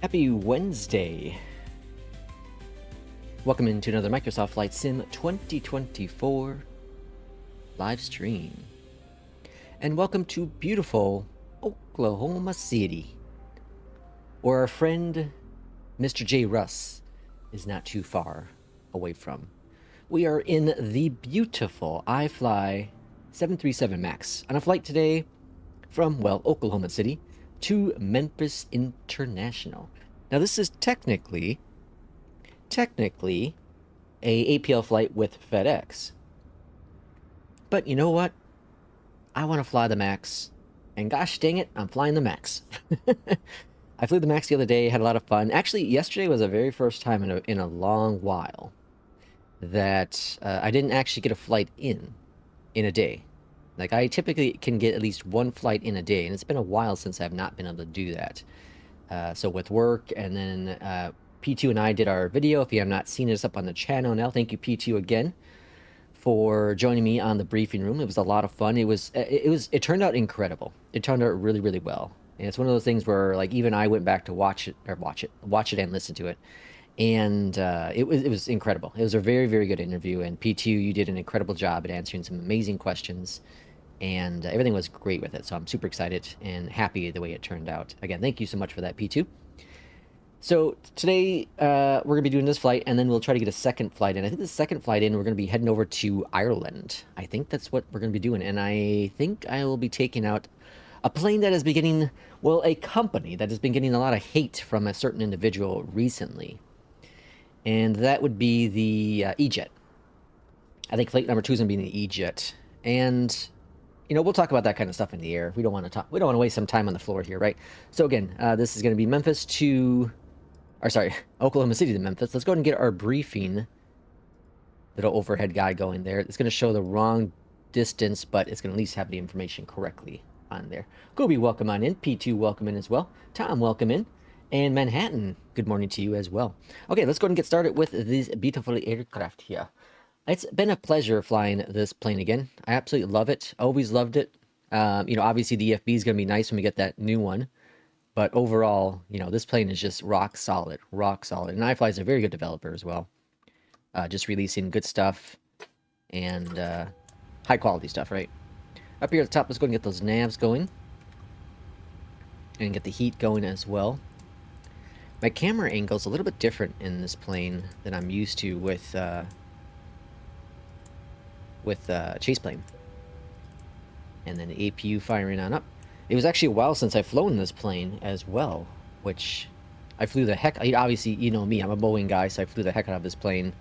Happy Wednesday. Welcome into another Microsoft Flight Sim 2024 live stream. And welcome to beautiful Oklahoma City, where our friend Mr. J. Russ is not too far away from. We are in the beautiful iFly 737 MAX on a flight today from, well, Oklahoma City to Memphis International. Now this is technically a APL flight with FedEx. But you know what? I want to fly the MAX, and gosh dang it, I'm flying the MAX. I flew the MAX the other day, had a lot of fun. Actually, yesterday was the very first time in a long while that I didn't actually get a flight in a day. Like, I typically can get at least one flight in a day, and it's been a while since I've not been able to do that. So with work, and then P2 and I did our video. If you have not seen it, it's up on the channel now. Thank you, P2, again, for joining me on the briefing room. It was a lot of fun. It turned out incredible. It turned out really, really well. And it's one of those things where, like, even I went back to watch it and listen to it. And it was incredible. It was a very, very good interview. And P2, you did an incredible job at answering some amazing questions. And everything was great with it. So I'm super excited and happy the way it turned out. Again, thank you so much for that, P2. So today we're going to be doing this flight, and then we'll try to get a second flight in. I think the second flight in, we're going to be heading over to Ireland. I think that's what we're going to be doing. And I think I will be taking out a plane that has been getting, well, a company that has been getting a lot of hate from a certain individual recently. And that would be the EJET. I think flight number 2 is going to be the EJET. And you know, we'll talk about that kind of stuff in the air. We don't want to waste some time on the floor here, right? So again, this is going to be Oklahoma City to Memphis. Let's go ahead and get our briefing little overhead guy going there. It's going to show the wrong distance, but it's going to at least have the information correctly on there. Gobi, welcome on in. P2, welcome in as well. Tom, welcome in. And Manhattan, good morning to you as well. Okay, let's go ahead and get started with this beautiful aircraft here. It's been a pleasure flying this plane again. I absolutely love it. Always loved it. You know, obviously the EFB is going to be nice when we get that new one. But overall, you know, this plane is just rock solid, rock solid. And iFly is a very good developer as well. Just releasing good stuff and high quality stuff, right? Up here at the top, let's go and get those navs going. And get the heat going as well. My camera angle is a little bit different in this plane than I'm used to with chase plane. And then the APU firing on up. It was actually a while since I've flown this plane as well, which I flew the heck. Obviously, you know me, I'm a Boeing guy, so I flew the heck out of this plane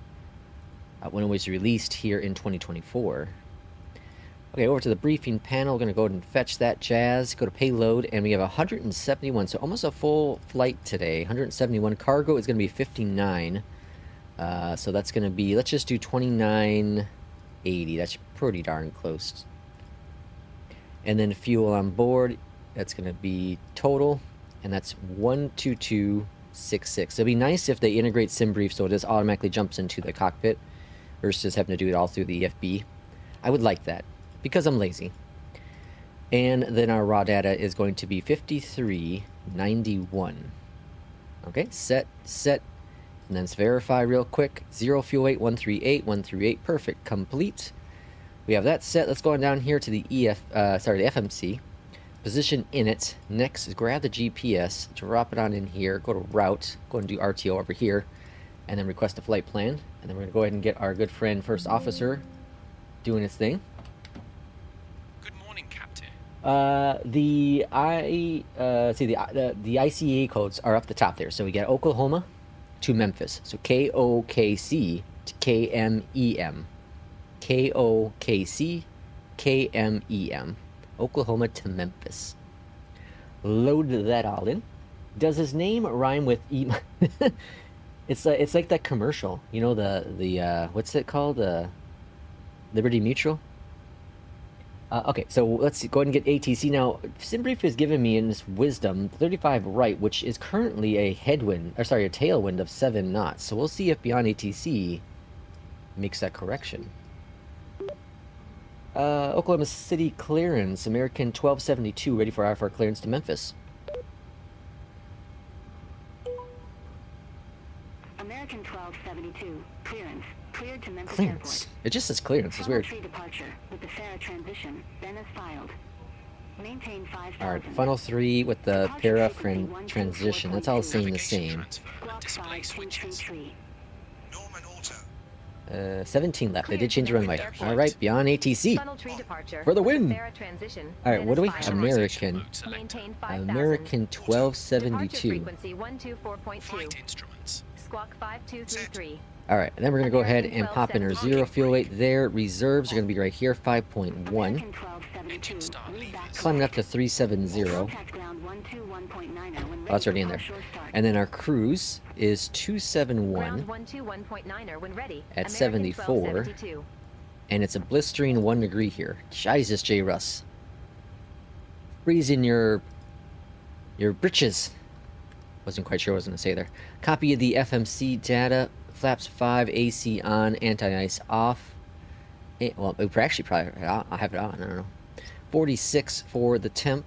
when it was released here in 2024. Okay, over to the briefing panel. We're going to go ahead and fetch that jazz, go to payload, and we have 171, so almost a full flight today. 171. Cargo is going to be 59. So that's going to be, let's just do 2980. That's pretty darn close. And then fuel on board, that's going to be total, and that's 12266. It'd be nice if they integrate SimBrief so it just automatically jumps into the cockpit versus having to do it all through the EFB. I would like that because I'm lazy. And then our raw data is going to be 5391. Okay, set, and then let's verify real quick. 0 fuel weight 138, 138, perfect, complete. We have that set. Let's go on down here to the the FMC. Position in it. Next is grab the GPS, drop it on in here, go to route, go and do RTO over here, and then request a flight plan. And then we're gonna go ahead and get our good friend first officer doing his thing. Good morning, Captain. The ICA codes are up the top there. So we get Oklahoma to Memphis. So KOKC to KMEM. KOKC KMEM. Oklahoma to Memphis. Load that all in. Does his name rhyme with E? It's like that commercial, you know, the what's it called? Liberty Mutual. Okay, so let's go ahead and get ATC now. SimBrief has given me in this wisdom 35 right, which is currently a tailwind of 7 knots. So we'll see if beyond ATC makes that correction. Oklahoma City clearance, American 1272, ready for IFR clearance to Memphis. 1272. Clearance. Cleared to Memphis Clearance. Airport. It just says clearance. It's weird. Funnel 3 departure with the Sarah transition. Then as filed. Maintain 5,000. All right, funnel 3 with the Departure para frequency transition. That's all saying the Navigation same. transfer and Squawk display switches. 5233. Norman Auto. 17 left. They did change the Cleared to runway. Memphis All right, beyond ATC. Funnel tree departure. For the win. Sarah transition. All right, what do we? Then as American. Mode selector. Maintain 5,000. American Departure 1272. frequency 124.2. Flight instruments. Squawk 5233. All right, and then we're going to go ahead and pop in our 0 fuel weight there. Reserves are going to be right here, 5.1. American 1272. Engine start Lead back levers. Climbing up to 370. Contact ground 121.90 when Oh, ready that's already for in there. offshore start. And then our cruise is Ground 271, 121.9er when ready. At American 74. 1272. and it's a blistering 1 degree here. Jesus, J. Russ. Freezing your britches. Wasn't quite sure what I was going to say there. Copy of the FMC data. Flaps 5, AC on, anti-ice off. Well, we actually probably, I'll have it on, I don't know. 46 for the temp.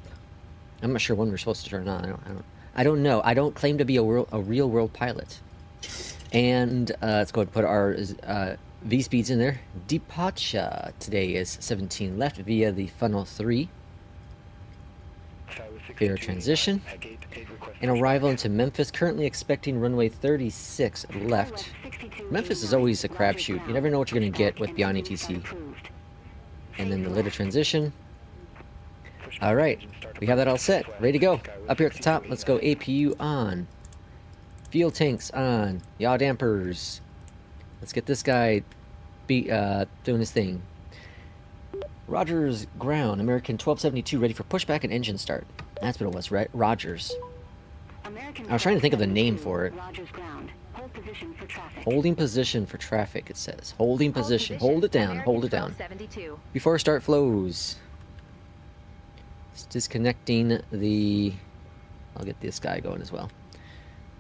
I'm not sure when we're supposed to turn it on. I don't know. I don't claim to be a real world pilot. And let's go ahead and put our V speeds in there. Departure today is 17 left via the funnel 3. Fair transition. And arrival into Memphis. Currently expecting runway 36 left. Memphis is always a crapshoot. You never know what you're going to get with Beyond ATC. And then the litter transition. All right, we have that all set. Ready to go. Up here at the top, let's go APU on. Fuel tanks on. Yaw dampers. Let's get this guy doing his thing. Rogers ground. American 1272 ready for pushback and engine start. That's what it was, right? Rogers. I was trying to think of the name for it. Hold position for traffic. Holding position for traffic, it says. Holding position. Hold it down. Hold it down. 1272. Before start flows. It's disconnecting the... I'll get this guy going as well.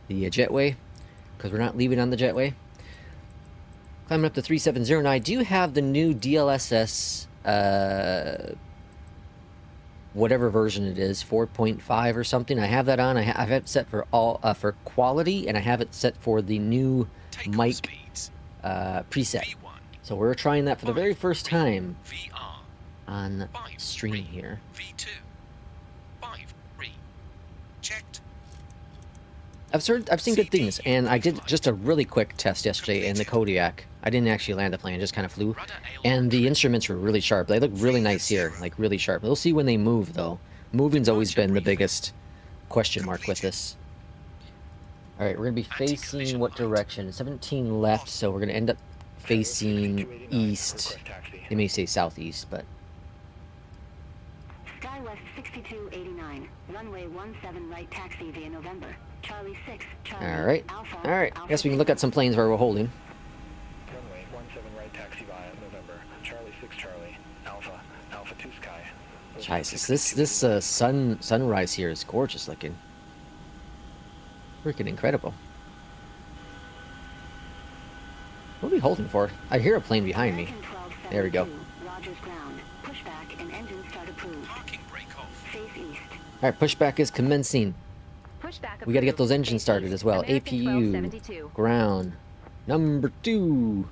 The jetway, because we're not leaving on the jetway. Climbing up to 370, and I do have the new DLSS, whatever version it is, 4.5 or something. I have that on. I have it set for all for quality, and I have it set for the new Takeoff mic speeds. preset. V1. So we're trying that for the very first time VR. on 5. stream 3. here. V2. 5. 3. Checked. I've seen good things, and I did just a really quick test yesterday in the Kodiak. I didn't actually land the plane, I just kind of flew. Rudder And the instruments were really sharp. They look really nice here, like really sharp. We'll see when they move, though. Moving's always been the biggest question mark with this. All right, we're going to be facing what direction? 17 left, so we're going to end up facing east. They may say southeast, but... SkyWest 6289. Runway 17 right taxi via November. Charlie 6. Charlie All right. Alpha. All right. Alpha Guess we can look at some planes where we're holding. Runway 17 right taxi via November. Charlie 6 Charlie. Alpha. Alpha 2 Sky. Jesus, this sunrise here is gorgeous looking. Freaking incredible. What are we holding for? I hear a plane behind me. American 1272. There we go. Rogers ground. Pushback and engine start approved. Parking brake off. Face east. All right, pushback is commencing. Pushback We got to get approved. those engines Face started east. as well. American APU 1272. ground number 2.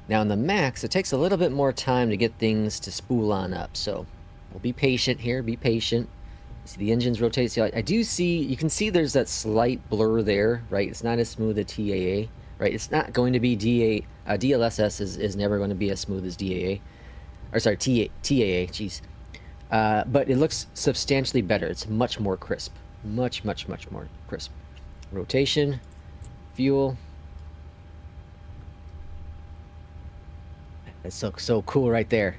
Now in the max, it takes a little bit more time to get things to spool on up, so we'll be patient here. Be patient. See the engines rotate. See, I do see. You can see there's that slight blur there, right? It's not as smooth as TAA, right? It's not going to be DLSS is never going to be as smooth as DAA, or sorry, TAA. Jeez, but it looks substantially better. It's much more crisp. Much more crisp. Rotation, fuel. That's so cool right there.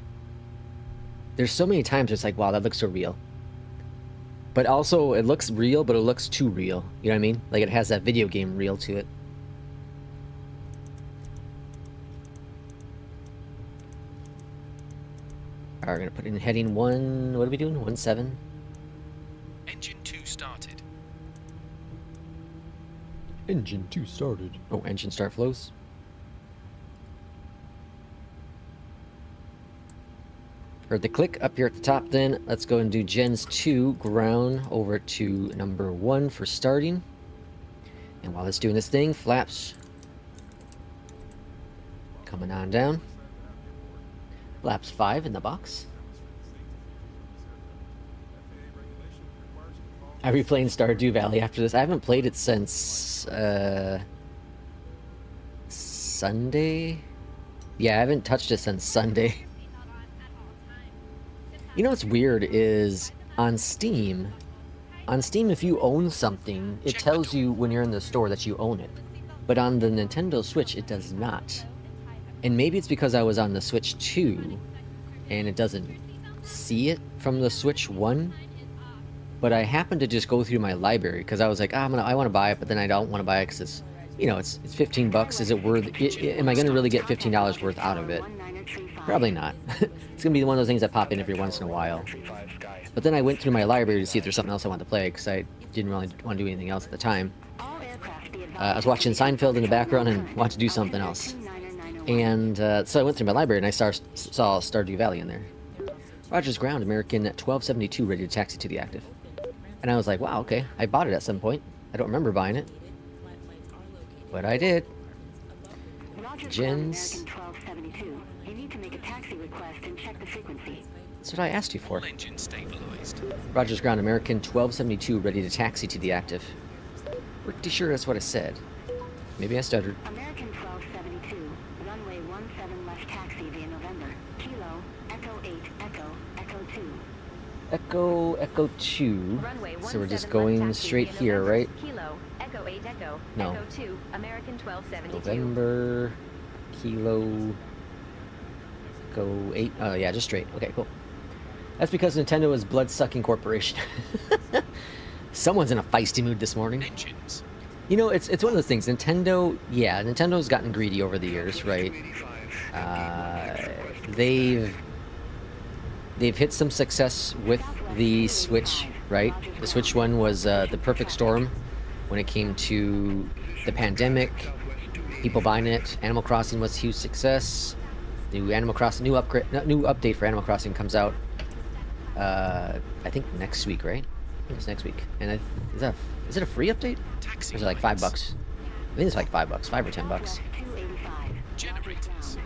There's so many times it's like, wow, that looks so real. But also, it looks real, but it looks too real. You know what I mean? Like it has that video game reel to it. Alright, we're gonna put in heading 1. What are we doing? 17. Engine 2 started. Engine 2 started. Oh, engine start flows. Heard the click up here at the top then. Let's go and do gens 2 ground over to number 1 for starting. And while it's doing this thing, flaps Coming on down. Flaps 5 in the box. I'll be playing Stardew Valley after this. I haven't played it since Sunday. Yeah, I haven't touched it since Sunday. You know what's weird is on Steam, if you own something, it tells you when you're in the store that you own it. But on the Nintendo Switch, it does not. And maybe it's because I was on the Switch 2, and it doesn't see it from the Switch 1. But I happened to just go through my library, because I was like, I want to buy it, but then I don't want to buy it because it's, you know, it's 15 bucks. Is it worth it? Am I going to really get $15 worth out of it? Probably not. It's going to be one of those things that pop in every once in a while. But then I went through my library to see if there's something else I wanted to play, because I didn't really want to do anything else at the time. I was watching Seinfeld in the background and wanted to do something else. And so I went through my library and I saw Stardew Valley in there. Rogers Ground, American 1272, ready to taxi to the active. And I was like, wow, okay. I bought it at some point. I don't remember buying it. But I did. Gens. You need to make a taxi request and check the frequency. That's what I asked you for. All engine stabilized. Rogers Ground, American 1272, ready to taxi to the active. Pretty sure that's what I said. Maybe I stuttered. American 1272, runway 17 left taxi via November. Kilo, Echo 8, Echo 2. Echo 2. Runway So we're just 17 going left taxi straight via here, November. right? Kilo, Echo 8, Echo, No. Echo 2, American 1272. November, Kilo, Echo 8. Oh, yeah, just straight. Okay, cool. That's because Nintendo is blood-sucking corporation. Someone's in a feisty mood this morning. Engines. You know, it's one of those things. Nintendo's gotten greedy over the years, right? They've hit some success with the Switch, right? The Switch one was the perfect storm when it came to the pandemic, people buying it. Animal Crossing was a huge success. The new update for Animal Crossing comes out, I think next week, right? I think it's next week. And is it a free update? Or is it like $5? I think it's like $5, $5 or $10. Generators.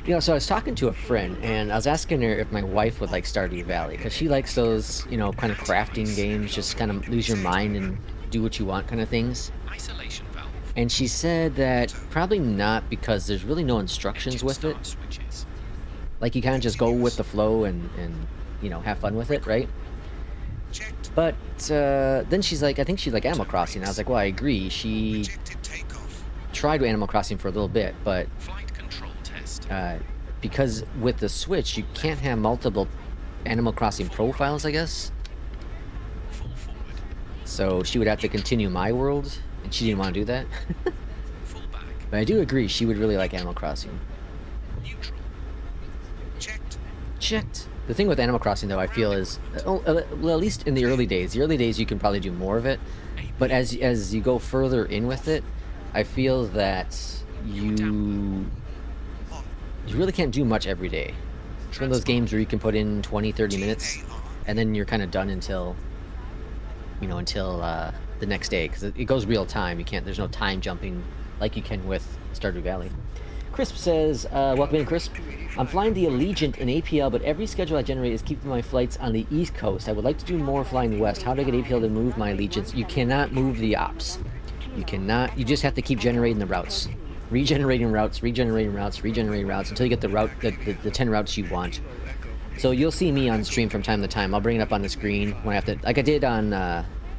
You know, so I was talking to a friend, and I was asking her if my wife would like Stardew Valley, because she likes those, you know, kind of crafting games, just kind of lose your mind and do what you want kind of things. Isolation valve. And she said that probably not, because there's really no instructions with it. Switches. Like, you kind of just go with the flow and you know, have fun with it, right? Checked. But then she's like, I think she's like Animal Crossing. I was like, well, I agree. She Ejected takeoff. tried with Animal Crossing for a little bit, but Flight control test. because with the Switch, you can't have multiple Animal Crossing profiles, I guess. Full forward. So she would have to continue My World, and she didn't want to do that. Full back. But I do agree, she would really like Animal Crossing. Neutral. Checked. Checked. The thing with Animal Crossing, though, I feel is, well, at least in the early days you can probably do more of it. But as you go further in with it, I feel that you really can't do much every day. It's one of those games where you can put in 20, 30 minutes, and then you're kind of done until the next day, because it goes real time. There's no time jumping like you can with Stardew Valley. Crisp says, welcome in, Crisp. I'm flying the Allegiant in APL, but every schedule I generate is keeping my flights on the East Coast. I would like to do more flying west. How do I get APL to move my Allegiants? You cannot move the ops. You cannot. You just have to keep generating the routes. Regenerating routes until you get the route, the 10 routes you want. So you'll see me on stream from time to time. I'll bring it up on the screen when I have to, like I did on,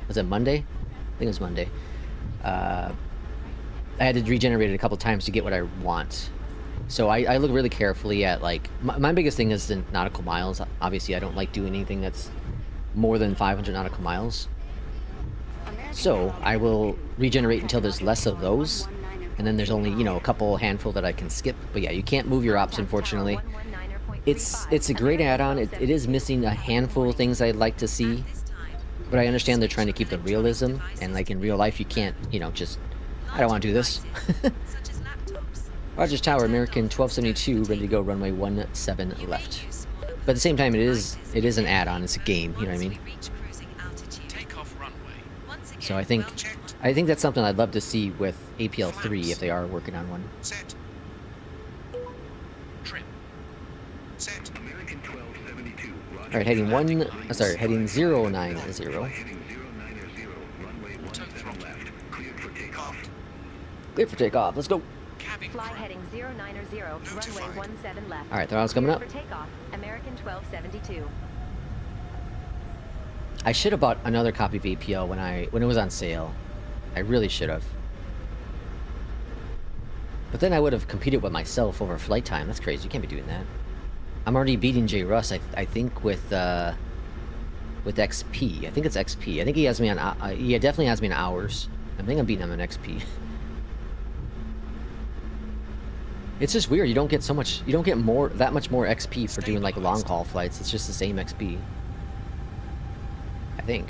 was it Monday? I think it was Monday. I had to regenerate it a couple times to get what I want. So I look really carefully at, like, my biggest thing is the nautical miles. Obviously, I don't like doing anything that's more than 500 nautical miles. So I will regenerate until there's less of those, and then there's only, you know, a couple handful that I can skip. But yeah, you can't move your ops, unfortunately. It's a great add-on. It is missing a handful of things I'd like to see, but I understand they're trying to keep the realism, and like in real life you can't, you know, just, I don't want to do this. Rogers Tower, American 1272, ready to go, runway 17 left. But at the same time, it is an add-on. It's a game, you know what I mean? Takeoff runway. So I think I think that's something I'd love to see with APL3 if they are working on one. Set. Trim. Set. American 1272. Roger. All right, heading heading 090. Heading 090. Runway Auto 17 throttle. left. Cleared for takeoff. Clear for takeoff. Let's go. Cabin Fly crew. heading 090, runway 17 left. All right, throttle's coming up. For takeoff, American 1272. I should have bought another copy of APL when it was on sale. I really should have. But then I would have competed with myself over flight time. That's crazy. You can't be doing that. I'm already beating J. Russ, I think, with XP. I think it's XP. I think he has me on... he definitely has me in hours. I think I'm beating him on XP. It's just weird. You don't get so much... You don't get that much more XP for doing, like, long-haul flights. It's just the same XP. I think.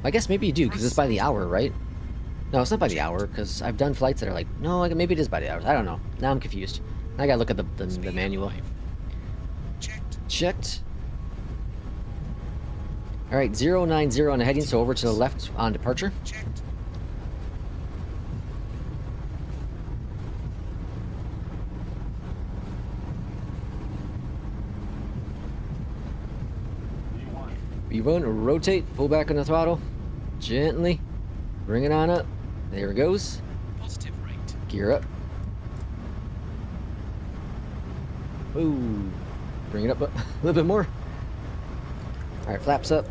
I guess maybe you do, because it's by the hour, right? No, it's not by the hour, because I've done flights that are like... No, like, maybe it is by the hours. I don't know. Now I'm confused. I gotta look at the manual. Checked. Checked. Alright, 090 on the heading, so over to the left on departure. Checked. V1, rotate, pull back on the throttle. Gently. Bring it on up. There it goes. Positive rate. Gear up. Ooh. Bring it up a little bit more. Alright, flaps up.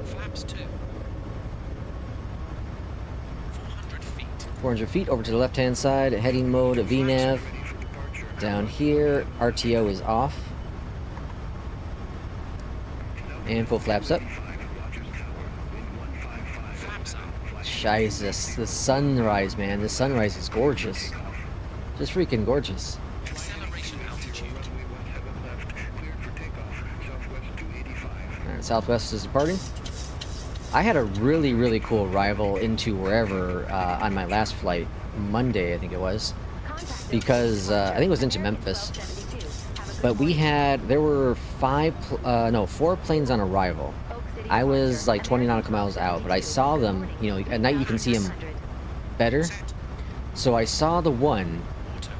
Flaps 2. 400 feet. 400 feet over to the left-hand side. Heading mode, VNAV. Down here, RTO is off. And full flaps up. Flaps up. Jesus, the sunrise, man. The sunrise is gorgeous. Just freaking gorgeous. Acceleration altitude. Alright, Southwest is departing. I had a really, really cool arrival into wherever on my last flight, Monday, I think it was. Because I think it was into Memphis. But there were 4 planes on arrival. I was like 20 nautical miles out, but I saw them, you know, at night you can see them better. So I saw the one,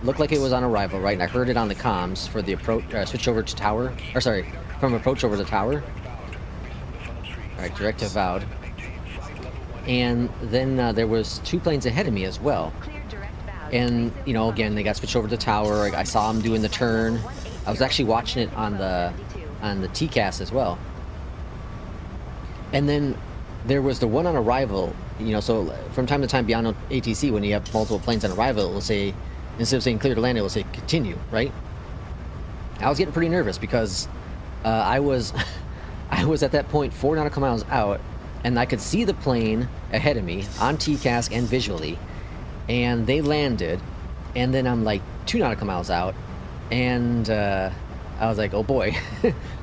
looked like it was on arrival, right? And I heard it on the comms for the approach, switch over to tower, or sorry, from approach over to tower. Alright, direct to avowed. And then there was 2 planes ahead of me as well. And, you know, again, they got switched over to tower. I saw them doing the turn. I was actually watching it on the TCAS as well. And then there was the one on arrival, you know, so from time to time beyond ATC, when you have multiple planes on arrival, it will say, instead of saying clear to land, it will say continue, right? I was getting pretty nervous because I was at that point 4 nautical miles out, and I could see the plane ahead of me on TCAS and visually, and they landed, and then I'm like 2 nautical miles out, and I was like, oh boy,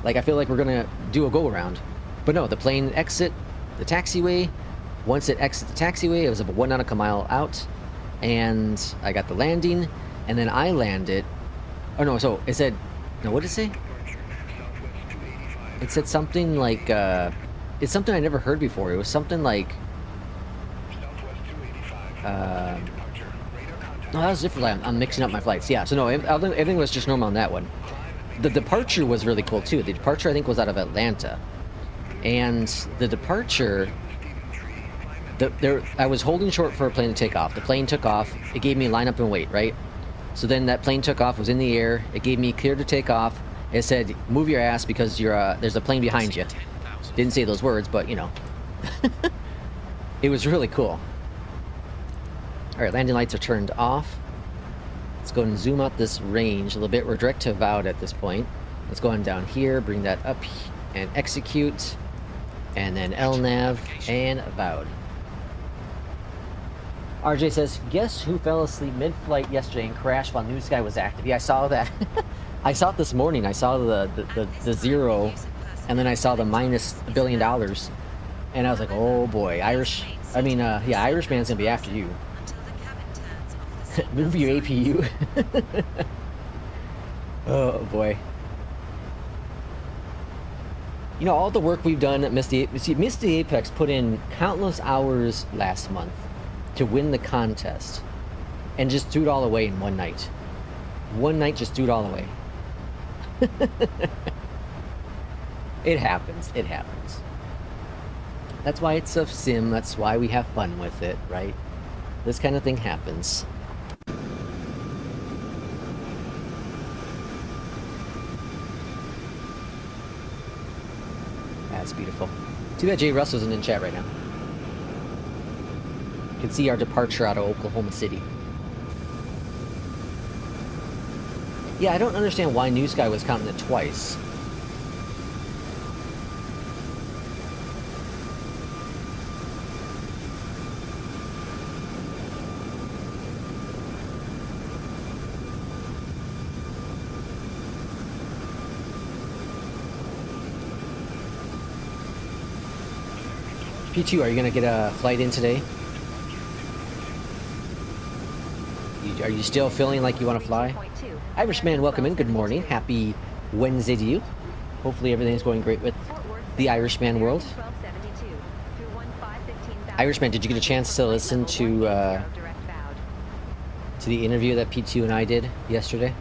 like I feel like we're gonna do a go around. But no, the plane exit the taxiway. Once it exits the taxiway, it was about 1 nautical mile out, and I got the landing, and then I landed. Oh no, so it said, no, what did it say? It said something like, it's something I never heard before. It was something like, no, that was different. I'm mixing up my flights. Yeah, so no, everything was just normal on that one. The departure was really cool too. The departure, I think, was out of Atlanta. And the departure, I was holding short for a plane to take off. The plane took off. It gave me line up and wait, right? So then that plane took off, was in the air. It gave me clear to take off. It said, move your ass because there's a plane behind you. Didn't say those words, but you know. It was really cool. Alright, landing lights are turned off. Let's go and zoom out this range a little bit. We're direct to avowed at this point. Let's go on down here, bring that up and execute. And then LNAV and avowed. RJ says, guess who fell asleep mid-flight yesterday and crashed while NewSky was active? Yeah, I saw that. I saw it this morning. I saw the 0, and then I saw the minus $1 billion. And I was like, oh boy, Irish man's gonna be after you. Move your APU. Oh boy. You know, all the work we've done at Misty Apex put in countless hours last month to win the contest and just threw it all away in one night. One night just threw it all away. It happens. It happens. That's why it's a sim. That's why we have fun with it, right? This kind of thing happens. That's beautiful. Too bad Jay Russ isn't in chat right now. You can see our departure out of Oklahoma City. Yeah, I don't understand why NewSky was counting it twice. P2, are you going to get a flight in today? Are you still feeling like you want to fly? Irishman, welcome in. Good morning. Happy Wednesday to you. Hopefully everything's going great with the Irishman world. Irishman, did you get a chance to listen to the interview that P2 and I did yesterday?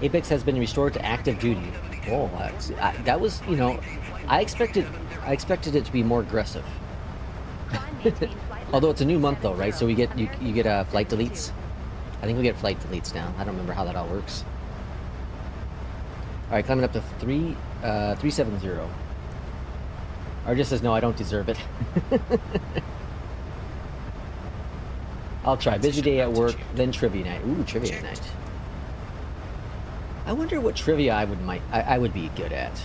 Apex has been restored to active duty. Oh, that was, you know, I expected it to be more aggressive. Although it's a new month though, right? So we get you get flight deletes. I think we get flight deletes now. I don't remember how that all works. All right, climbing up to 370. Arja says no, I don't deserve it. I'll try. Busy day at work, then trivia night. Ooh, trivia night. I wonder what trivia I would be good at.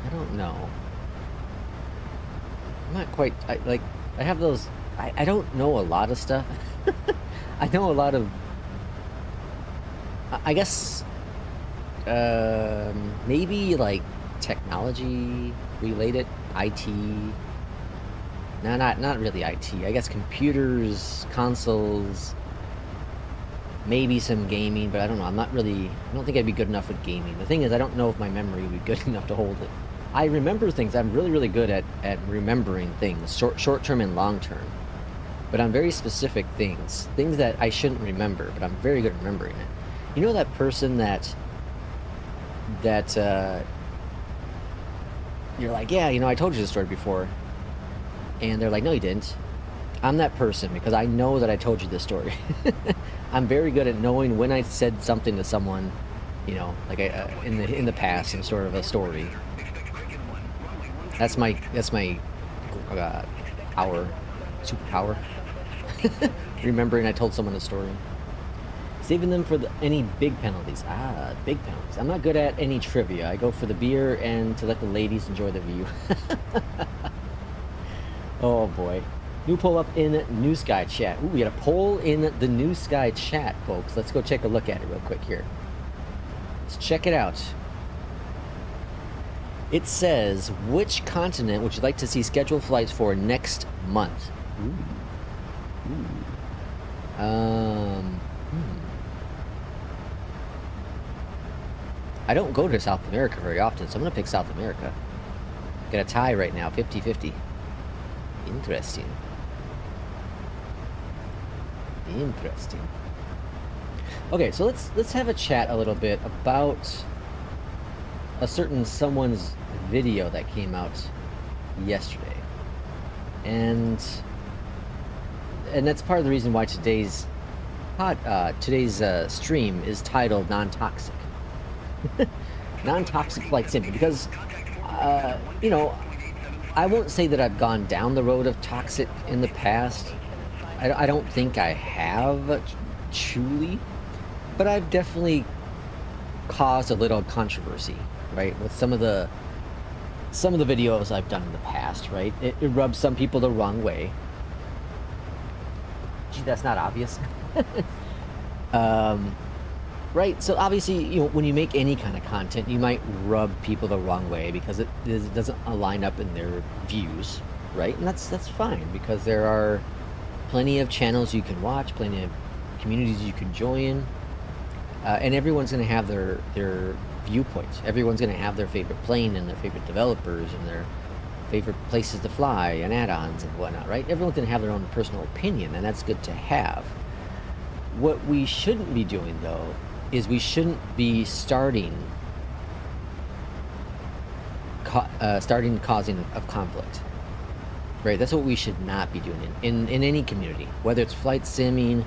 I don't know. I'm not quite. I have those. I don't know a lot of stuff. I know a lot of. I guess. Maybe like technology related, IT. No, not really IT. I guess computers, consoles. Maybe some gaming, but I don't know. I don't think I'd be good enough with gaming. The thing is, I don't know if my memory would be good enough to hold it. I remember things. I'm really, really good at remembering things, short term and long term. But on very specific things that I shouldn't remember, but I'm very good at remembering it. You know that person that you're like, yeah, you know, I told you this story before. And they're like, no, you didn't. I'm that person because I know that I told you this story. I'm very good at knowing when I said something to someone, you know, like in the past, in sort of a story. That's my superpower. Remembering I told someone a story. Saving them for any big penalties. Big penalties. I'm not good at any trivia. I go for the beer and to let the ladies enjoy the view. Oh boy. New poll up in NewSky chat. Ooh, we got a poll in the NewSky chat, folks. Let's go take a look at it real quick here. Let's check it out. It says, which continent would you like to see scheduled flights for next month? Ooh. I don't go to South America very often, so I'm going to pick South America. Got a tie right now, 50-50. Interesting. Okay, so let's have a chat a little bit about a certain someone's video that came out yesterday, and that's part of the reason why today's stream is titled non-toxic. Non-toxic flight sim, because you know, I won't say that I've gone down the road of toxic in the past. I don't think I have truly, but I've definitely caused a little controversy, right, with some of the videos I've done in the past, right? It rubs some people the wrong way. Gee, that's not obvious. Right, so obviously, you know, when you make any kind of content, you might rub people the wrong way because it doesn't align up in their views, right? And that's fine, because there are plenty of channels you can watch, plenty of communities you can join, and everyone's going to have their viewpoint. Everyone's going to have their favorite plane and their favorite developers and their favorite places to fly and add-ons and whatnot, right? Everyone's going to have their own personal opinion, and that's good to have. What we shouldn't be doing, though, is we shouldn't be starting causing of conflict, right? That's what we should not be doing in any community, whether it's flight simming,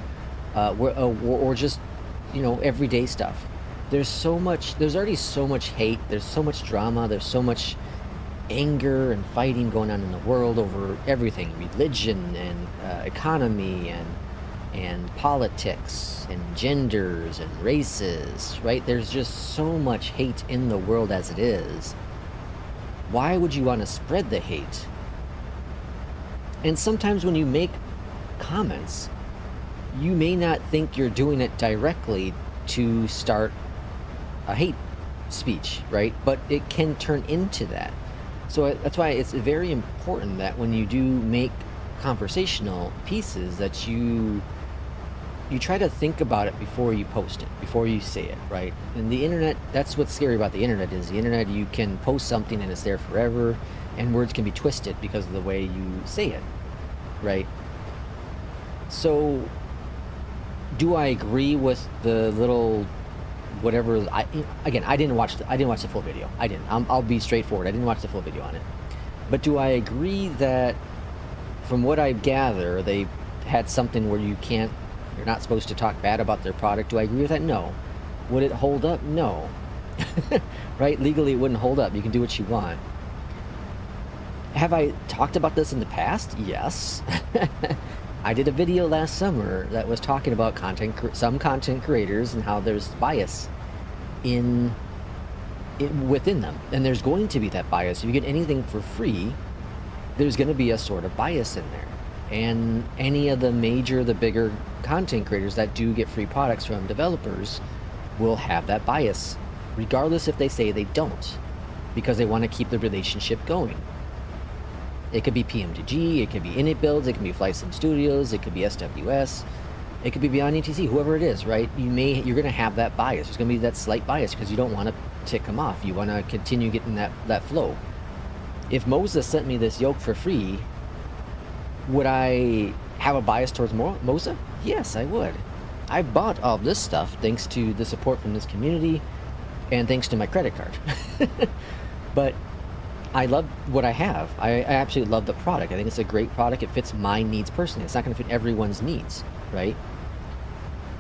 or just, you know, everyday stuff. There's already so much hate, there's so much drama, there's so much anger and fighting going on in the world over everything, religion and economy and politics and genders and races, right? There's just so much hate in the world as it is. Why would you want to spread the hate? And sometimes when you make comments, you may not think you're doing it directly to start a hate speech, right? But it can turn into that. So that's why it's very important that when you do make conversational pieces, that you try to think about it before you post it, before you say it, right? And the internet, that's what's scary about the internet, is the internet, you can post something and it's there forever, and words can be twisted because of the way you say it, right? So do I agree with the little whatever? I didn't watch the full video. I didn't. I'll be straightforward. I didn't watch the full video on it. But do I agree that, from what I gather, they had something where you're not supposed to talk bad about their product? Do I agree with that? No. Would it hold up? No. Right? Legally, it wouldn't hold up. You can do what you want. Have I talked about this in the past? Yes. I did a video last summer that was talking about some content creators and how there's bias within them. And there's going to be that bias. If you get anything for free, there's going to be a sort of bias in there. And any of the bigger content creators that do get free products from developers will have that bias, regardless if they say they don't, because they want to keep the relationship going. It could be PMDG, it could be init builds, it could be Flight Sim Studios, it could be SWS, it could be Beyondatc, whoever it is, right? You're going to have that bias. There's going to be that slight bias because you don't want to tick them off. You want to continue getting that flow. If Moza sent me this yoke for free, would I have a bias towards Moza? Yes, I would. I've bought all this stuff thanks to the support from this community and thanks to my credit card. But I love what I have. I absolutely love the product. I think it's a great product. It fits my needs personally. It's not going to fit everyone's needs, right?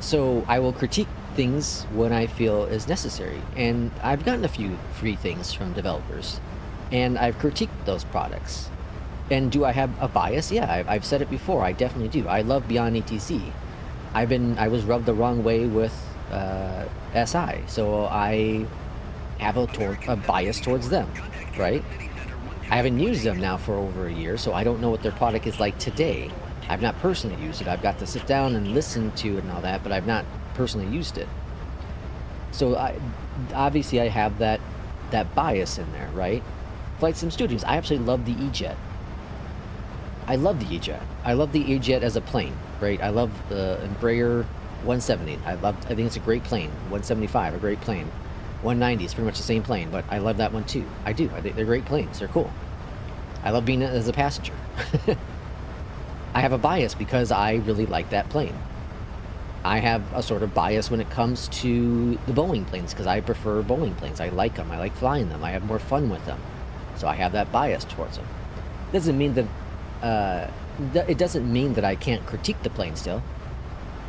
So I will critique things when I feel is necessary. And I've gotten a few free things from developers, and I've critiqued those products. And do I have a bias? Yeah, I've said it before. I definitely do. I love Beyondatc. I was rubbed the wrong way with SI, so I have a bias towards them, right? I haven't used them now for over a year, so I don't know what their product is like today. I've not personally used it. I've got to sit down and listen to it and all that, but I've not personally used it. So obviously I have that bias in there, right? Flight Sim Studios, I absolutely love the EJET. I love the EJET. I love the EJET as a plane, right? I love the Embraer 170. I think it's a great plane. 175, a great plane. 190 is pretty much the same plane, but I love that one too. I do. I think they're great planes. They're cool. I love being as a passenger. I have a bias because I really like that plane. I have a sort of bias when it comes to the Boeing planes because I prefer Boeing planes. I like them. I like flying them. I have more fun with them. So I have that bias towards them. Doesn't mean that it doesn't mean that I can't critique the plane still.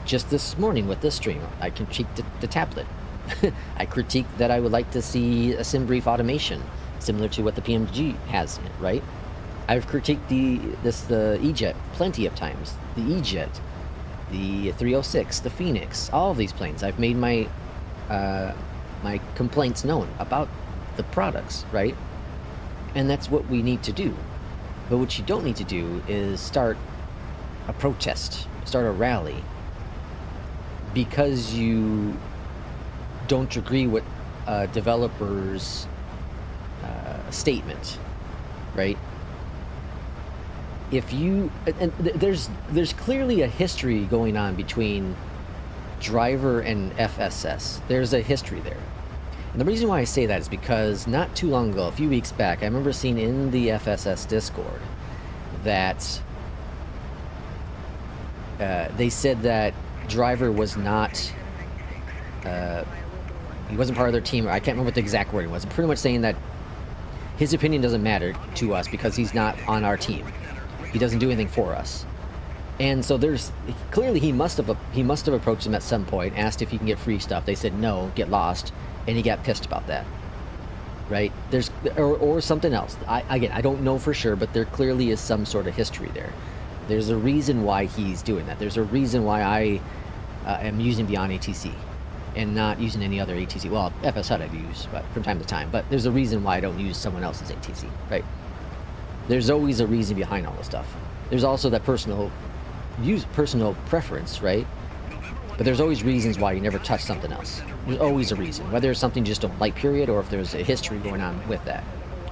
Just this morning with this stream, I critiqued the tablet. I critiqued that I would like to see a SimBrief automation, similar to what the PMDG has, right? I've critiqued the EJET plenty of times. The EJET, the 306, the FENIX, all of these planes. I've made my my complaints known about the products, right? And that's what we need to do. But what you don't need to do is start a protest, start a rally, because you don't agree with a developer's statement, right? If you, and there's clearly a history going on between driver and FSS. There's a history there. And the reason why I say that is because not too long ago, a few weeks back, I remember seeing in the FSS Discord that they said that driver was not, he wasn't part of their team. I can't remember what the exact wording was. Pretty much saying that his opinion doesn't matter to us because he's not on our team. He doesn't do anything for us. And so there's clearly he must have approached them at some point, asked if he can get free stuff. They said no, get lost, and he got pissed about that. Right? There's or something else. I don't know for sure, but there clearly is some sort of history there. There's a reason why he's doing that. There's a reason why I am using Beyondatc and not using any other ATC. Well, FSHUD I use, but from time to time. But there's a reason why I don't use someone else's ATC, right? There's always a reason behind all this stuff. There's also that personal preference, right? But there's always reasons why you never touch something else. There's always a reason, whether it's something you just don't like, period, or if there's a history going on with that,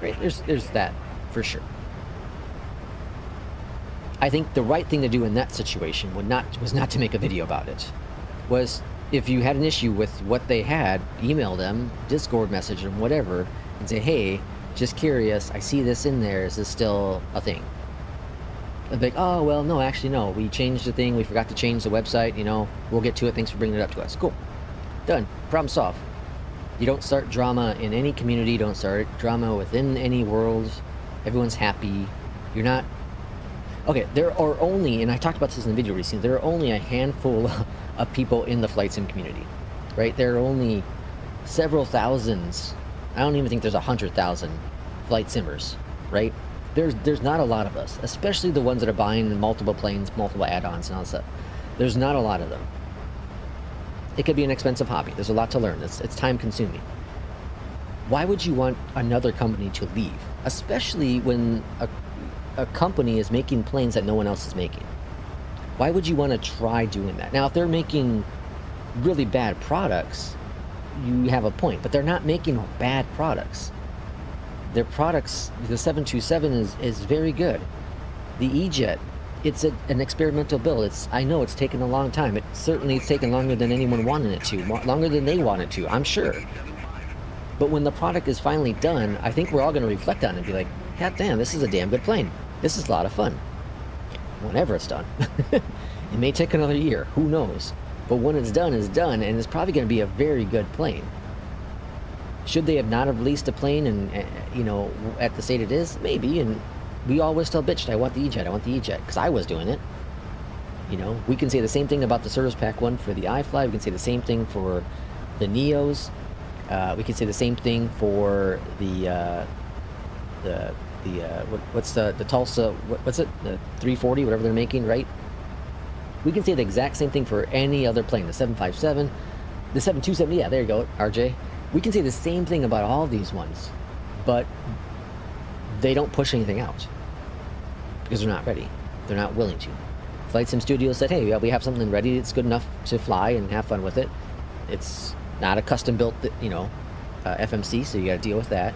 right? There's that for sure. I think the right thing to do in that situation was not to make a video about it. Was if you had an issue with what they had, email them, Discord message them, whatever, and say, hey, just curious, I see this in there, is this still a thing? And be like, oh, well, no, actually, no, we changed the thing, we forgot to change the website, you know, we'll get to it, thanks for bringing it up to us. Cool. Done. Problem solved. You don't start drama in any community, don't start drama within any world. Everyone's happy. You're not... Okay, there are only, and I talked about this in the video recently, there are only a handful of people in the flight sim community, right? There are only several thousands. I don't even think there's 100,000 flight simmers, right? There's not a lot of us, especially the ones that are buying multiple planes, multiple add-ons and all that stuff. There's not a lot of them. It could be an expensive hobby. There's a lot to learn. It's time consuming. Why would you want another company to leave? Especially when a company is making planes that no one else is making. Why would you want to try doing that? Now, if they're making really bad products, you have a point, but they're not making bad products. Their products, the 727 is very good. The EJET, it's an experimental build. I know it's taken a long time. It's taken longer than anyone wanted it to, longer than they wanted to, I'm sure. But when the product is finally done, I think we're all going to reflect on it and be like, God damn, this is a damn good plane. This is a lot of fun. Whenever it's done. It may take another year, who knows? But when it's done, and it's probably going to be a very good plane. Should they have not have released a plane and, you know, at the state it is? Maybe, and we always still bitched, I want the EJET, because I was doing it. You know, we can say the same thing about the service pack one for the iFly, we can say the same thing for the Neos, we can say the same thing for what's the Tulsa, what's it, the 340, whatever they're making, right? We can say the exact same thing for any other plane, the 757, the 727, yeah, there you go, RJ. We can say the same thing about all these ones, but they don't push anything out because they're not ready. They're not willing to. Flight Sim Studios said, hey, we have something ready. It's good enough to fly and have fun with it. It's not a custom built, you know, FMC, so you got to deal with that.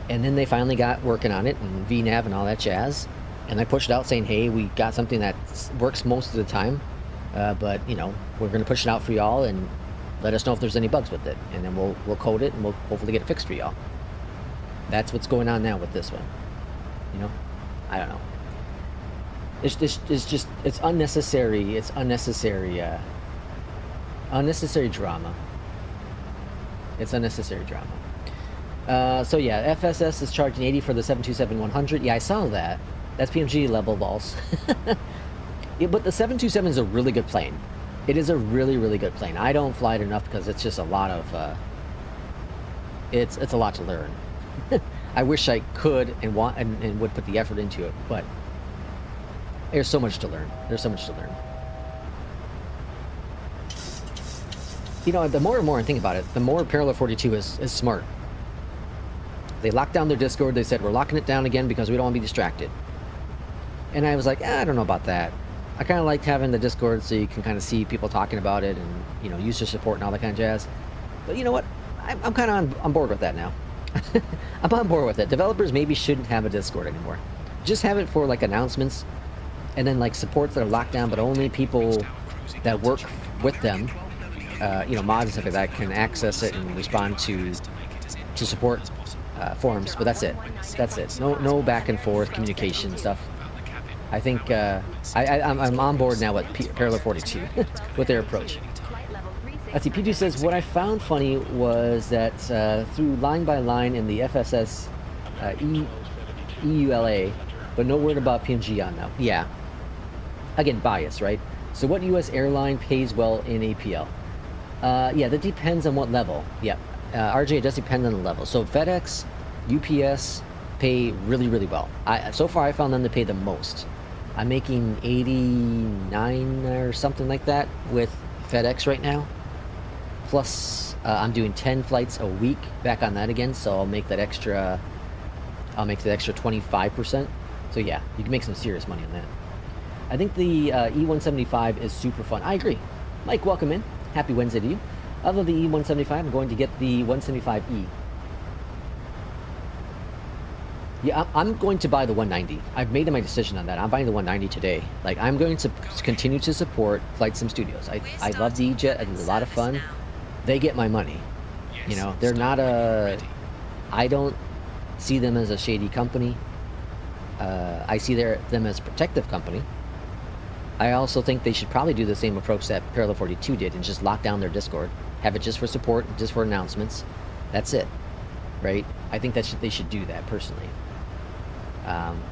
And then they finally got working on it and VNAV and all that jazz. And they pushed it out saying, hey, we got something that works most of the time, but, you know, we're going to push it out for y'all and let us know if there's any bugs with it. And then we'll code it and we'll hopefully get it fixed for y'all. That's what's going on now with this one. You know? I don't know. It's unnecessary. It's unnecessary drama. It's unnecessary drama. So yeah, FSS is charging 80 for the 727-100. Yeah, I saw that. That's PMG level balls. Yeah, but the 727 is a really good plane. It is a really, really good plane. I don't fly it enough because it's just a lot of... it's a lot to learn. I wish I could and would put the effort into it, but there's so much to learn. There's so much to learn. You know, the more and more I think about it, the more Parallel 42 is smart. They locked down their Discord. They said, we're locking it down again because we don't want to be distracted. And I was like, I don't know about that. I kind of liked having the Discord so you can kind of see people talking about it and, you know, user support and all that kind of jazz. But you know what? I'm kind of on board with that now. I'm on board with it. Developers maybe shouldn't have a Discord anymore. Just have it for, like, announcements and then, like, supports that are locked down, but only people that work with them, you know, mods and stuff like that can access it and respond to to support forums, but that's it. That's it. No back and forth communication stuff. I think I'm on board now with Parallel 42 with their approach. Let's see, P2 says, what I found funny was that through line by line in the FSS EULA, but no word about PMG on now. Yeah. Again, bias, right? So what U.S. airline pays well in APL? Yeah, that depends on what level. Yeah. RJ, it does depend on the level. So FedEx, UPS pay really, really well. So far, I found them to pay the most. I'm making 89 or something like that with FedEx right now. Plus, I'm doing 10 flights a week back on that again, so I'll make that extra 25%. So yeah, you can make some serious money on that. I think the E175 is super fun. I agree. Mike, welcome in. Happy Wednesday to you. Other than the E175, I'm going to get the 175E. Yeah, I'm going to buy the 190. I've made my decision on that. I'm buying the 190 today. Like, I'm going to continue to support Flight Sim Studios. I love the EJET. I think it's a lot of fun. They get my money. You know, they're not a... I don't see them as a shady company. I see them as a protective company. I also think they should probably do the same approach that Parallel 42 did and just lock down their Discord. Have it just for support, just for announcements. That's it. Right? I think that they should do that, personally.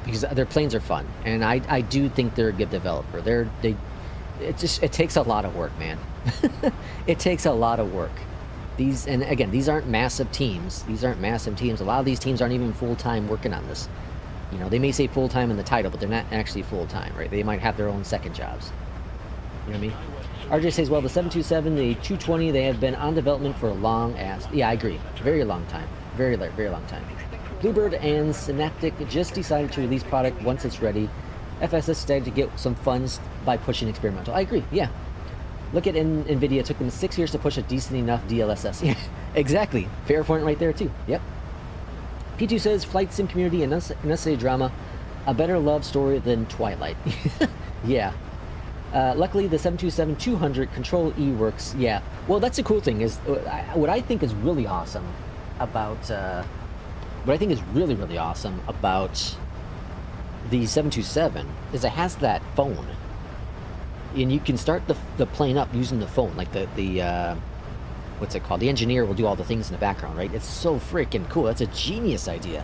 Because their planes are fun. And I do think they're a good developer. It takes a lot of work, man. It takes a lot of work. These aren't massive teams. These aren't massive teams. A lot of these teams aren't even full-time working on this. You know, they may say full-time in the title, but they're not actually full-time, right? They might have their own second jobs. You know what I mean? RJ says, well, the 727, the 220, they have been on development for a long ass... Yeah, I agree. Very long time. Very long time. Bluebird and Synaptic just decided to release product once it's ready. FSS decided to get some funds by pushing experimental. I agree, yeah. Look at NVIDIA. It took them 6 years to push a decent enough DLSS. Yeah, exactly. Fair point right there, too. Yep. P2 says, Flight Sim community and unnecessary drama, a better love story than Twilight. Yeah. Luckily, the 727-200 Control E works. Yeah. Well, that's the cool thing is, what I think is really awesome about, what I think is really, really awesome about the 727 is it has that phone. And you can start the plane up using the phone, like the what's it called? The engineer will do all the things in the background, right? It's so freaking cool. That's a genius idea.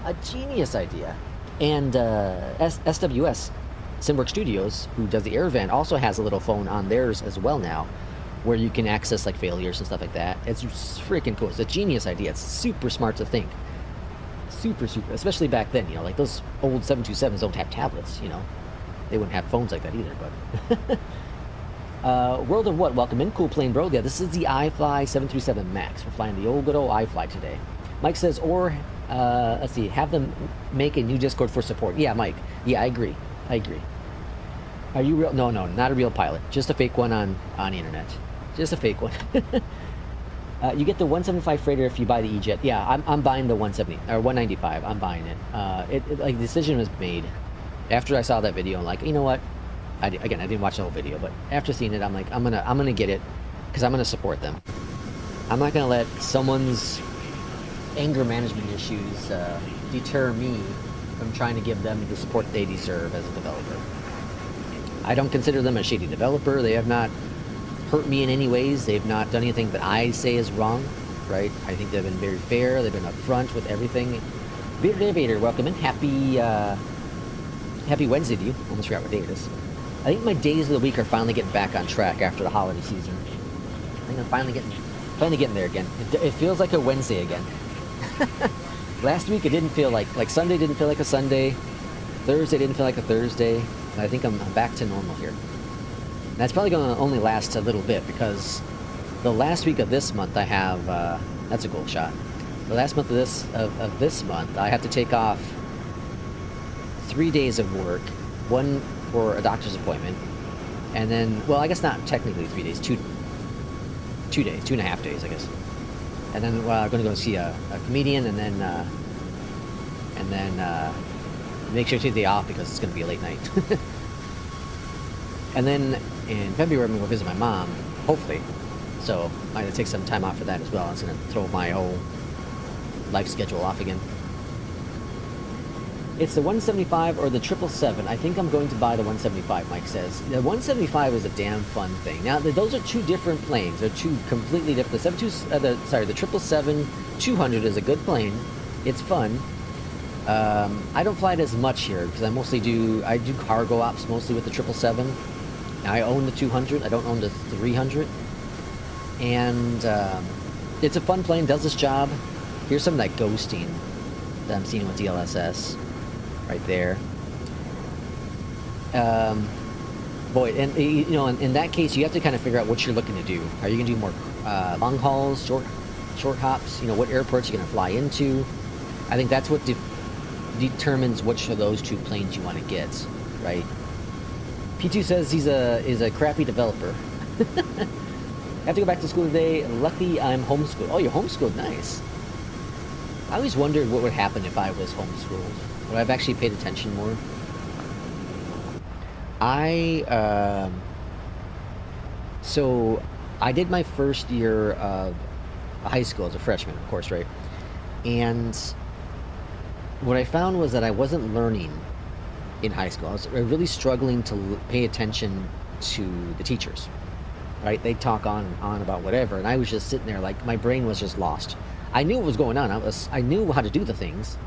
A genius idea. And SWS, Simwork Studios, who does the Airvan, also has a little phone on theirs as well now, where you can access like failures and stuff like that. It's freaking cool. It's a genius idea. It's super smart to think. Super, especially back then, you know, like those old 727s don't have tablets, you know. They wouldn't have phones like that either, but... World of What, welcome in. Cool plane, bro. Yeah, this is the iFly 737 MAX. We're flying the old good old iFly today. Mike says, or, let's see, have them make a new Discord for support. Yeah, Mike. Yeah, I agree. Are you real? No, not a real pilot. Just a fake one on the internet. Just a fake one. You get the 175 freighter if you buy the EJET. Yeah, I'm buying the 170 or 195. I'm buying it. Like the decision was made after I saw that video. I'm like, you know what? I didn't watch the whole video, but after seeing it, I'm like, I'm gonna get it because I'm gonna support them. I'm not gonna let someone's anger management issues deter me from trying to give them the support they deserve as a developer. I don't consider them a shady developer. They have not hurt me in any ways. They've not done anything that I say is wrong, right? I think they've been very fair. They've been upfront with everything. Vader, welcome in. Happy Wednesday to you. Almost forgot what day it is. I think my days of the week are finally getting back on track after the holiday season. I think I'm finally getting there again. It feels like a Wednesday again. Last week it didn't feel like Sunday didn't feel like a Sunday. Thursday didn't feel like a Thursday. I think I'm back to normal here. And that's probably going to only last a little bit because the last week of this month I have that's a goal shot. The last month of this month I have to take off 3 days of work, one for a doctor's appointment, and then, well, I guess not technically 3 days, 2 days, 2.5 days, I guess. And then I'm going to go see a comedian, and then make sure to take the day off because it's going to be a late night. And then in February, I'm going to go visit my mom, hopefully. So I might take some time off for that as well. It's going to throw my whole life schedule off again. It's the 175 or the 777. I think I'm going to buy the 175, Mike says. The 175 is a damn fun thing. Now, those are two different planes. They're two completely different. The 777-200 is a good plane. It's fun. I don't fly it as much here because I do cargo ops mostly with the 777. Now, I own the 200. I don't own the 300. And it's a fun plane. Does its job. Here's some of that ghosting that I'm seeing with DLSS. Right there. Boy, and you know, in that case, you have to kind of figure out what you're looking to do. Are you going to do more long hauls, short hops? You know, what airports you're going to fly into? I think that's what determines which of those two planes you want to get, right? P2 says he's a crappy developer. I have to go back to school today. Lucky I'm homeschooled. Oh, you're homeschooled. Nice. I always wondered what would happen if I was homeschooled. Would I have actually paid attention more? So I did my first year of high school as a freshman, of course, right? And what I found was that I wasn't learning in high school. I was really struggling to pay attention to the teachers, right? They talk on and on about whatever, and I was just sitting there like my brain was just lost. I knew what was going on. I knew how to do the things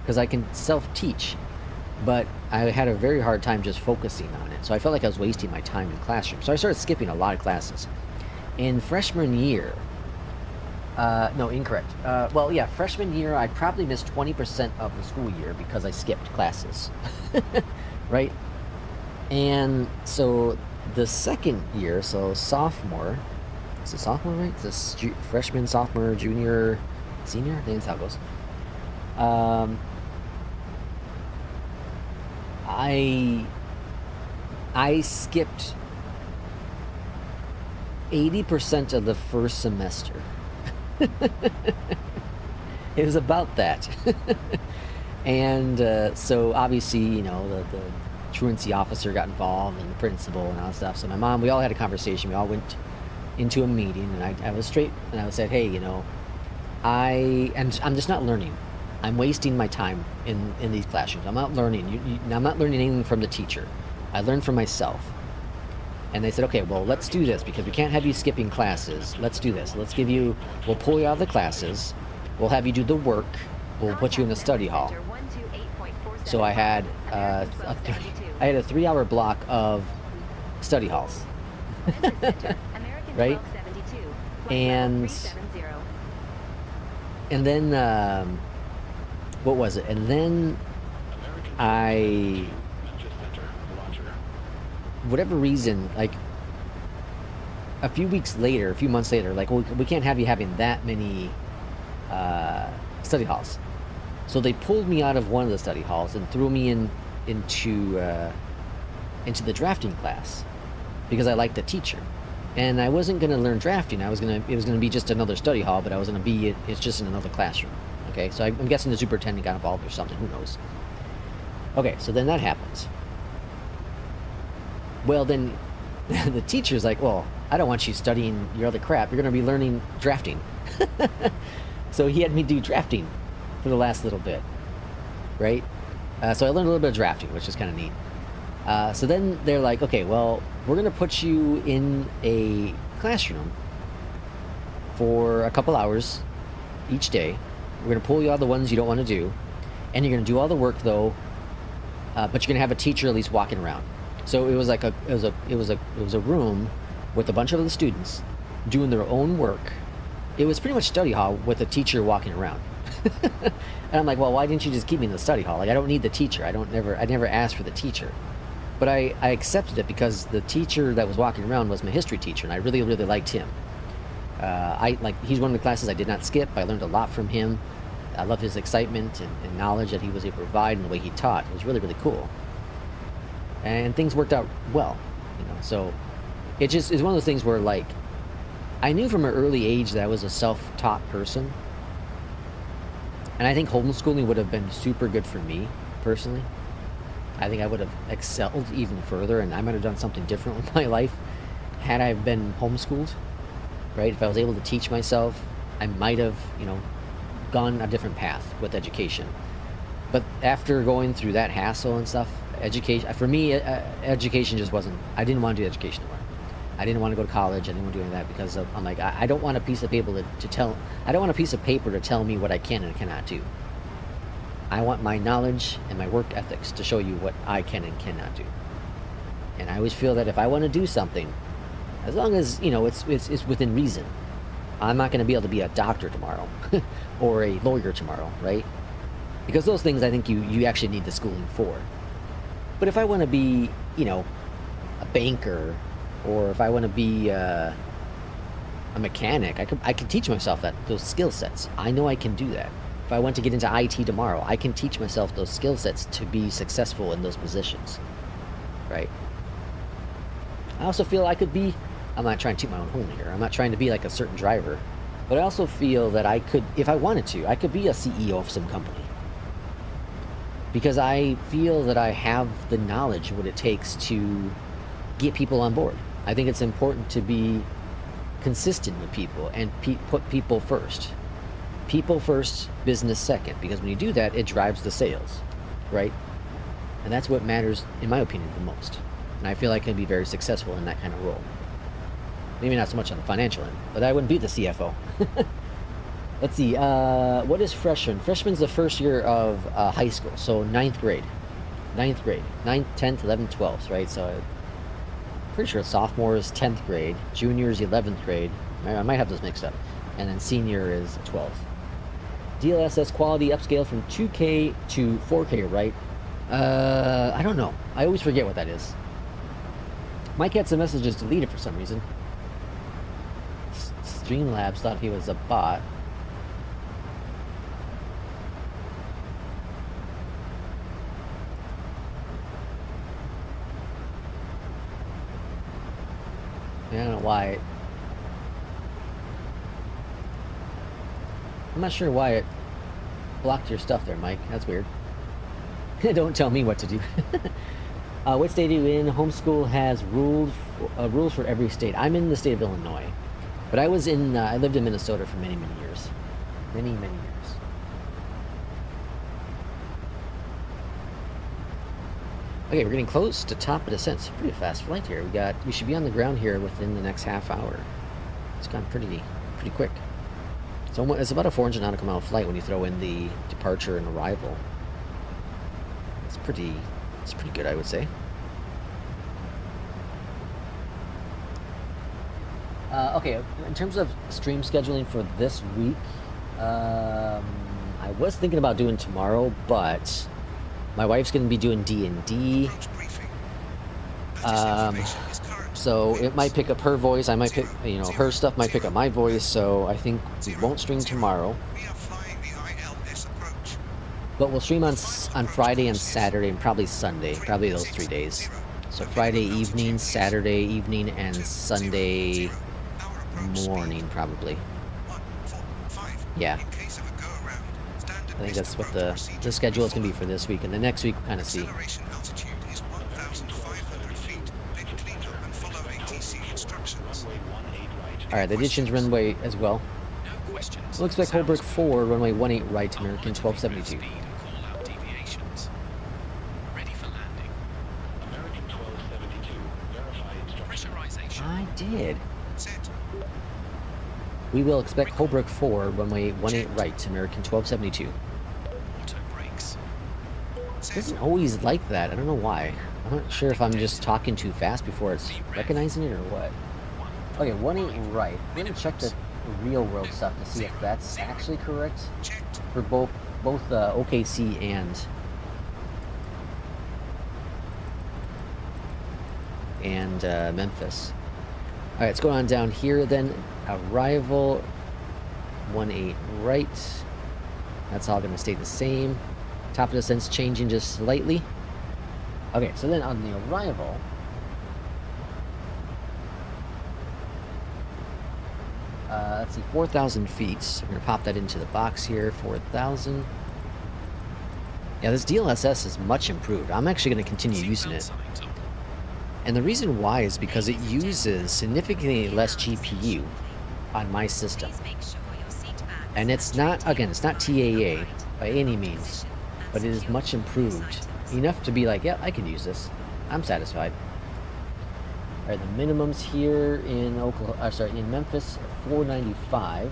because I can self-teach, but I had a very hard time just focusing on it. So I felt like I was wasting my time in classroom. So I started skipping a lot of classes. In freshman year, no, incorrect. Well, yeah, freshman year, I probably missed 20% of the school year because I skipped classes, right? And so the second year, so sophomore, is it sophomore, right? This freshman, sophomore, junior, senior? I think that's how it goes. I skipped 80% of the first semester. It was about that. And so obviously, you know, the truancy officer got involved and the principal and all that stuff. So my mom, we all had a conversation. We all went into a meeting, and I was straight, and I said, hey, you know, I'm just not learning. I'm wasting my time in these classrooms. I'm not learning. I'm not learning anything from the teacher. I learned from myself. And they said, okay, well, let's do this because we can't have you skipping classes. Let's do this. We'll pull you out of the classes. We'll have you do the work. We'll put you in the study hall. So I had a 3-hour block of study halls. Right? And then, what was it? And then whatever reason, like a few months later, like, well, we can't have you having that many study halls. So they pulled me out of one of the study halls and threw me into the drafting class because I liked the teacher. And I wasn't going to learn drafting. It was going to be just another study hall, but it's just in another classroom. Okay, so I'm guessing the superintendent got involved or something. Who knows? Okay, so then that happens. Well, then the teacher's like, well, I don't want you studying your other crap. You're going to be learning drafting. So he had me do drafting for the last little bit, right? So I learned a little bit of drafting, which is kind of neat. So then they're like, okay, well, we're going to put you in a classroom for a couple hours each day. We're going to pull you out the ones you don't want to do, and you're going to do all the work though, but you're going to have a teacher at least walking around. So it was like it was a room with a bunch of other students doing their own work. It was pretty much study hall with a teacher walking around. And I'm like, well, why didn't you just keep me in the study hall? Like, I don't need the teacher. I never asked for the teacher. But I accepted it because the teacher that was walking around was my history teacher, and I really, really liked him. He's one of the classes I did not skip. I learned a lot from him. I love his excitement and knowledge that he was able to provide and the way he taught. It was really, really cool. And things worked out well, you know. So it's one of those things where, like, I knew from an early age that I was a self-taught person. And I think homeschooling would have been super good for me, personally. I think I would have excelled even further, and I might have done something different with my life had I been homeschooled, right? If I was able to teach myself, I might have, you know, gone a different path with education. But after going through that hassle and stuff, education, for me, education just wasn't, I didn't want to do education anymore. I didn't want to go to college. I didn't want to do any of that because I'm like, I don't want a piece of paper to tell, I don't want a piece of paper to tell me what I can and cannot do. I want my knowledge and my work ethics to show you what I can and cannot do. And I always feel that if I want to do something, as long as, you know, it's within reason. I'm not going to be able to be a doctor tomorrow or a lawyer tomorrow, right? Because those things I think you actually need the schooling for. But if I want to be, you know, a banker, or if I want to be a mechanic, I could teach myself those skill sets. I know I can do that. If I want to get into IT tomorrow, I can teach myself those skill sets to be successful in those positions, right? I also feel I could be, I'm not trying to toot my own horn here, I'm not trying to be like a certain driver, but I also feel that I could, if I wanted to, I could be a CEO of some company. Because I feel that I have the knowledge, what it takes to get people on board. I think it's important to be consistent with people and put people first. People first, business second. Because when you do that, it drives the sales, right? And that's what matters, in my opinion, the most. And I feel I can be very successful in that kind of role. Maybe not so much on the financial end, but I wouldn't be the CFO. Let's see, what is freshman? Freshman's the first year of high school, so 9th grade. 9th grade. 9th, 10th, 11th, 12th, right? So I'm pretty sure sophomore is 10th grade, junior is 11th grade. I might have those mixed up. And then senior is 12th. DLSS quality upscale from 2K to 4K, right? I don't know. I always forget what that is. Mike had some messages deleted for some reason. Streamlabs thought he was a bot. I don't know why. I'm not sure why it blocked your stuff there, Mike. That's weird. Don't tell me what to do. What state are you in? Homeschool has rules for every state. I'm in the state of Illinois, but I was in. I lived in Minnesota for many years. Many years. Okay, we're getting close to top of descent. It's a pretty fast flight here. We should be on the ground here within the next half hour. It's gone pretty quick. It's about a 400 nautical mile flight when you throw in the departure and arrival. It's pretty good, I would say. Okay, in terms of stream scheduling for this week, I was thinking about doing tomorrow, but my wife's going to be doing D&D. So it might pick up her voice. I might pick, her stuff might pick up my voice. So I think we won't stream tomorrow. But we'll stream on Friday and Saturday and probably Sunday. Probably those 3 days. So Friday evening, Saturday evening, and Sunday morning probably. Yeah. I think that's what the schedule is going to be for this week. And the next week we'll kind of see. Alright, the additions runway as well. Looks like Holbrook 4, runway 18 right, American 1272. I did. We will expect Holbrook 4, runway 18 right, American 1272. It doesn't always like that. I don't know why. I'm not sure if I'm just talking too fast before it's recognizing it or what. Okay, 18 right. We're gonna check the real world stuff to see if that's actually correct for both OKC and Memphis. All right, let's go on down here then. Arrival 18 right. That's all gonna stay the same. Top of descent's changing just slightly. Okay, so then on the arrival, let's see, 4,000 feet. So we're going to pop that into the box here, 4,000. Yeah, this DLSS is much improved. I'm actually going to continue using it. And the reason why is because it uses significantly less GPU on my system. And it's not, again, it's not TAA by any means, but it is much improved. Enough to be like, yeah, I can use this. I'm satisfied. All right, the minimums here in in Memphis, 495.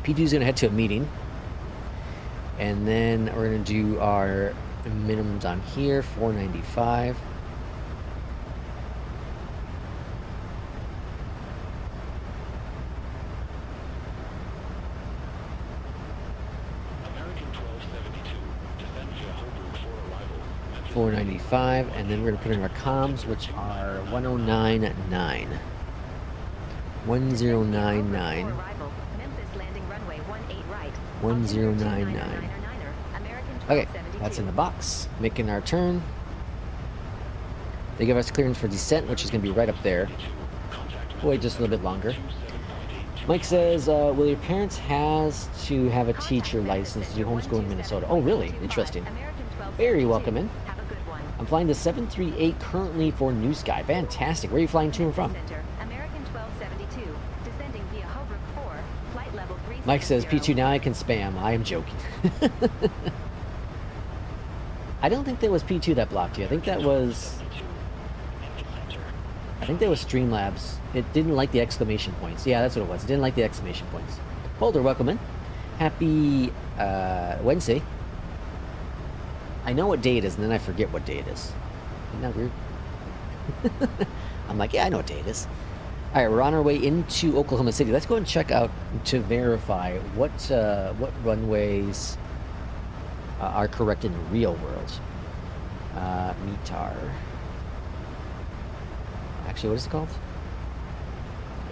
P2 is gonna head to a meeting, and then we're gonna do our minimums on here, 495. American 1272, descend via Holbrook for arrival. 495, and then we're gonna put in our comms, which are 1099. 1099. Arrival. Memphis landing runway 18 right. 1099. Okay, that's in the box. Making our turn. They give us clearance for descent, which is going to be right up there. We'll wait just a little bit longer. Mike says, will your parents has to have a teacher license to do homeschool in Minnesota? Oh, really? Interesting. Very welcome in. Have a good one. I'm flying the 738 currently for NewSky. Fantastic. Where are you flying to and from? Center, American 1272, descending via Holbrook 4, flight level 370. Mike says, P2, now I can spam. I am joking. I don't think that was P2 that blocked you. I think that was Streamlabs. It didn't like the exclamation points. Yeah, that's what it was. It didn't like the exclamation points. Boulder, welcome in. Happy Wednesday. I know what day it is, and then I forget what day it is. Isn't that weird? I'm like, yeah, I know what day it is. All right, we're on our way into Oklahoma City. Let's go and check out to verify what runways are correct in the real world. METAR. Actually, what is it called?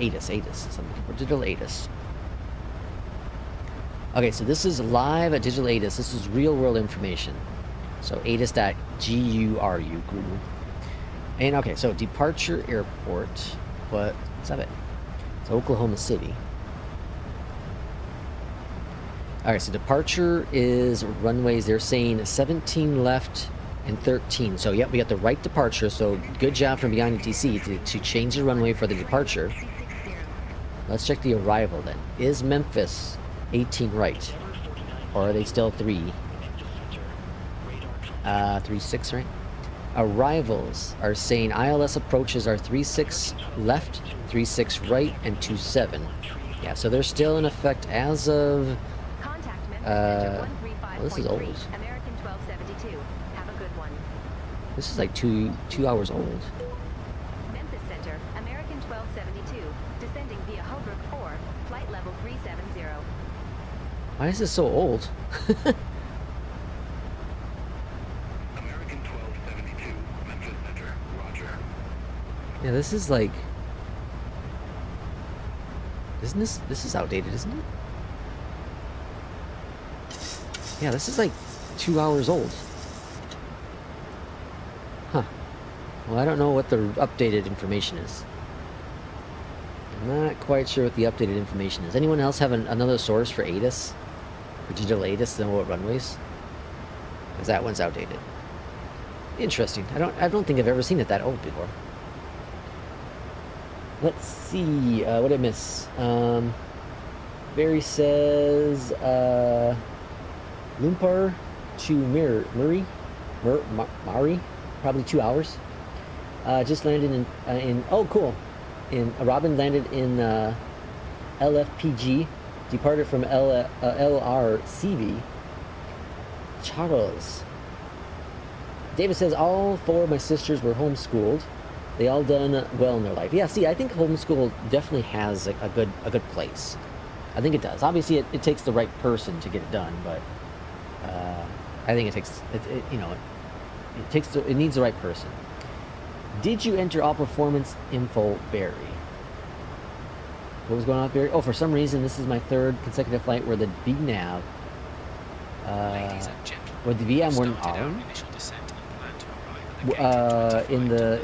ATIS. Something for digital ATIS. Okay, so this is live at digital ATIS. This is real world information. So ATIS.GURU. And okay, so departure airport. What's up it? It's Oklahoma City. All right, so departure is runways. They're saying 17 left and 13. So, yep, we got the right departure. So, good job from Beyondatc to change the runway for the departure. Let's check the arrival then. Is Memphis 18 right? Or are they still 3? 36, right? Arrivals are saying ILS approaches are 36 left, 36 right, and 27. Yeah, so they're still in effect as of... well, this is old. American 1272. Have a good one. This is like two hours old. Memphis Center, American 1272, descending via Holbrook 4, flight level 370. Why is this so old? American 1272, Memphis Center, roger. Yeah, this is like... Isn't this is outdated, isn't it? Yeah, this is like 2 hours old. Huh. Well, I don't know what the updated information is. I'm not quite sure what the updated information is. Anyone else have another source for ATIS? For digital ATIS to know what runways? Because that one's outdated. Interesting. I don't think I've ever seen it that old before. Let's see. What did I miss? Barry says... Lumpur to Murray, probably 2 hours. Just landed in oh cool, Robin landed in LFPG, departed from LRCV. Charles. David says all 4 of my sisters were homeschooled. They all done well in their life. Yeah, see, I think homeschool definitely has a good place. I think it does. Obviously, it takes the right person to get it done, but. I think it needs the right person. Did you enter all performance info, Barry? What was going on with Barry? Oh, for some reason, this is my 3rd consecutive flight where the VNAV, where the VM weren't on. In the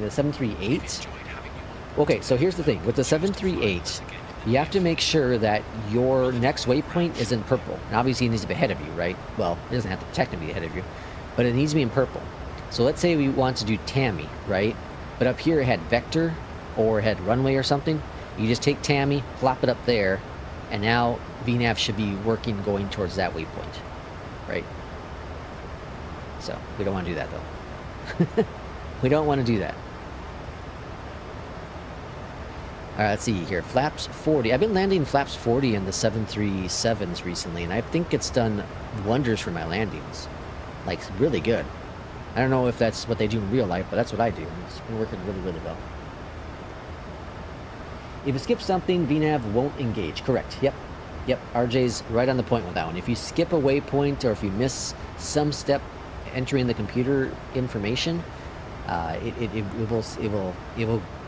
738. Okay, so here's the thing with the 738. You have to make sure that your next waypoint is in purple. And obviously it needs to be ahead of you, right? Well, it doesn't have to technically be ahead of you, but it needs to be in purple. So let's say we want to do Tammy, right? But up here it had vector or it had runway or something. You just take Tammy, flop it up there, and now VNAV should be working going towards that waypoint, right? So we don't want to do that though. We don't want to do that. All right, let's see here. Flaps 40. I've been landing flaps 40 in the 737s recently, and I think it's done wonders for my landings. Like, really good. I don't know if that's what they do in real life, but that's what I do. It's been working really, really well. If you skip something, VNAV won't engage. Correct. Yep. Yep. RJ's right on the point with that one. If you skip a waypoint or if you miss some step entering the computer information, it will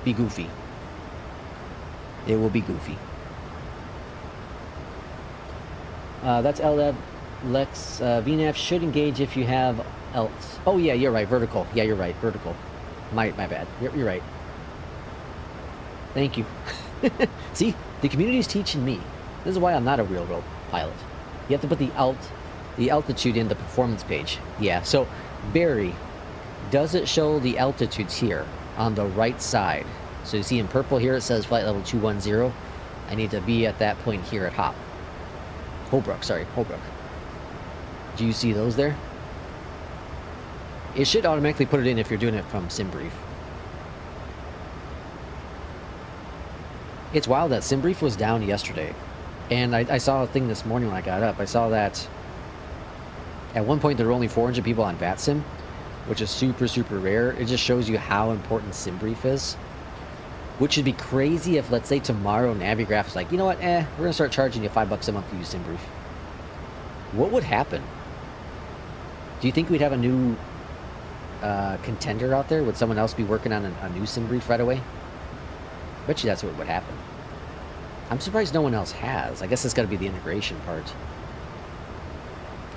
be goofy. It will be goofy. That's LDAV. Lex, VNAV should engage if you have else. Oh yeah, you're right. Vertical. Yeah, you're right. Vertical. My bad. You're right. Thank you. See, the community's teaching me. This is why I'm not a real world pilot. You have to put the altitude in the performance page. Yeah. So Barry, does it show the altitudes here on the right side? So you see in purple here it says flight level 210. I need to be at that point here at Hop. Holbrook, sorry, Holbrook. Do you see those there? It should automatically put it in if you're doing it from SimBrief. It's wild that SimBrief was down yesterday. And I saw a thing this morning when I got up. I saw that at one point there were only 400 people on BATC, which is super, super rare. It just shows you how important SimBrief is. Which would be crazy if, let's say, tomorrow Navigraph is like, you know what, we're going to start charging you $5 a month to use SimBrief. What would happen? Do you think we'd have a new contender out there? Would someone else be working on a new SimBrief right away? I bet you that's what would happen. I'm surprised no one else has. I guess it's got to be the integration part.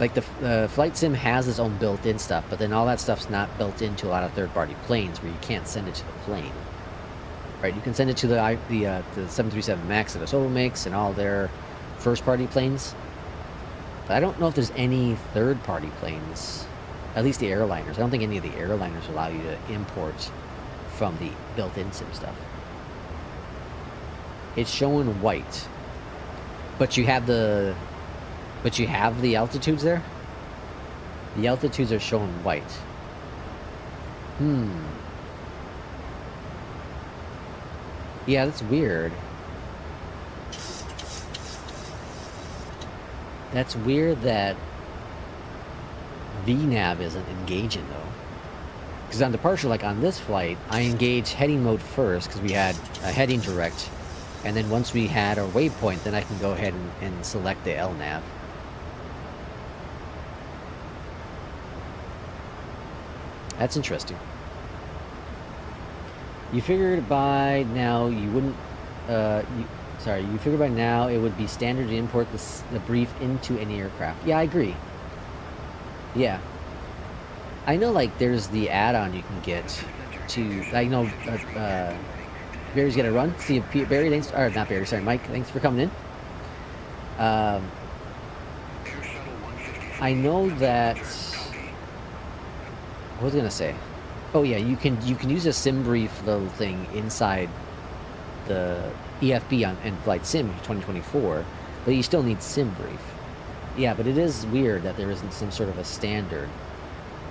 Like the Flight Sim has its own built-in stuff, but then all that stuff's not built into a lot of third-party planes where you can't send it to the plane. Right, you can send it to the 737 MAX that Asobo makes and all their first-party planes. But I don't know if there's any third-party planes, at least the airliners. I don't think any of the airliners allow you to import from the built-in sim stuff. It's showing white, but you have the altitudes there. The altitudes are showing white. Yeah, that's weird. That's weird that VNAV isn't engaging though. Because on departure, like on this flight, I engaged heading mode first because we had a heading direct. And then once we had our waypoint, then I can go ahead and select the LNAV. That's interesting. You figured by now you wouldn't, you figured by now it would be standard to import the brief into any aircraft. Yeah, I agree. Yeah. I know, like, there's the add-on you can get to, I know, Barry's gonna run. See if Barry, thanks, or not Barry, sorry, Mike, thanks for coming in. I know that, what was I gonna say? Oh yeah, you can use a SimBrief little thing inside the EFB in Flight Sim 2024, but you still need SimBrief. Yeah, but it is weird that there isn't some sort of a standard.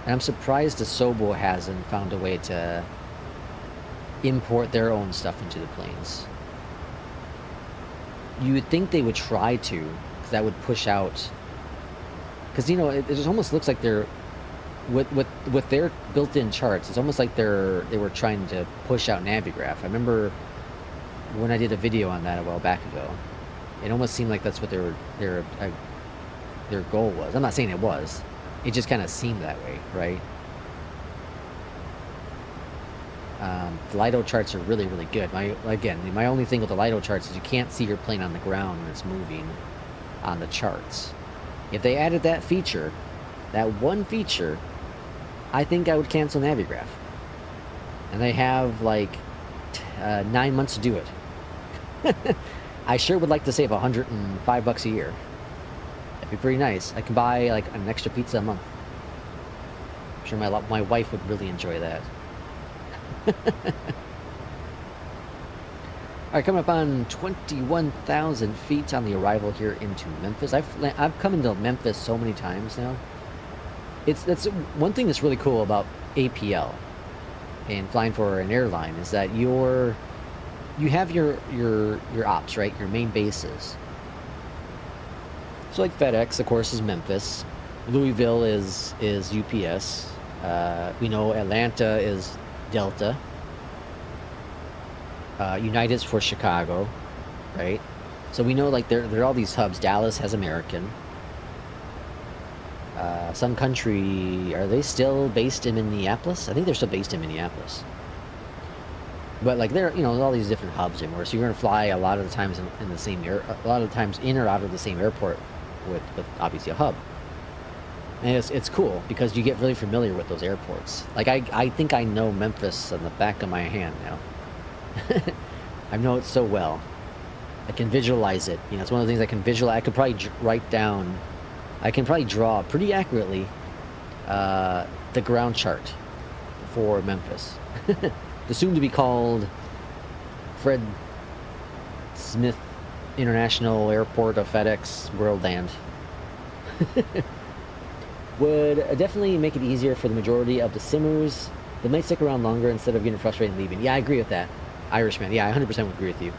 And I'm surprised Asobo hasn't found a way to import their own stuff into the planes. You would think they would try to, because that would push out. Because, you know, it just almost looks like they're with their built-in charts. It's almost like they were trying to push out Navigraph. I remember when I did a video on that a while back ago. It almost seemed like that's what their goal was. I'm not saying it was. It just kind of seemed that way, right? The LIDO charts are really, really good. My only thing with the LIDO charts is you can't see your plane on the ground when it's moving on the charts. If they added that feature, that one feature, I think I would cancel Navigraph. And they have like 9 months to do it. I sure would like to save $105 a year. That'd be pretty nice. I can buy like an extra pizza a month. I'm sure my wife would really enjoy that. Alright, coming up on 21,000 feet on the arrival here into Memphis. I've come into Memphis so many times now. That's one thing that's really cool about APL and flying for an airline is that you have your ops, right? Your main bases. So like FedEx, of course, is Memphis. Louisville is UPS. We know Atlanta is Delta. United's for Chicago, right? So we know like there are all these hubs. Dallas has American. Some country, are they still based in Minneapolis? I think they're still based in Minneapolis. But like there, all these different hubs anymore. So you're gonna fly a lot of the times in the same a lot of the times in or out of the same airport with obviously a hub. And it's cool because you get really familiar with those airports. Like I think I know Memphis on the back of my hand now. I know it so well. I can visualize it. It's one of the things I can visualize. I could probably write down. I can probably draw pretty accurately the ground chart for Memphis. The soon-to-be called Fred Smith International Airport of FedEx Worldland. Would definitely make it easier for the majority of the simmers. They might stick around longer instead of getting frustrated and leaving. Yeah, I agree with that. Irishman, yeah, I 100% would agree with you.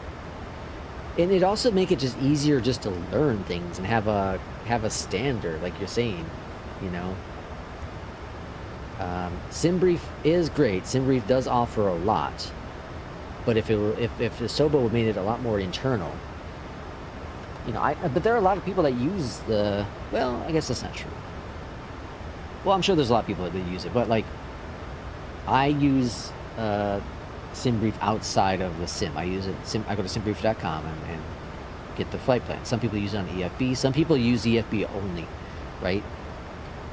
And it'd also make it just easier just to learn things and have a standard, like you're saying, SimBrief is great. SimBrief does offer a lot, but if the SOBO made it a lot more internal, but there are a lot of people that use the. Well, I guess that's not true. Well, I'm sure there's a lot of people that use it, but like, I use SimBrief outside of the sim. I use it. I go to SimBrief.com and get the flight plan. Some people use it on EFB. Some people use EFB only, right?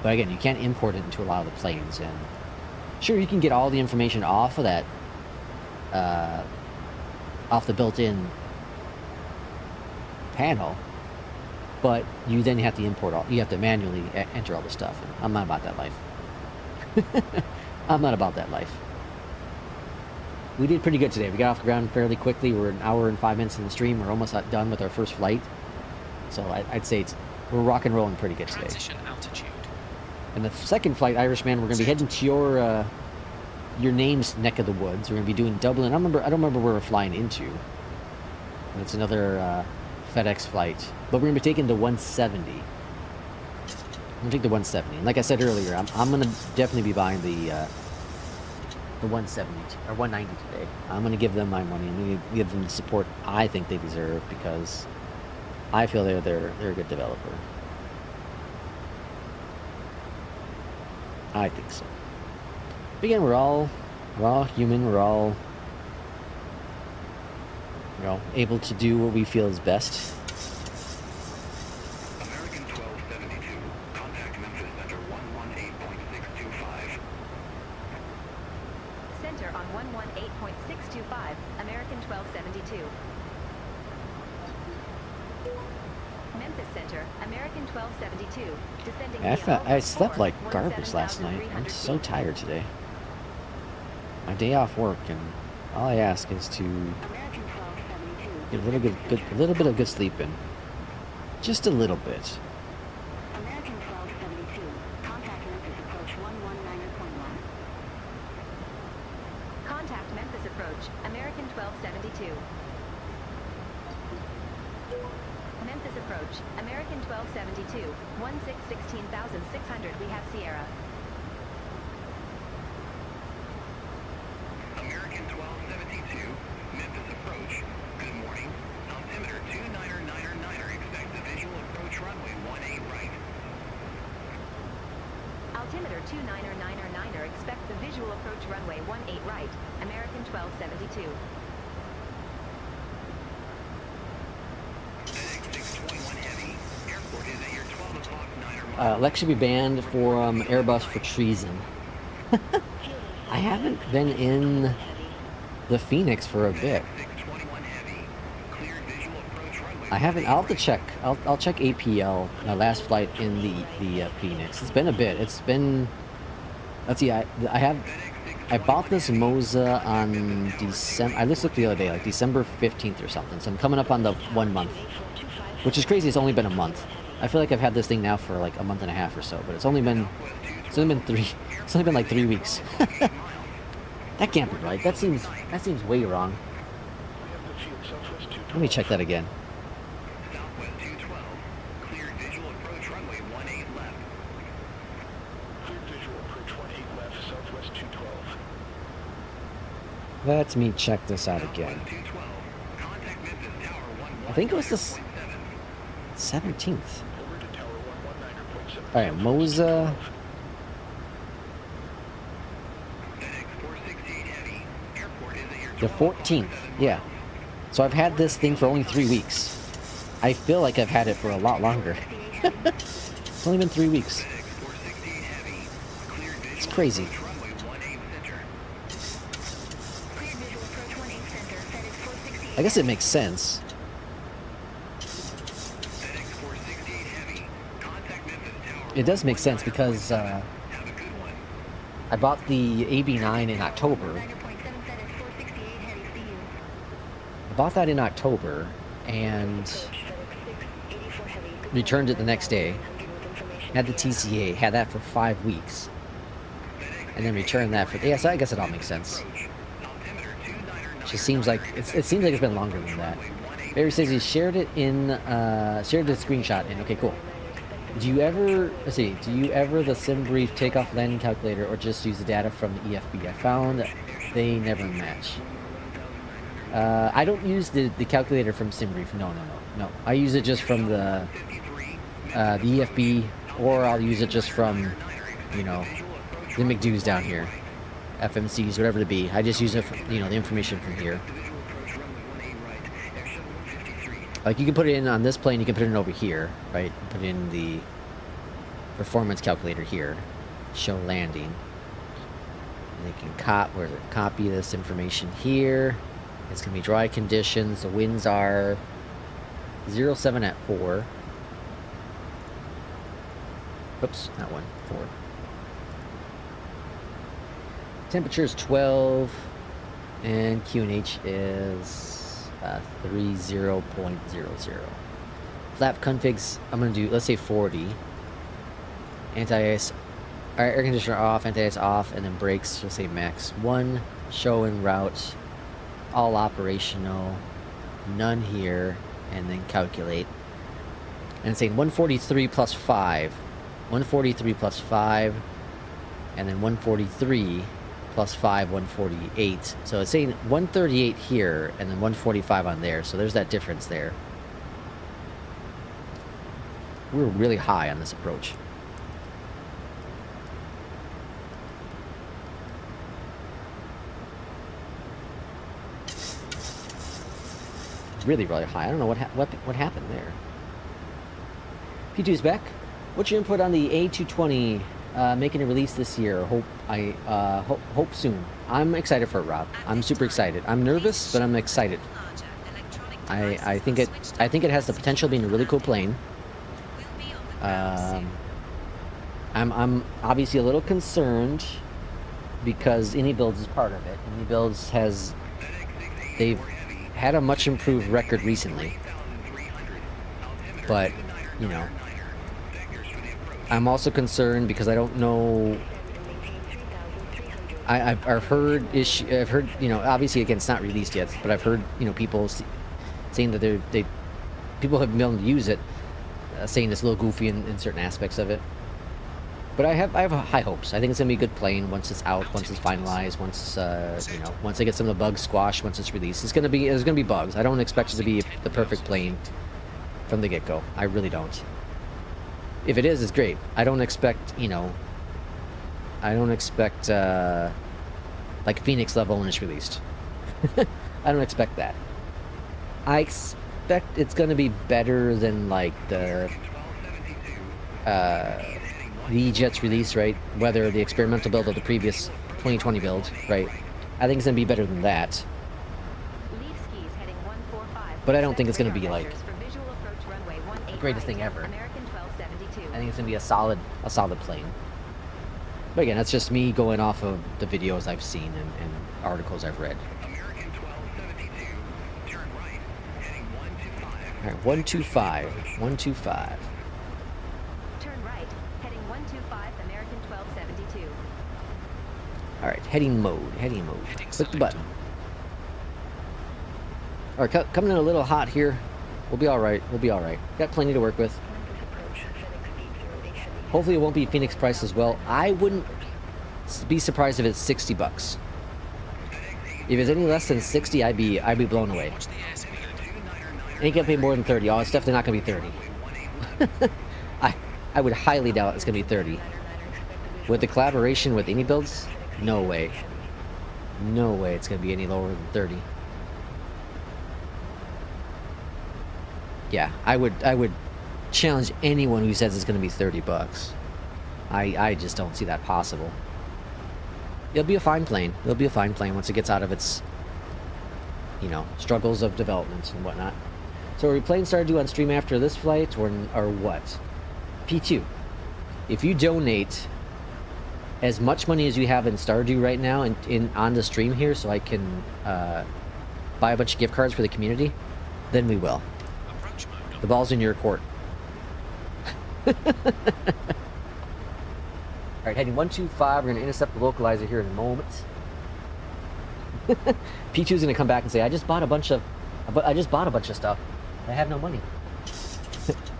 But again, you can't import it into a lot of the planes. And sure, you can get all the information off of that, off the built-in panel, but you then have to import all. You have to manually enter all the stuff. And I'm not about that life. I'm not about that life. We did pretty good today. We got off the ground fairly quickly. We're an hour and 5 minutes in the stream. We're almost done with our first flight. So I'd say we're rock and rolling pretty good today. Transition altitude. And the second flight, Irishman, we're going to be heading to your name's neck of the woods. We're going to be doing Dublin. I don't remember where we're flying into. And it's another FedEx flight. But we're going to be taking the 170. I'm going to take the 170. And like I said earlier, I'm going to definitely be buying the 170 or 190 today. I'm going to give them my money. I'm going to give them the support I think they deserve because I feel they're a good developer. I think so. But again, we're all human. We're all able to do what we feel is best. American 1272, contact Memphis Center 118.625. Center on 118.625, American 1272. Memphis Center, American 1272, descending. I slept like garbage last night. I'm so tired today. My day off work, and all I ask is to American 1272. get a little bit of good sleep in. Just a little bit. American 1272. Contact Memphis approach 119.1. Contact Memphis approach, American 1272. Memphis approach, American 1272, 16,600, we have Sierra. American 1272, Memphis approach. Good morning. Altimeter 29er, expect the visual approach runway 18 right. Altimeter 29er, expect the visual approach runway 18 right, American 1272. Lex should be banned for Airbus for treason. I haven't been in the FENIX for a bit. I haven't. I'll have to check. I'll check APL. My last flight in the FENIX. It's been a bit. It's been. Let's see. I have. I bought this Moza on December. I just looked the other day, like December 15th or something. So I'm coming up on the 1 month, which is crazy. It's only been a month. I feel like I've had this thing now for like a month and a half or so, but it's only been like 3 weeks. That can't be right. That seems way wrong. Let me check that again. Southwest 212, cleared visual approach runway 18 left. Cleared visual approach 18 left, Southwest 212. Let me check this out again. Southwest 212, contact Memphis Tower 11. I think it was the 17th. Over to Tower 119.7. Alright, Moza. FedEx 468 Heavy, airport is at your The 14th, yeah. So I've had this thing for only 3 weeks. I feel like I've had it for a lot longer. It's only been 3 weeks. FedEx 468 Heavy, cleared visual It's crazy. approach runway 18 center. Cleared visual approach 18 center, FedEx 468. I guess it makes sense. FedEx 468 Heavy, contact Memphis Tower. It does make sense because Have a good one. I bought the AB9 in October. 9.7 FedEx 468 heavy CU. I bought that in October and FedEx 684 heavy. Good returned it the morning, next day. 900 with information. Had the TCA, had that for 5 weeks, and then returned that for. Yeah, so I guess it all makes sense. It just seems like it seems like it's been longer than that. Barry says he shared it in shared the screenshot in. Okay, cool. Do you ever let's see? Do you ever the SimBrief takeoff landing calculator or just use the data from the EFB? I found they never match. I don't use the calculator from SimBrief. No. I use it just from the EFB, or I'll use it just from, you know, the McDo's down here, FMCs, whatever it be. I just use it for, you know, the information from here. Like you can put it in on this plane, you can put it in over here, right? Put in the performance calculator here, show landing. And you can copy this information here. It's gonna be dry conditions. The winds are 07 at 4. Oops, not 1, 4. Temperature is 12, and QNH is 30.00. Flap configs, I'm gonna do, let's say 40. Anti-ice, air conditioner off, anti-ice off, and then brakes, let's say max 1. Show and route, all operational, none here, and then calculate. And it's saying 143 plus 5. 143 plus 5, and then 143 plus 5, 148. So it's saying 138 here, and then 145 on there. So there's that difference there. We're really high on this approach. Really high. I don't know what happened there. P2's back. What's your input on the A220 making a release this year? Hope soon. I'm excited for it, Rob. I'm super excited. I'm nervous, but I'm excited. I think it has the potential of being a really cool plane. I'm obviously a little concerned because AnyBuilds is part of it. AnyBuilds they've had a much improved record recently, but you know, I'm also concerned because I don't know. I've heard you know, obviously again it's not released yet, but I've heard, you know, people saying that people have been able to use it, saying it's a little goofy in certain aspects of it. But I have high hopes. I think it's gonna be a good plane once it's out, once it's finalized, once you know, once they get some of the bugs squashed, once it's released. There's gonna be bugs. I don't expect it to be the perfect plane from the get-go. I really don't. If it is, it's great. I don't expect, you know, like FENIX level when it's released. I don't expect that. I expect it's gonna be better than like the EJET's release, right? Whether the experimental build or the previous 2020 build, right? I think it's gonna be better than that. But I don't think it's gonna be like the greatest thing ever. I think it's gonna be a solid plane. But again, that's just me going off of the videos I've seen and articles I've read. American 1272, turn right, heading 125. All right, 125, 125. Turn right, heading 125, American 1272. All right, heading mode, heading mode. Heading Click the select. button. All right, coming in a little hot here. We'll be all right. We'll be all right. Got plenty to work with. Hopefully, it won't be Phoenix price as well. I wouldn't be surprised if it's $60. If it's any less than 60, I'd be blown away. Watch the airspeed. Ain't gonna pay more than 30. Oh, it's definitely not gonna be 30. I would highly doubt it's gonna be 30. With the collaboration with any builds, no way. No way it's gonna be any lower than 30. Yeah, I would challenge anyone who says it's gonna be $30. I just don't see that possible. It'll be a fine plane. It'll be a fine plane once it gets out of its, you know, struggles of development and whatnot. So are we playing Stardew on stream after this flight, or what? P2. If you donate as much money as you have in Stardew right now on the stream here, so I can buy a bunch of gift cards for the community, then we will. Approach mode. The ball's in your court. Alright, heading 125. We're going to intercept the localizer here in a moment. P2's going to come back and say, I just bought a bunch of stuff. I have no money.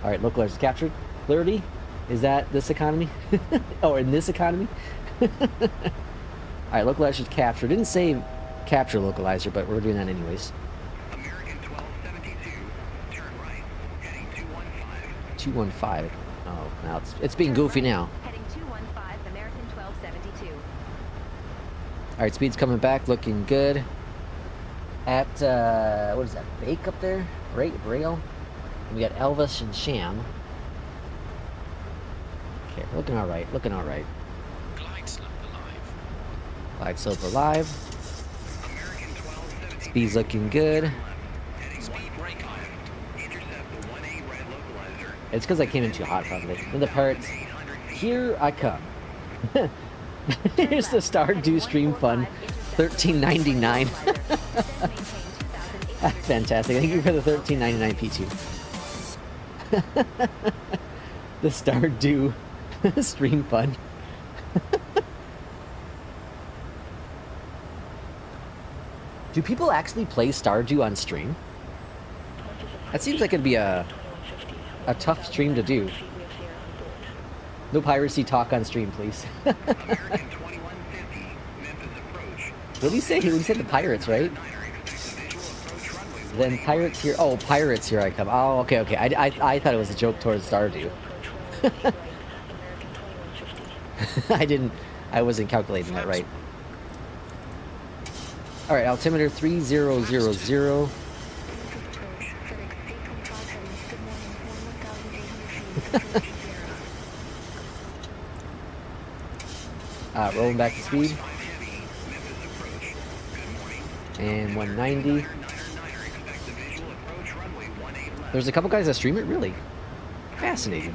Alright, localizer's captured. Clarity? Is that this economy? Oh, in this economy? Alright, localizer's captured. Didn't say capture localizer, but we're doing that anyways. American 1272, turn right, heading 215. 215. Oh, now it's being goofy now. Heading 215, American 1272. Alright, speed's coming back, looking good. At, what is that, Bake up there? Right, Braille? And we got Elvis and Sham. Okay, looking alright, looking alright. Glide slope alive. Glide slope alive. American 1272, Speed's looking good. Speed brake on. intercept the 18 red localizer. It's because I came in too hot, probably. And the pirates, here I come. Here's the Stardew stream fun. $13.99. Fantastic. Thank you for the $13.99 P2. The Stardew stream fun. Do people actually play Stardew on stream? That seems like it'd be a tough stream to do. No piracy talk on stream, please. American 2150, Memphis approach. What did he say? He said the pirates, right? Then pirates here. Oh, pirates here I come. Oh, okay, okay. I thought it was a joke towards Stardew. I wasn't calculating that right. All right, altimeter 3000. Rolling back to speed. And 190. There's a couple guys that stream it, really. Fascinating.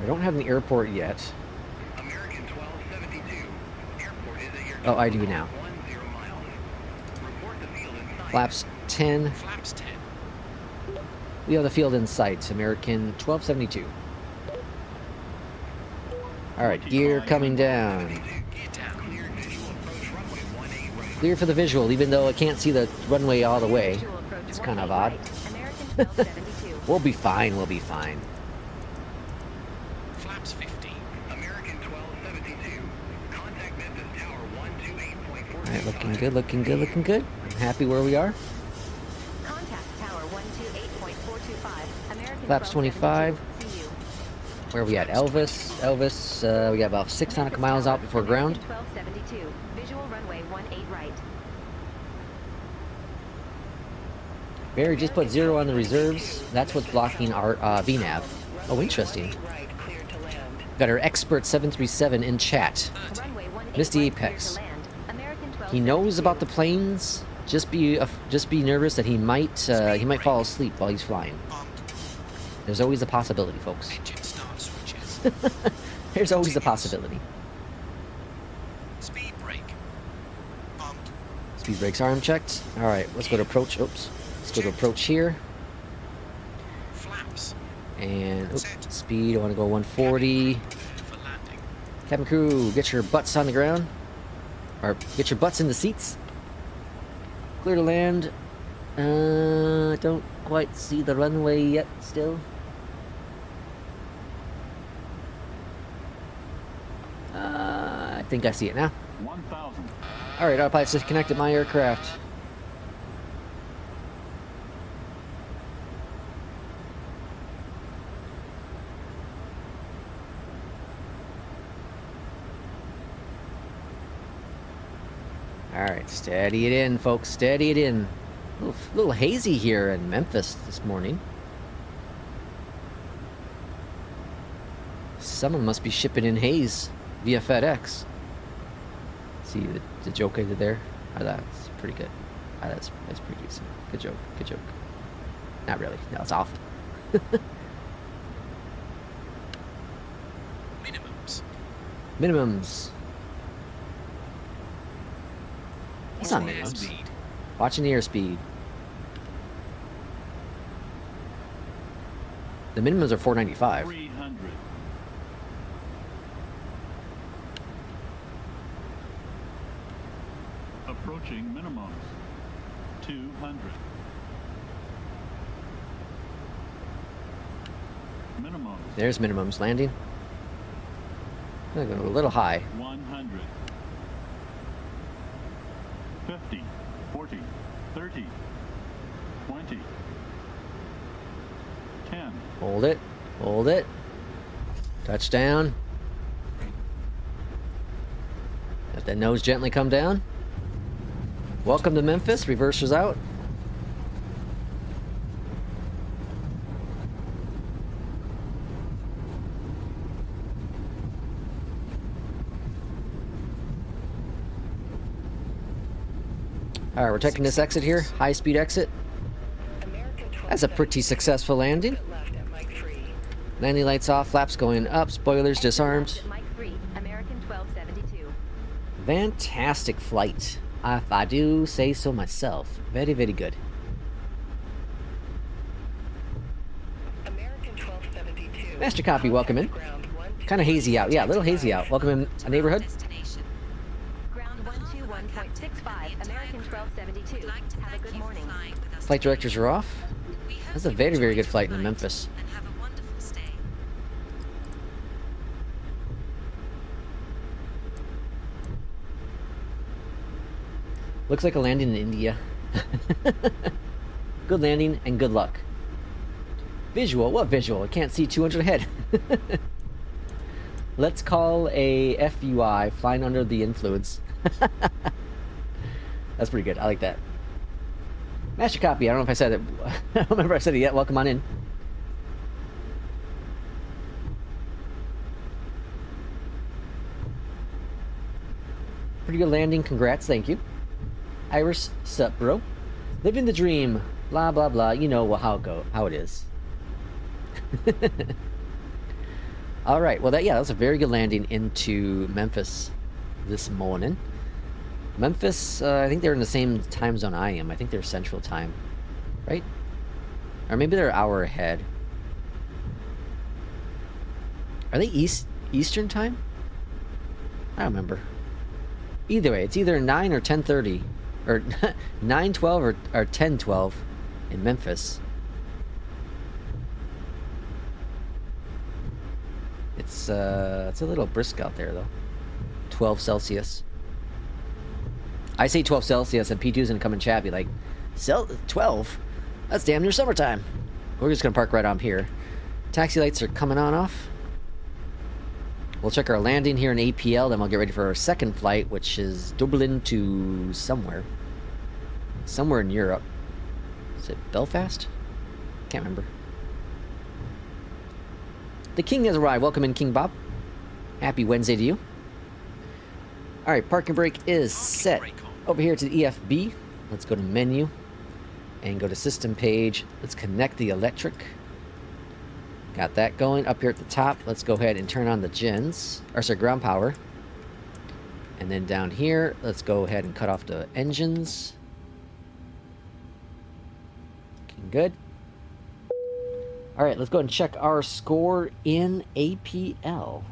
I don't have the airport yet. American 1272, airport is at your Oh, I do now. 10 miles. Report the field in sight. Flaps 10. Flaps 10. We have the field in sight. American 1272. All right, gear coming down. Gear down. Clear visual approach runway 18 right. Clear for the visual, even though I can't see the runway all the way. Visual approach It's kind of 18 odd. right, American 1272. We'll be fine. We'll be fine. Flaps 50. American 1272, contact Memphis Tower 128.4. All right, looking good. Looking good. Looking good. I'm happy where we are. Contact Tower 128.425, American Flaps 25. 1272. See you. Where are we at? Elvis. Elvis. We got about 6 nautical miles out before ground. 1272. Visual runway 18 right. Barry just put 0 on the reserves. That's what's blocking our VNAV. Oh, interesting. Right, clear to land. Got our expert 737 in chat. Runway 18 Misty right, Apex. clear to land. American He knows 1272. about the planes. Just be nervous that he might fall asleep while he's flying. Armed. There's always a possibility, folks. Engine start switches. There's always a possibility. Speed brake. Pumped. Speed brakes arm checked. Alright, let's go to approach. Oops. Let's go to approach here. Flaps. And oops, speed, I want to go 140. For landing. Cabin crew, get your butts on the ground. Or get your butts in the seats. Clear to land. Don't quite see the runway yet still. I think I see it now. 1,000. Alright, autopilot's disconnected my aircraft. Alright, steady it in, folks. Steady it in. A little hazy here in Memphis this morning. Someone must be shipping in haze via FedEx. See the joke I did there? Oh, that's pretty good. Oh, that's pretty decent. Good joke. Good joke. Not really. No, it's awful. Minimums. Minimums. It's not minimums. Airspeed. Watching the airspeed. The minimums are 495. 300. Approaching minimums. 200. Minimums. There's minimums landing. I'm gonna go a little high. 100. 50. 40. 30. 20. 10. Hold it. Hold it. Touchdown. Let that nose gently come down. Welcome to Memphis. Reversers out. Alright, we're taking this exit here. High speed exit. That's a pretty successful landing. Landing lights off, flaps going up, spoilers disarmed. Mike 3, American 1272. Fantastic flight, if I do say so myself. Very, very good. American 1272. Master copy, welcome in. Kind of hazy out. Yeah, a little hazy out. Welcome in a neighborhood. Ground 121.65, American 1272. Have a good morning. Flight directors are off. That's a very, very good flight in Memphis. And have a wonderful stay. Looks like a landing in India. Good landing and good luck. Visual? What visual? I can't see 200 ahead. Let's call a FUI, flying under the influence. That's pretty good. I like that. Master copy. I don't know if I said it. I don't remember if I said it yet. Welcome on in. Pretty good landing. Congrats. Thank you. Iris, sup, bro? Living the dream. Blah blah blah. You know how it is. All right. Well, that was a very good landing into Memphis this morning. Memphis, I think they're in the same time zone I am. I think they're Central Time, right? Or maybe they're an hour ahead. Are they Eastern Time? I don't remember. Either way, it's either 9 or 10:30, or 9:12 or 10:12 in Memphis. It's a little brisk out there though. 12 Celsius. I say 12 Celsius and P2's gonna come in chat, be like, 12? That's damn near summertime. We're just gonna park right on here. Taxi lights are coming on off. We'll check our landing here in APL, then we'll get ready for our second flight, which is Dublin to somewhere. Somewhere in Europe. Is it Belfast? Can't remember. The King has arrived. Welcome in, King Bob. Happy Wednesday to you. Alright, parking brake is set. Over here to the EFB. Let's go to menu and go to system page. Let's connect the electric. Got that going. Up here at the top, let's go ahead and turn on the gens. Or sorry, ground power. And then down here, let's go ahead and cut off the engines. Looking good. Alright, let's go ahead and check our score in APL.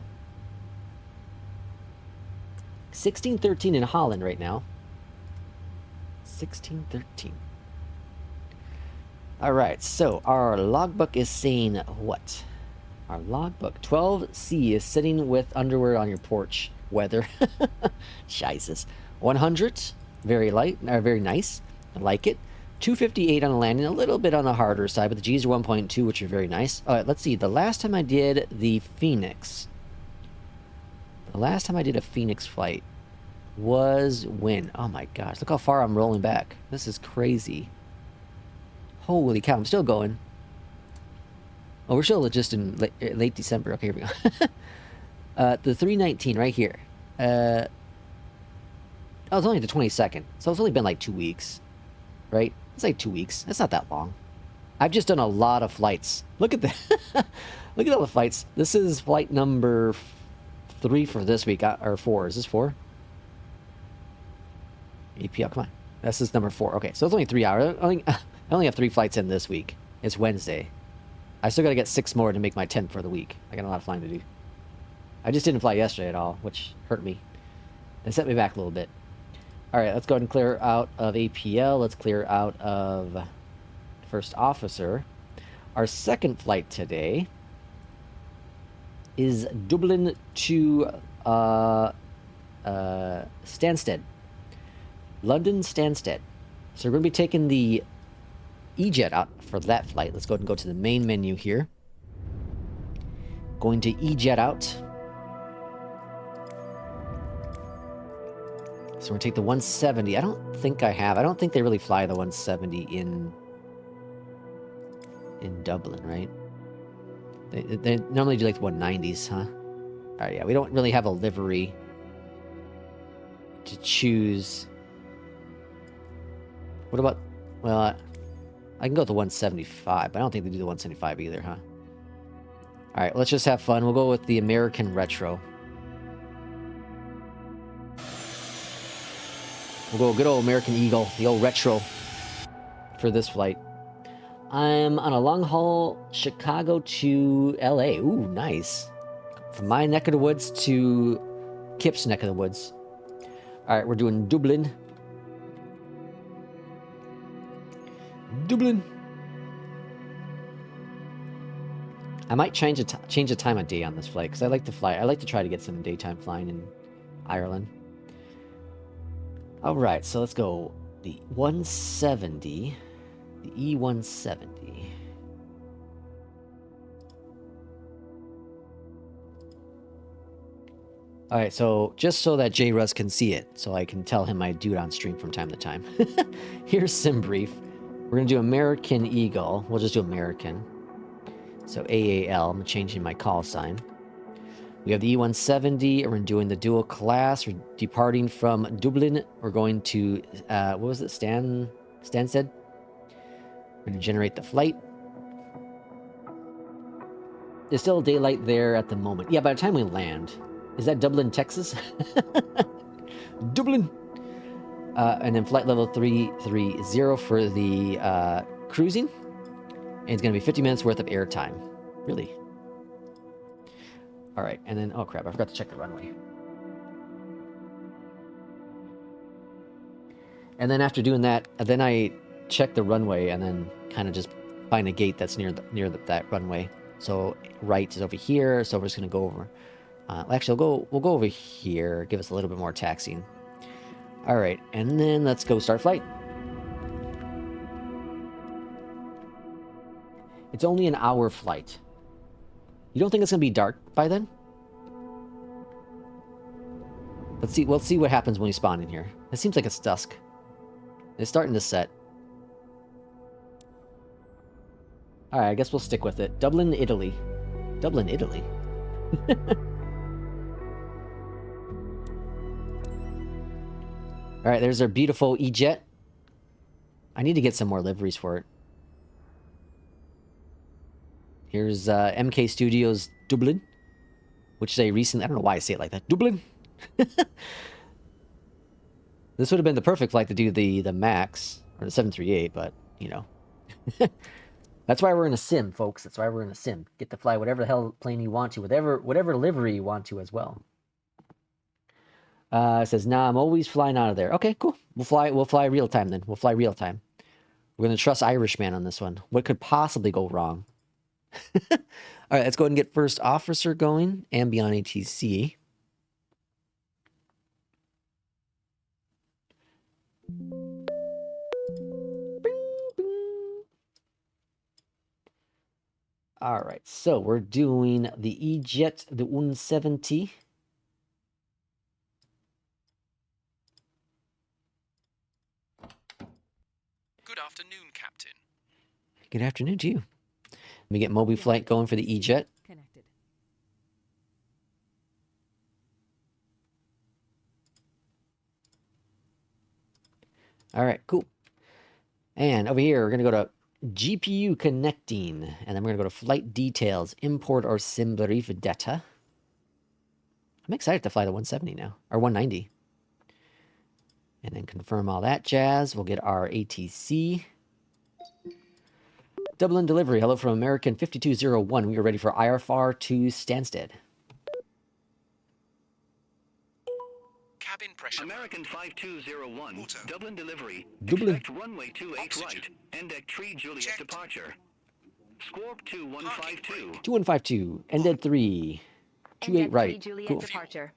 16-13 in Holland right now. 16-13. Alright, so our logbook is saying what? Our logbook. 12C is sitting with underwear on your porch. Weather. Jesus. 100. Very light. Very nice. I like it. 258 on the landing. A little bit on the harder side, but the G's are 1.2, which are very nice. Alright, let's see. The last time I did the FENIX. The last time I did a FENIX flight was when? Oh my gosh. Look how far I'm rolling back. This is crazy. Holy cow, I'm still going. Oh, we're still just in late December. Okay, here we go. The 319 right here. Oh, it's only the 22nd. So it's only been like 2 weeks. Right? It's like 2 weeks. That's not that long. I've just done a lot of flights. Look at that. Look at all the flights. This is flight number 3 for this week. Or 4. Is this 4? APL, come on. This is number 4. Okay, so it's only 3 hours. I only have 3 flights in this week. It's Wednesday. I still gotta get 6 more to make my 10 for the week. I got a lot of flying to do. I just didn't fly yesterday at all, which hurt me. It set me back a little bit. Alright, let's go ahead and clear out of APL. Let's clear out of First Officer. Our second flight today is Dublin to Stansted. London Stansted. So we're going to be taking the EJET out for that flight. Let's go ahead and go to the main menu here. Going to EJET out. So we're going to take the 170. I don't think I have. I don't think they really fly the 170 in Dublin, right? They normally do like the 190s, huh? Alright, yeah. We don't really have a livery to choose. What about... Well, I can go with the 175, but I don't think they do the 175 either, huh? Alright, let's just have fun. We'll go with the American Retro. We'll go good old American Eagle, the old Retro, for this flight. I'm on a long haul Chicago to LA. Ooh, nice. From my neck of the woods to Kip's neck of the woods. Alright, we're doing Dublin. Dublin. I might change the time of day on this flight because I like to fly. I like to try to get some daytime flying in Ireland. All right, so let's go the 170, the E170. All right, so just so that J-Ruz can see it, so I can tell him I do it on stream from time to time. Here's SimBrief. We're going to do American Eagle. We'll just do American. So AAL, I'm changing my call sign. We have the E170, and we're doing the dual class. We're departing from Dublin. We're going to, what was it, Stansted? We're going to generate the flight. There's still daylight there at the moment. Yeah, by the time we land. Is that Dublin, Texas? Dublin! And then flight level 330 for the cruising. And it's going to be 50 minutes worth of airtime. Really? Alright, and then... Oh crap, I forgot to check the runway. And then after doing that, then I check the runway and then kind of just find a gate that's near that runway. So right is over here, so we're just going to go over... actually, we'll go over here, give us a little bit more taxiing. Alright, and then let's go start flight. It's only an hour flight. You don't think it's going to be dark by then? Let's see. We'll see what happens when we spawn in here. It seems like it's dusk. It's starting to set. Alright, I guess we'll stick with it. Dublin, Italy. Dublin, Italy? Alright, there's our beautiful EJET. I need to get some more liveries for it. Here's MK Studios Dublin, which they recently, I don't know why I say it like that, Dublin. This would have been the perfect flight to do the Max, or the 738, but, you know. That's why we're in a sim, folks. That's why we're in a sim. Get to fly whatever the hell plane you want to, whatever livery you want to as well. It says, nah, I'm always flying out of there. Okay, cool. We'll fly real time then. We'll fly real time. We're going to trust Irishman on this one. What could possibly go wrong? All right, let's go ahead and get first officer going and Beyond ATC. All right, so we're doing the EJET, the 170. Good afternoon, Captain. Good afternoon to you. Let me get Mobiflight going for the EJET. Connected. All right, cool. And over here, we're going to go to GPU connecting, and then we're going to go to flight details, import or SimBrief data. I'm excited to fly the 170 now, or 190. And then confirm all that jazz. We'll get our ATC. Dublin delivery. Hello from American 5201. We are ready for IRFR to Stansted. Cabin pressure. American 5201, Water. Dublin delivery. Dublin. Expect runway 28 Oxygen. right. Index 3 Juliet Checked. departure. Scorp 2152. 2152. Ended 3. 28 NZ3 right. Juliet Cool. departure.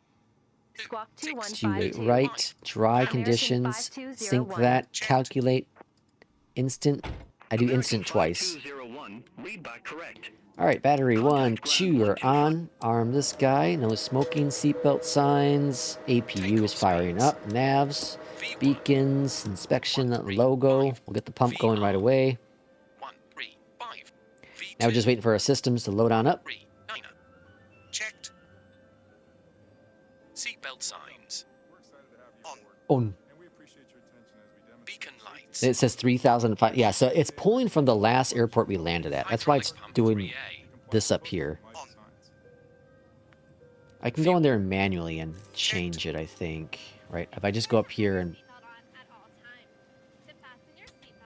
Squawk 28 2152. right. Dry American conditions. Sync 5201. that. Checked. Calculate. Instant. I do American instant twice. 5201, read back correct. All right, battery 1, Contact 2 are on. Arm this guy. No smoking, seatbelt signs. APU is firing up. Navs, V1, beacons, inspection logo. We'll get the pump going right away. 135. V2, Now we're just waiting for our systems to load on up. 39. Checked. Seatbelt signs. On. On. Beacon lights. It says 3,005. Yeah, so it's pulling from the last airport we landed at. That's why it's Hydraulic pump doing 3A. this up here. On. I can go in there manually and change it, I think. Right? If I just go up here and...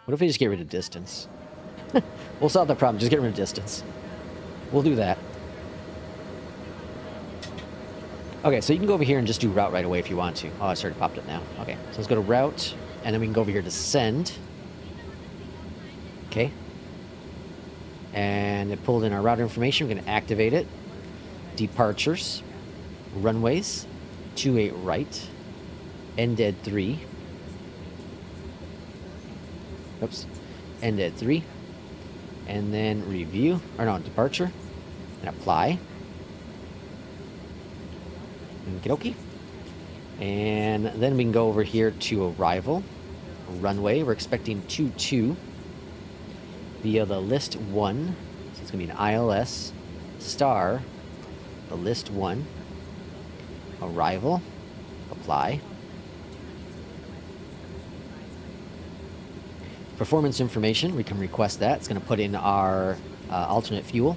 What if we just get rid of distance? We'll solve that problem. Just get rid of distance. We'll do that. Okay, so you can go over here and just do route right away if you want to. Oh, it's already popped up now. Okay, so let's go to route, and then we can go over here to send. Okay. And it pulled in our route information. We're going to activate it. Departures. Runways. 28 right. Ended 3. Oops. Ended 3. And then review. Or no, departure. And apply. Okie dokie. And then we can go over here to arrival. Runway. We're expecting 22 via the list 1. So it's going to be an ILS star. The list 1. Arrival. Apply. Performance information. We can request that. It's going to put in our alternate fuel.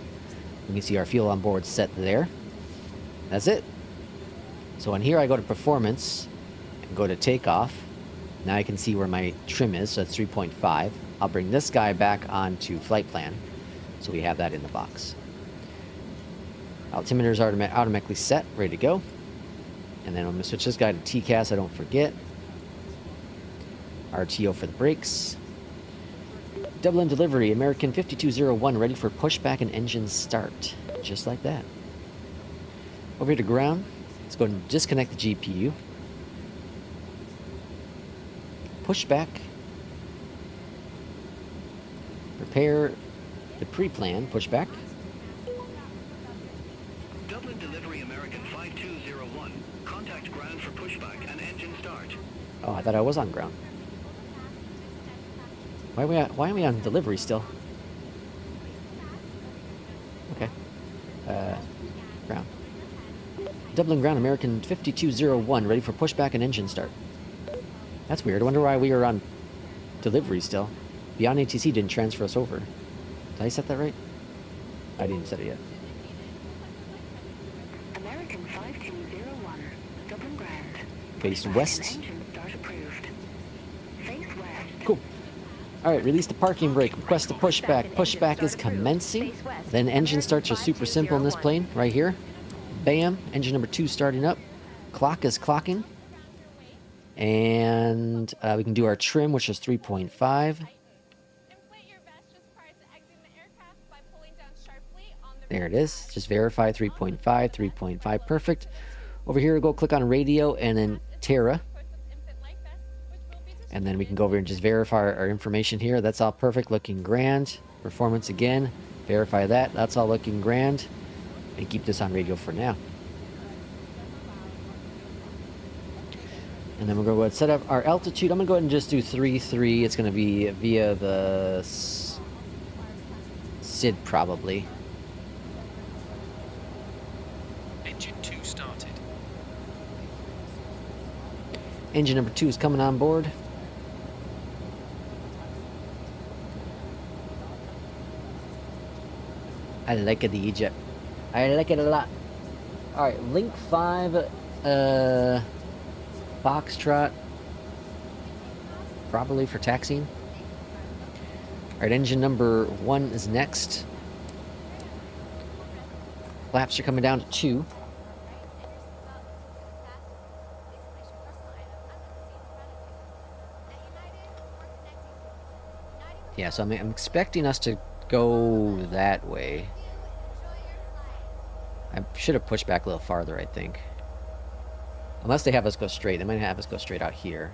We can see our fuel on board set there. That's it. So in here I go to performance and go to takeoff. Now I can see where my trim is, so it's 3.5. I'll bring this guy back onto flight plan, so we have that in the box. Altimeter is automatically set, ready to go. And then I'm going to switch this guy to TCAS, so I don't forget. RTO for the brakes. Dublin delivery, American 5201, ready for pushback and engine start. Just like that. Over here to ground. Let's go and disconnect the GPU. Pushback. Prepare the pre-plan pushback. Dublin delivery American 5201. Contact ground for pushback and engine start. Oh, I thought I was on ground. Why are we on delivery still? Okay. Ground. Dublin ground, American 5201, ready for pushback and engine start. That's weird. I wonder why we are on delivery still. Beyond ATC didn't transfer us over. Did I set that right? I didn't set it yet. American 5201, Dublin Ground. Face Pushback west. and engine start approved. Face west. Cool. Alright, release the parking brake. Request the pushback. Pushback is commencing. Then engine starts are super simple in this plane, right here. Bam. Engine number 2 starting up. Clock is clocking. And we can do our trim, which is 3.5. There it is. Just verify 3.5, 3.5. Perfect. Over here, go click on radio and then Terra. And then we can go over and just verify our information here. That's all perfect, looking grand. Performance again. Verify that. That's all looking grand. And keep this on radio for now. And then we're going to go ahead and set up our altitude. I'm going to go ahead and just do 3.3. It's going to be via the SID probably. Engine 2 started. Engine number 2 is coming on board. I like it, the EJET. I like it a lot. Alright, Link 5, Foxtrot. Probably for taxiing. Alright, engine number 1 is next. Flaps are coming down to 2. Yeah, so I'm expecting us to go that way. I should have pushed back a little farther, I think. Unless they have us go straight. They might have us go straight out here.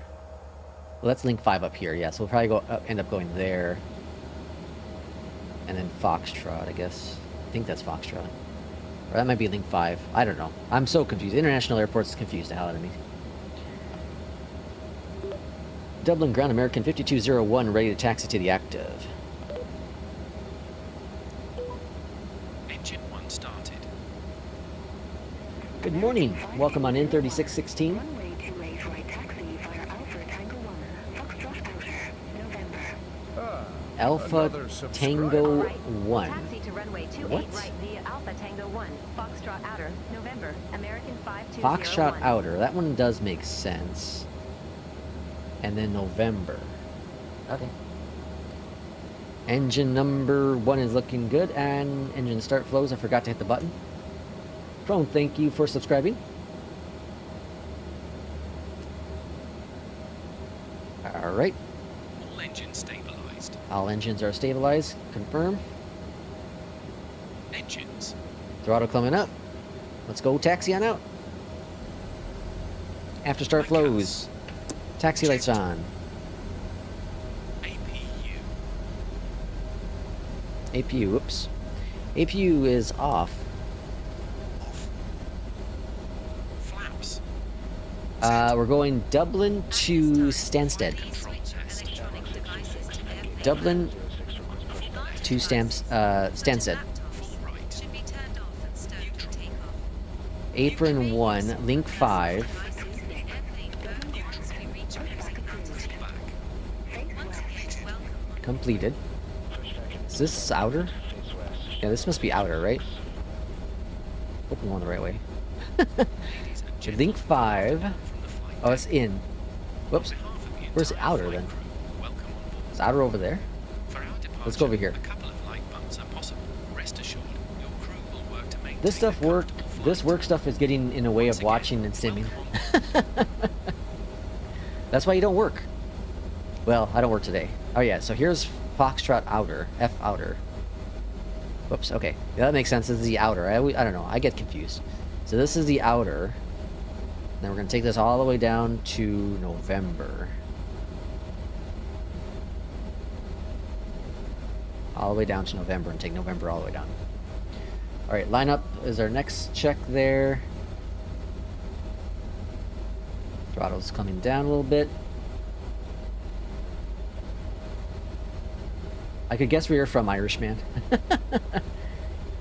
Well, let's link 5 up here. Yeah, so we'll probably go end up going there. And then Foxtrot, I guess. I think that's Foxtrot. Or that might be link 5. I don't know. I'm so confused. International airports confused the hell out of me. Dublin Ground, American 5201, ready to taxi to the active. Engine 1 started. Good morning. Welcome on in 3616. Runway 28 right taxi via Alpha Tango 1, Foxtrot Outer, November. Alpha Another subscriber. Tango Right. 1. Taxi to runway 28 What? right via Alpha Tango 1, Foxtrot Outer, November, American 5201. Foxtrot Outer. That one does make sense. And then November. Okay. Engine number 1 is looking good. And engine start flows. I forgot to hit the button. Prone, thank you for subscribing. Alright. All engines stabilized. All engines are stabilized. Confirm. Engines. Throttle coming up. Let's go taxi on out. After start flows. Taxi lights on. APU. APU, whoops. APU is off. Off. Flaps. We're going Dublin to Stansted. Control test. Dublin to Stansted. Full right. Apron 1, link 5. Completed. Is this outer? Yeah, this must be outer, right? Hope I'm going the right way. Link 5. Oh, it's in. Whoops. Where's the outer then? Welcome on board. Is outer over there? For our departure, Let's go over here. A couple of light bumps are possible. Rest assured, your crew will work to maintain This stuff a work. comfortable This flight. work stuff is getting in the way of watching and simming. That's why you don't work. Well, I don't work today. Oh yeah, so here's Foxtrot Outer, F Outer. Whoops, okay. Yeah, that makes sense. This is the outer. I don't know. I get confused. So this is the outer. Then we're going to take this all the way down to November. All the way down to November and take November all the way down. Alright, line up is our next check there. Throttle's coming down a little bit. I could guess where you're from, Irishman.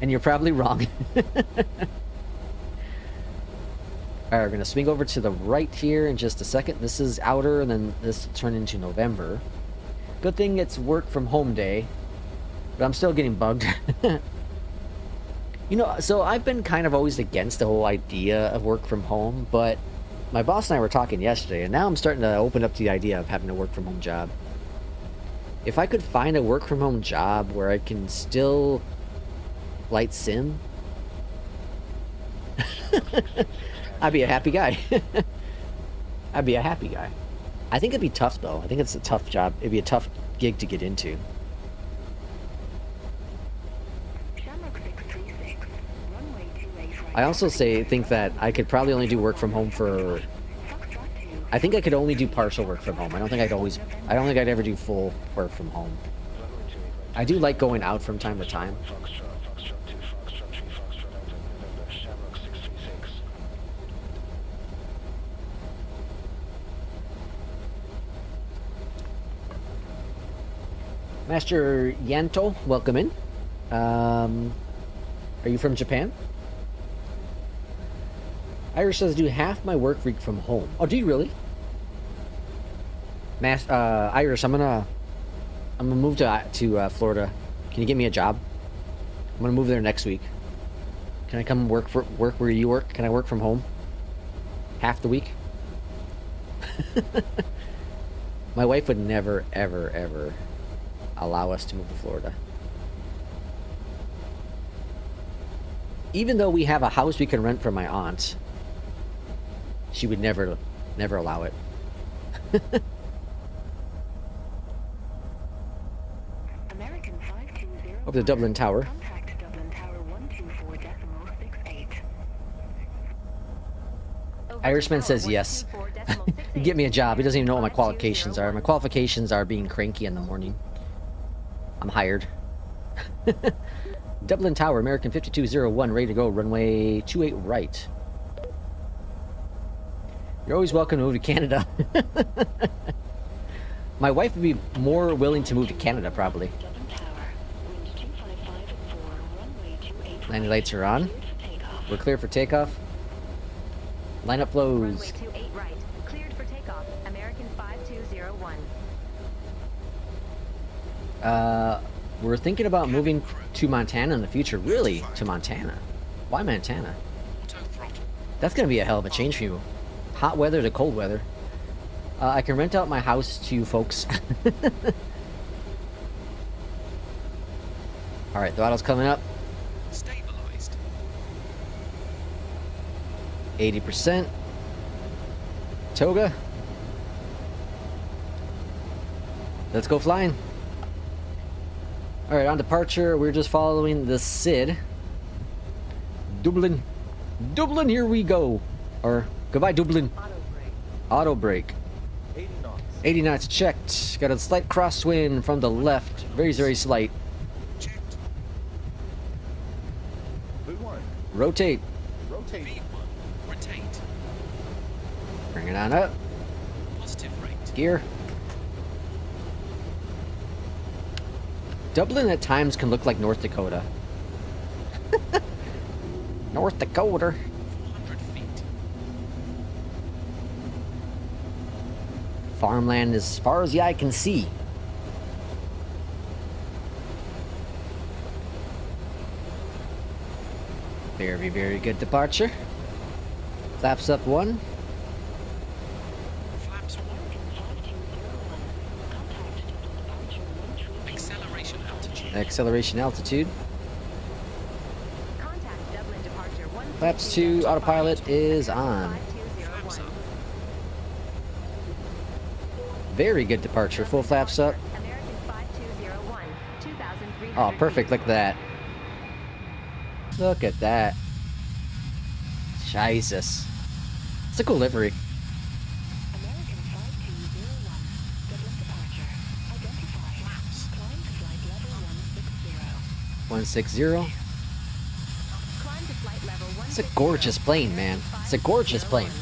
And you're probably wrong. Alright, we're going to swing over to the right here in just a second. This is outer, and then this will turn into November. Good thing it's work from home day. But I'm still getting bugged. You know, so I've been kind of always against the whole idea of work from home, but my boss and I were talking yesterday, and now I'm starting to open up to the idea of having a work from home job. If I could find a work from home job where I can still light sim, I'd be a happy guy. I'd be a happy guy. I think it'd be tough though. I think it's a tough job. It'd be a tough gig to get into. I also think that I could probably only do work from home for... I think I could only do partial work from home. I don't think I'd ever do full work from home. I do like going out from time to time. Master Yanto, welcome in. Are you from Japan? Irish says, do half my work week from home. Oh, do you really? Irish, I'm gonna move to Florida. Can you get me a job? I'm gonna move there next week. Can I come work where you work? Can I work from home? Half the week? My wife would never, ever, ever allow us to move to Florida. Even though we have a house we can rent from my aunt, she would never allow it. Over the Dublin Tower. Irishman says yes. You get me a job. He doesn't even know what my qualifications are. My qualifications are being cranky in the morning. I'm hired. Dublin Tower, American 5201, ready to go. Runway 28 right. You're always welcome to move to Canada. My wife would be more willing to move to Canada, probably. Landing lights are on. We're clear for takeoff. Lineup flows. Runway 28 right. Cleared for takeoff. American 5201. We're thinking about moving to Montana in the future. Really? To Montana? Why Montana? That's gonna be a hell of a change for you. Hot weather to cold weather. I can rent out my house to you folks. Alright, throttle's coming up. Stabilized. 80%. Toga. Let's go flying. Alright, on departure, we're just following the SID. Dublin. Dublin, here we go. Or, goodbye, Dublin. Auto brake. 80 knots. 80 knots checked. Got a slight crosswind from the left. Very, very slight. Checked. V1. Rotate. Rotate. V1. Rotate. Bring it on up. Positive rate. Gear. Dublin at times can look like North Dakota. North Dakota. 400 feet. Farmland as far as the eye can see. Very, very good departure. Flaps up 1. Flaps 1. Acceleration altitude. Acceleration altitude. Contact Dublin departure 1. Flaps 2. Autopilot is on. 5201. Very good departure. Full flaps up. American 5201. 2300. Oh, perfect. Look at that. Look at that. Jesus. It's a cool livery. American 5201, Dublin departure. Identify. Climb to flight level 160. 160. Climb to flight level 160. It's a gorgeous plane, man. It's a gorgeous plane.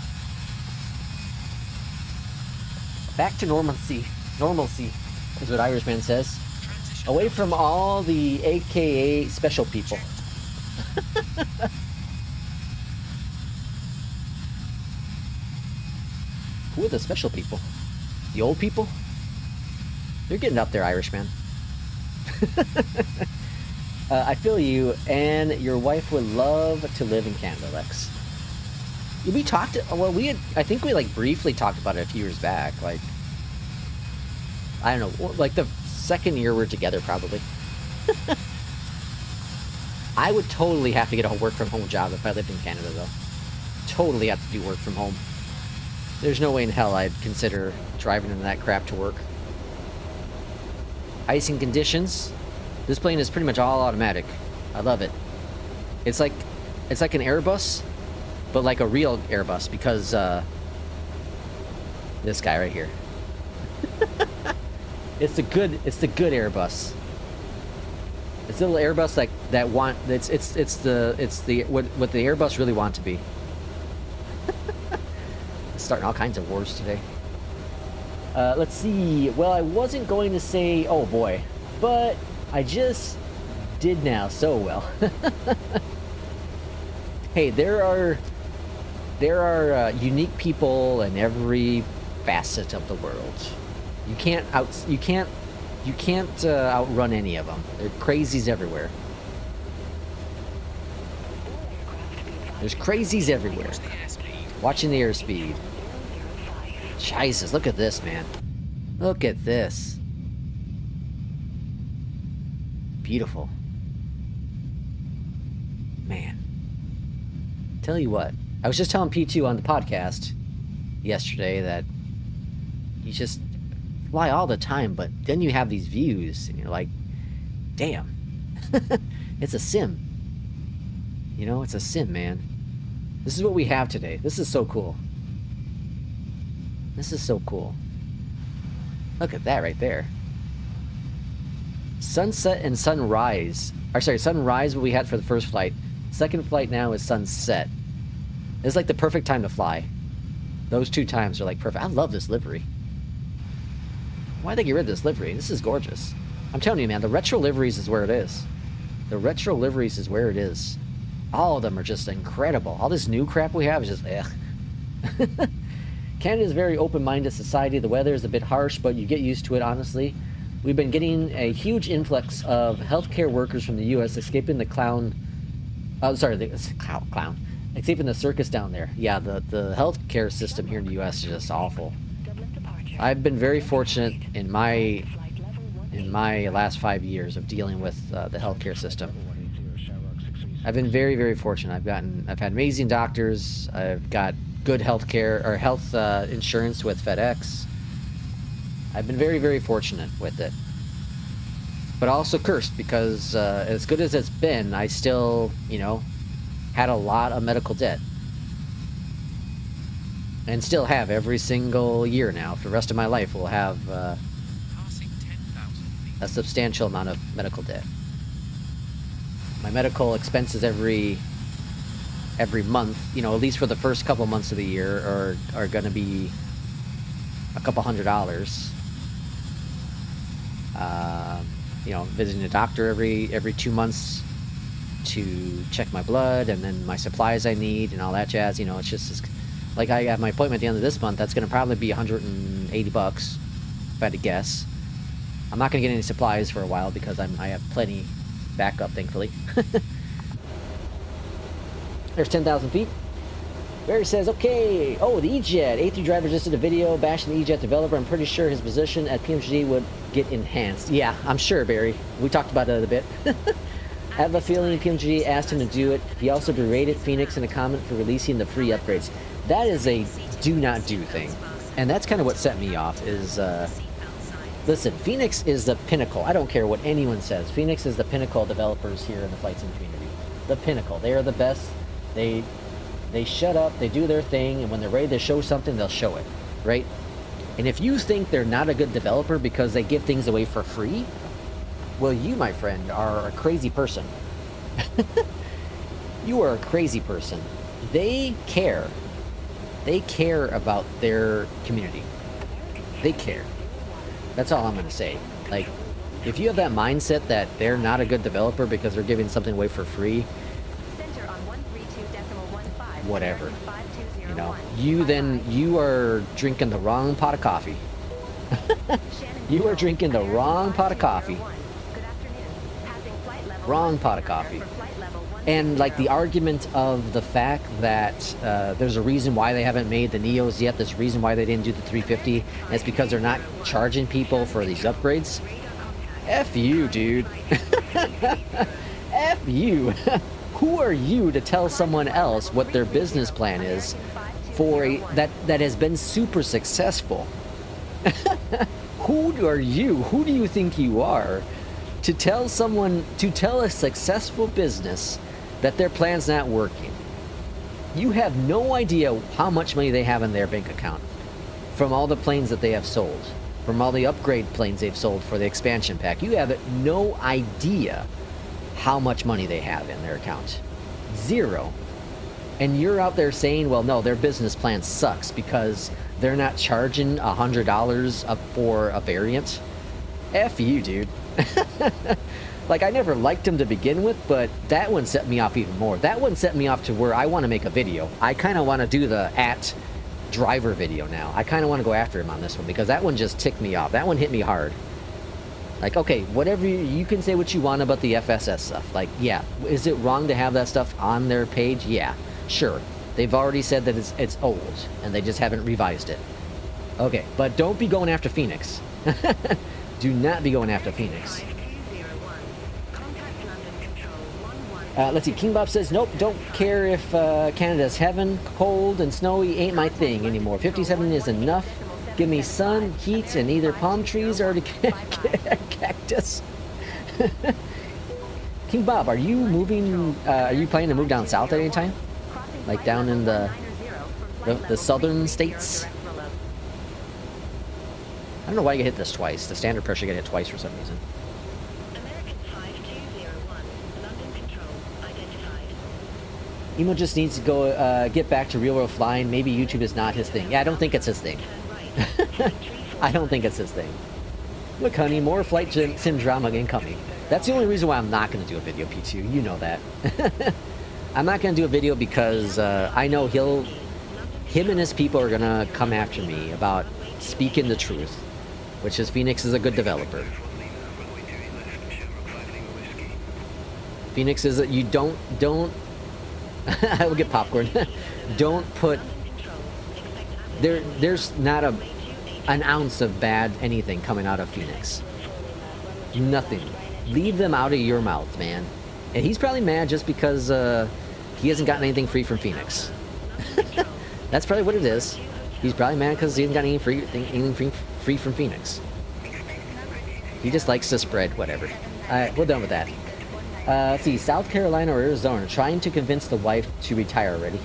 Back to normalcy. Normalcy is what Irishman says. Transition. Away from all the AKA special people. Who are the special people? The old people? You're getting up there, Irishman. I feel you, and your wife would love to live in Canada, Lex. We talked, well, I think we like briefly talked about it a few years back, like, I don't know, like the second year we're together, probably. I would totally have to get a work from home job if I lived in Canada, though. Totally have to do work from home. There's no way in hell I'd consider driving into that crap to work. Icing conditions. This plane is pretty much all automatic. I love it. It's like an Airbus, but like a real Airbus, because this guy right here. It's the good Airbus. It's a little Airbus what the Airbus really want to be. Starting all kinds of wars today. Let's see. Well, I wasn't going to say, oh boy, but I just did now so well. Hey, there are unique people in every facet of the world. You can't outrun any of them. There are crazies everywhere. There's crazies everywhere. Watch the airspeed. Watching the airspeed. Jesus, look at this, man. Look at this. Beautiful. Man. Tell you what, I was just telling P2 on the podcast yesterday that you just fly all the time, but then you have these views and you're like, damn. It's a sim. You know, it's a sim, man. This is what we have today. This is so cool. This is so cool. Look at that right there. Sunset and sunrise. Or sorry, sunrise what we had for the first flight. Second flight now is sunset. It's like the perfect time to fly. Those two times are like perfect. I love this livery. Why'd they get rid of this livery? This is gorgeous. I'm telling you, man, the retro liveries is where it is. The retro liveries is where it is. All of them are just incredible. All this new crap we have is just, ugh. Canada is a very open-minded society. The weather is a bit harsh, but you get used to it, honestly. We've been getting a huge influx of healthcare workers from the U.S. escaping the escaping the circus down there. Yeah, the healthcare system here in the U.S. is just awful. I've been very fortunate in my last 5 years of dealing with the healthcare system. I've been very, very fortunate. I've had amazing doctors. I've got good healthcare or health insurance with FedEx. I've been very, very fortunate with it. But also cursed because as good as it's been, I still, you know, had a lot of medical debt. And still have every single year now. For the rest of my life, we'll have Passing 10,000 feet. a substantial amount of medical debt. My medical expenses every month, you know, at least for the first couple months of the year, are going to be a couple $100. You know, visiting a doctor every 2 months to check my blood, and then my supplies I need and all that jazz. You know, it's just like I have my appointment at the end of this month. That's going to probably be $180 if I had to guess. I'm not going to get any supplies for a while because I have plenty backup, thankfully. There's 10,000 feet. Barry says, okay. Oh, the EJET. A3 driver just did a video bashing the EJET developer. I'm pretty sure his position at PMDG would get enhanced. Yeah, I'm sure, Barry. We talked about it a bit. I have a feeling PMDG asked him to do it. He also berated FENIX in a comment for releasing the free upgrades. That is a do not do thing. And that's kind of what set me off is, listen, FENIX is the pinnacle. I don't care what anyone says. FENIX is the pinnacle of developers here in the flight sim community. The pinnacle. They are the best. They shut up, they do their thing, and when they're ready to show something, they'll show it, right? And if you think they're not a good developer because they give things away for free, well, you, my friend, are a crazy person. You are a crazy person. They care. They care about their community. They care. That's all I'm going to say. Like, if you have that mindset that they're not a good developer because they're giving something away for free, Center on 132.15. whatever. You know, you are drinking the wrong pot of coffee. You are drinking the wrong pot of coffee. Good afternoon. Passing flight level Wrong pot of coffee. And like the argument of the fact that there's a reason why they haven't made the Neos yet, there's a reason why they didn't do the 350, and it's because they're not charging people for these upgrades. F you, dude. F you. Who are you to tell someone else what their business plan is for that has been super successful? Who are you? Who do you think you are to tell a successful business that their plan's not working? You have no idea how much money they have in their bank account from all the planes that they have sold, from all the upgrade planes they've sold for the expansion pack. You have no idea how much money they have in their account. Zero. And you're out there saying, well, no, their business plan sucks because they're not charging $100 for a variant. F you, dude. Like, I never liked them to begin with, but that one set me off even more. That one set me off to where I want to make a video. I kind of want to do the @driver video now. I kind of want to go after him on this one because that one just ticked me off. That one hit me hard. Like, okay, whatever, you can say what you want about the FSS stuff. Like, yeah, is it wrong to have that stuff on their page? Yeah, sure. They've already said that it's old, and they just haven't revised it. Okay, but don't be going after FENIX. Do not be going after FENIX. Let's see, King Bob says, nope, don't care if Canada's heaven, cold and snowy ain't my thing anymore. 57 is enough. Give me sun, heat, and either palm trees or the cactus. King Bob, are you moving, are you planning to move down south at any time? Like down in the southern states? I don't know why you get hit this twice. The standard pressure get hit twice for some reason. Emo just needs to go get back to real world flying. Maybe YouTube is not his thing. Yeah, I don't think it's his thing. I don't think it's his thing. Look, honey, more flight sim drama incoming. That's the only reason why I'm not going to do a video, P2. You know that. I'm not going to do a video because I know him and his people are going to come after me about speaking the truth, which is FENIX is a good developer. FENIX is you don't I will get popcorn. Don't put there's not an ounce of bad anything coming out of FENIX. Nothing. Leave them out of your mouth, man. And he's probably mad just because he hasn't gotten anything free from FENIX. That's probably what it is. He's probably mad because he hasn't got anything free from FENIX. He just likes to spread whatever. Alright, we're done with that. Let's see, South Carolina or Arizona, trying to convince the wife to retire already.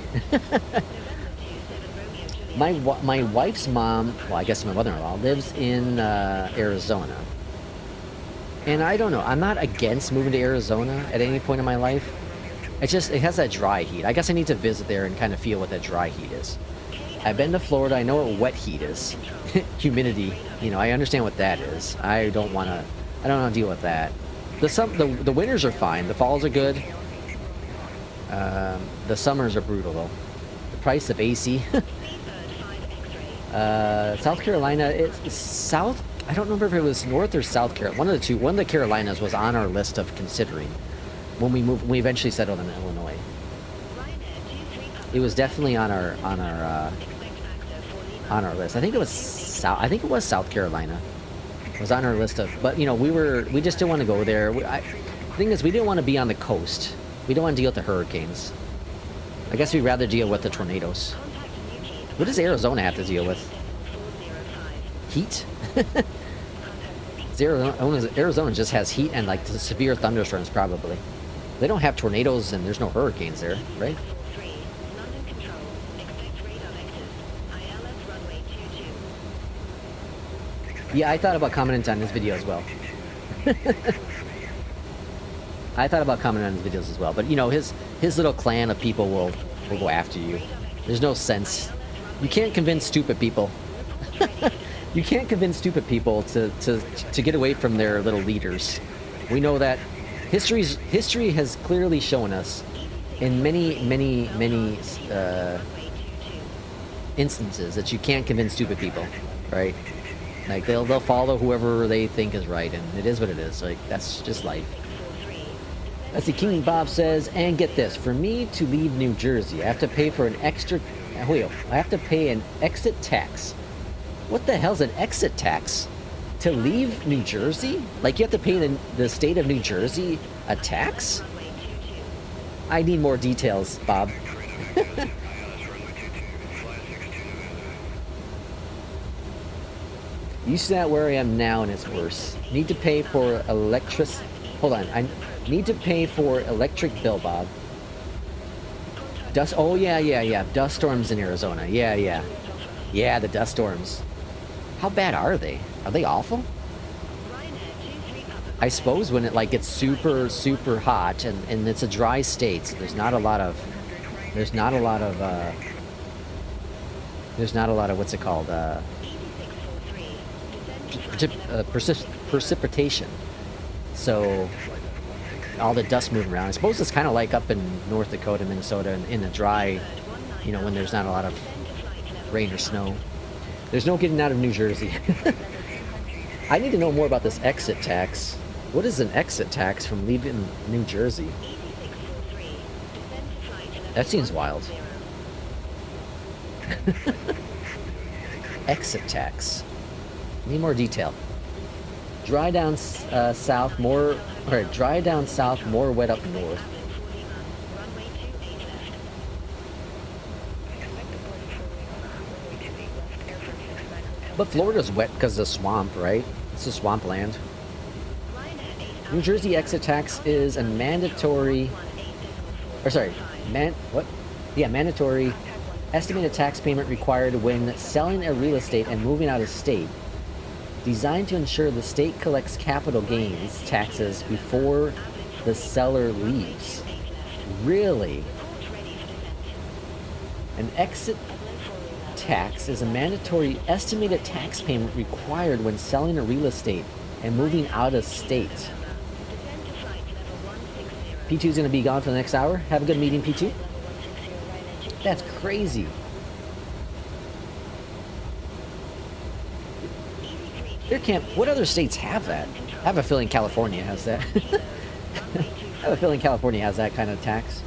My wife's mom, well, I guess my mother-in-law, lives in Arizona. And I don't know, I'm not against moving to Arizona at any point in my life. It has that dry heat. I guess I need to visit there and kind of feel what that dry heat is. I've been to Florida, I know what wet heat is. Humidity, you know, I understand what that is. I don't want to deal with that. The winters are fine. The falls are good. The summers are brutal, though. The price of AC. South Carolina, it's south. I don't remember if it was North or South Carolina. One of the two. One of the Carolinas was on our list of considering when we moved. We eventually settled in Illinois. It was definitely on our list. I think it was South Carolina. Was on our list of, but you know, we just didn't want to go there. The thing is, we didn't want to be on the coast. We don't want to deal with the hurricanes. I guess we'd rather deal with the tornadoes. What does Arizona have to deal with? Heat? Arizona just has heat and like the severe thunderstorms probably. They don't have tornadoes and there's no hurricanes there, right? Yeah, I thought about commenting on this video as well. I thought about commenting on his videos as well, but you know, his little clan of people will go after you. There's no sense. You can't convince stupid people. You can't convince stupid people to get away from their little leaders. We know that history has clearly shown us in many instances that you can't convince stupid people, right? Like they'll follow whoever they think is right, and it is what it is. Like that's just life. Let's see, King Bob says, and get this, for me to leave New Jersey, I have to pay for an extra, wait, I have to pay an exit tax. What the hell's an exit tax? To leave New Jersey? Like you have to pay the state of New Jersey a tax? I need more details, Bob. Used to that where I am now and it's worse. Need to pay for hold on, I need to pay for electric bill, Bob. Dust, oh yeah. Dust storms in Arizona, yeah. Yeah, the dust storms. How bad are they? Are they awful? I suppose when it like gets super, super hot and it's a dry state, so there's not a lot of what's it called? Precipitation. So all the dust moving around. I suppose it's kind of like up in North Dakota, Minnesota, in the dry, you know, when there's not a lot of rain or snow. There's no getting out of New Jersey. I need to know more about this exit tax. What is an exit tax from leaving New Jersey? That seems wild. Exit tax. Need more detail. Dry down south, more. Alright, dry down south, more wet up north. But Florida's wet because of the swamp, right? It's a swampland. New Jersey exit tax is a mandatory. Or sorry, mandatory estimated tax payment required when selling a real estate and moving out of state, designed to ensure the state collects capital gains taxes before the seller leaves. Really? An exit tax is a mandatory estimated tax payment required when selling a real estate and moving out of state. P2's going to be gone for the next hour. Have a good meeting, P2. That's crazy. What other states have that? I have a feeling California has that. I have a feeling California has that kind of tax.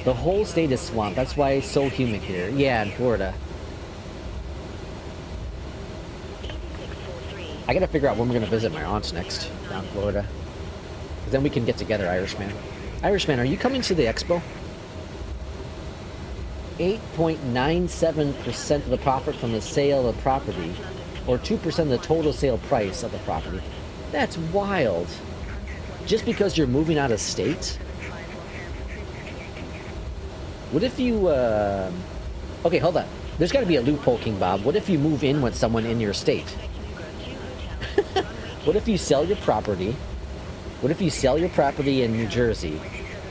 The whole state is swamp. That's why it's so humid here. Yeah, in Florida. I gotta figure out when we're gonna visit my aunts next down in Florida. Because then we can get together, Irishman. Irishman, are you coming to the expo? 8.97% of the profit from the sale of property, or 2% of the total sale price of the property. That's wild. Just because you're moving out of state? What if you, okay, hold on. There's gotta be a loophole, King Bob. What if you move in with someone in your state? What if you sell your property? What if you sell your property in New Jersey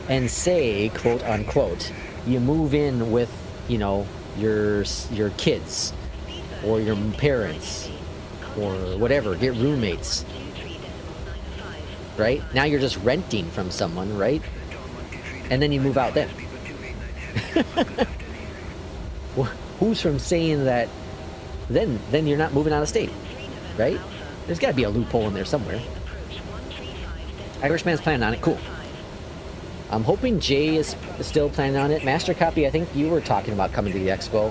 and say, quote unquote, you move in with, you know, your kids or your parents or whatever, get roommates, right? Now you're just renting from someone, right? And then you move out then. Well, who's from saying that then you're not moving out of state, right? There's got to be a loophole in there somewhere. Irishman's planning on it. Cool. I'm hoping Jay is still planning on it. Master Copy, I think you were talking about coming to the expo.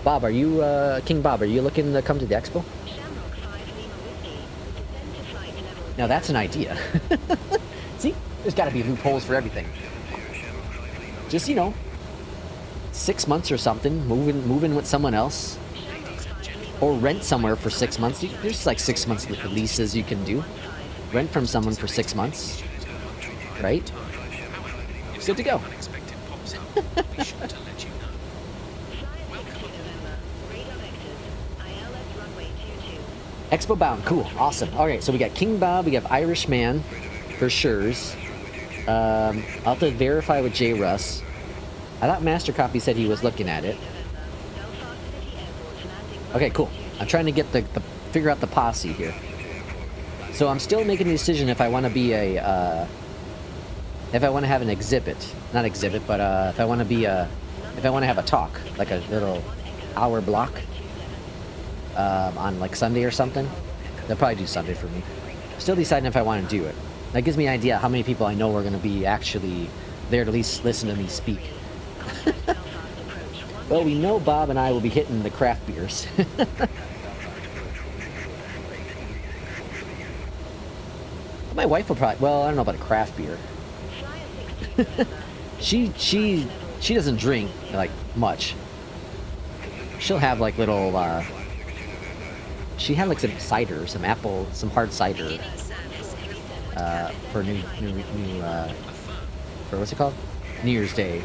Bob, are you, King Bob, are you looking to come to the expo? Now that's an idea. See, there's got to be loopholes for everything. Just, you know, 6 months or something, moving with someone else. Or rent somewhere for 6 months. There's like 6 months leases you can do. Rent from someone for 6 months. Right? Good to go. Expo bound. Cool. Awesome. Alright, so we got King Bob, we have Irishman for sure's. I'll have to verify with J. Russ. I thought Master Copy said he was looking at it. Okay, cool. I'm trying to get figure out the posse here. So I'm still making a decision if I want to be a, if I want to have an exhibit. Not exhibit, but if I want to be if I want to have a talk, like a little hour block on like Sunday or something. They'll probably do Sunday for me. Still deciding if I want to do it. That gives me an idea how many people I know are going to be actually there to at least listen to me speak. Well, we know Bob and I will be hitting the craft beers. My wife will probably, well, I don't know about a craft beer. she doesn't drink like much. She'll have like little she had like some cider, some hard cider for for what's it called? New Year's Day.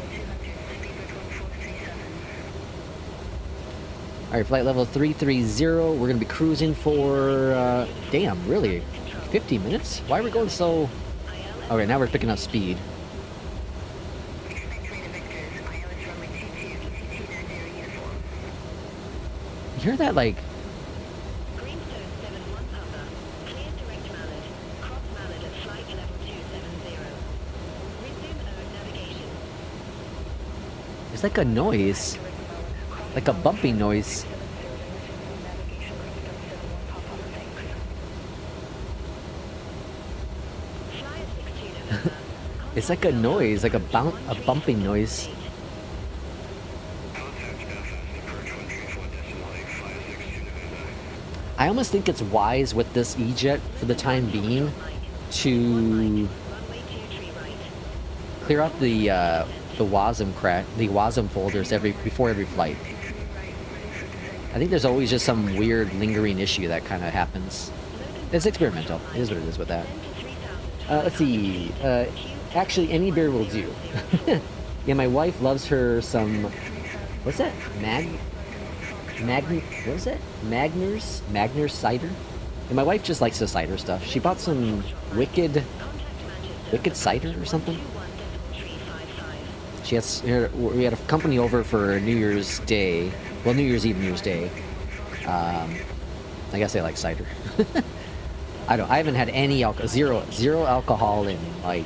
Alright, flight level 330. We're gonna be cruising for damn, really? 50 minutes? Why are we going so... Okay, now we're picking up speed. You hear that, like... It's like a noise. Like a bumping noise. It's like a noise, like a bumping noise. I almost think it's wise with this EJET for the time being to clear out the WASM folders before every flight. I think there's always just some weird lingering issue that kind of happens. It's experimental. It is what it is with that. Let's see. Actually, any beer will do. Yeah, my wife loves her some... What's that? What is it? Magner's cider? And my wife just likes the cider stuff. She bought some Wicked cider or something. We had a company over for New Year's Day. Well, New Year's Eve, New Year's Day. I guess they like cider. I haven't had any zero alcohol in like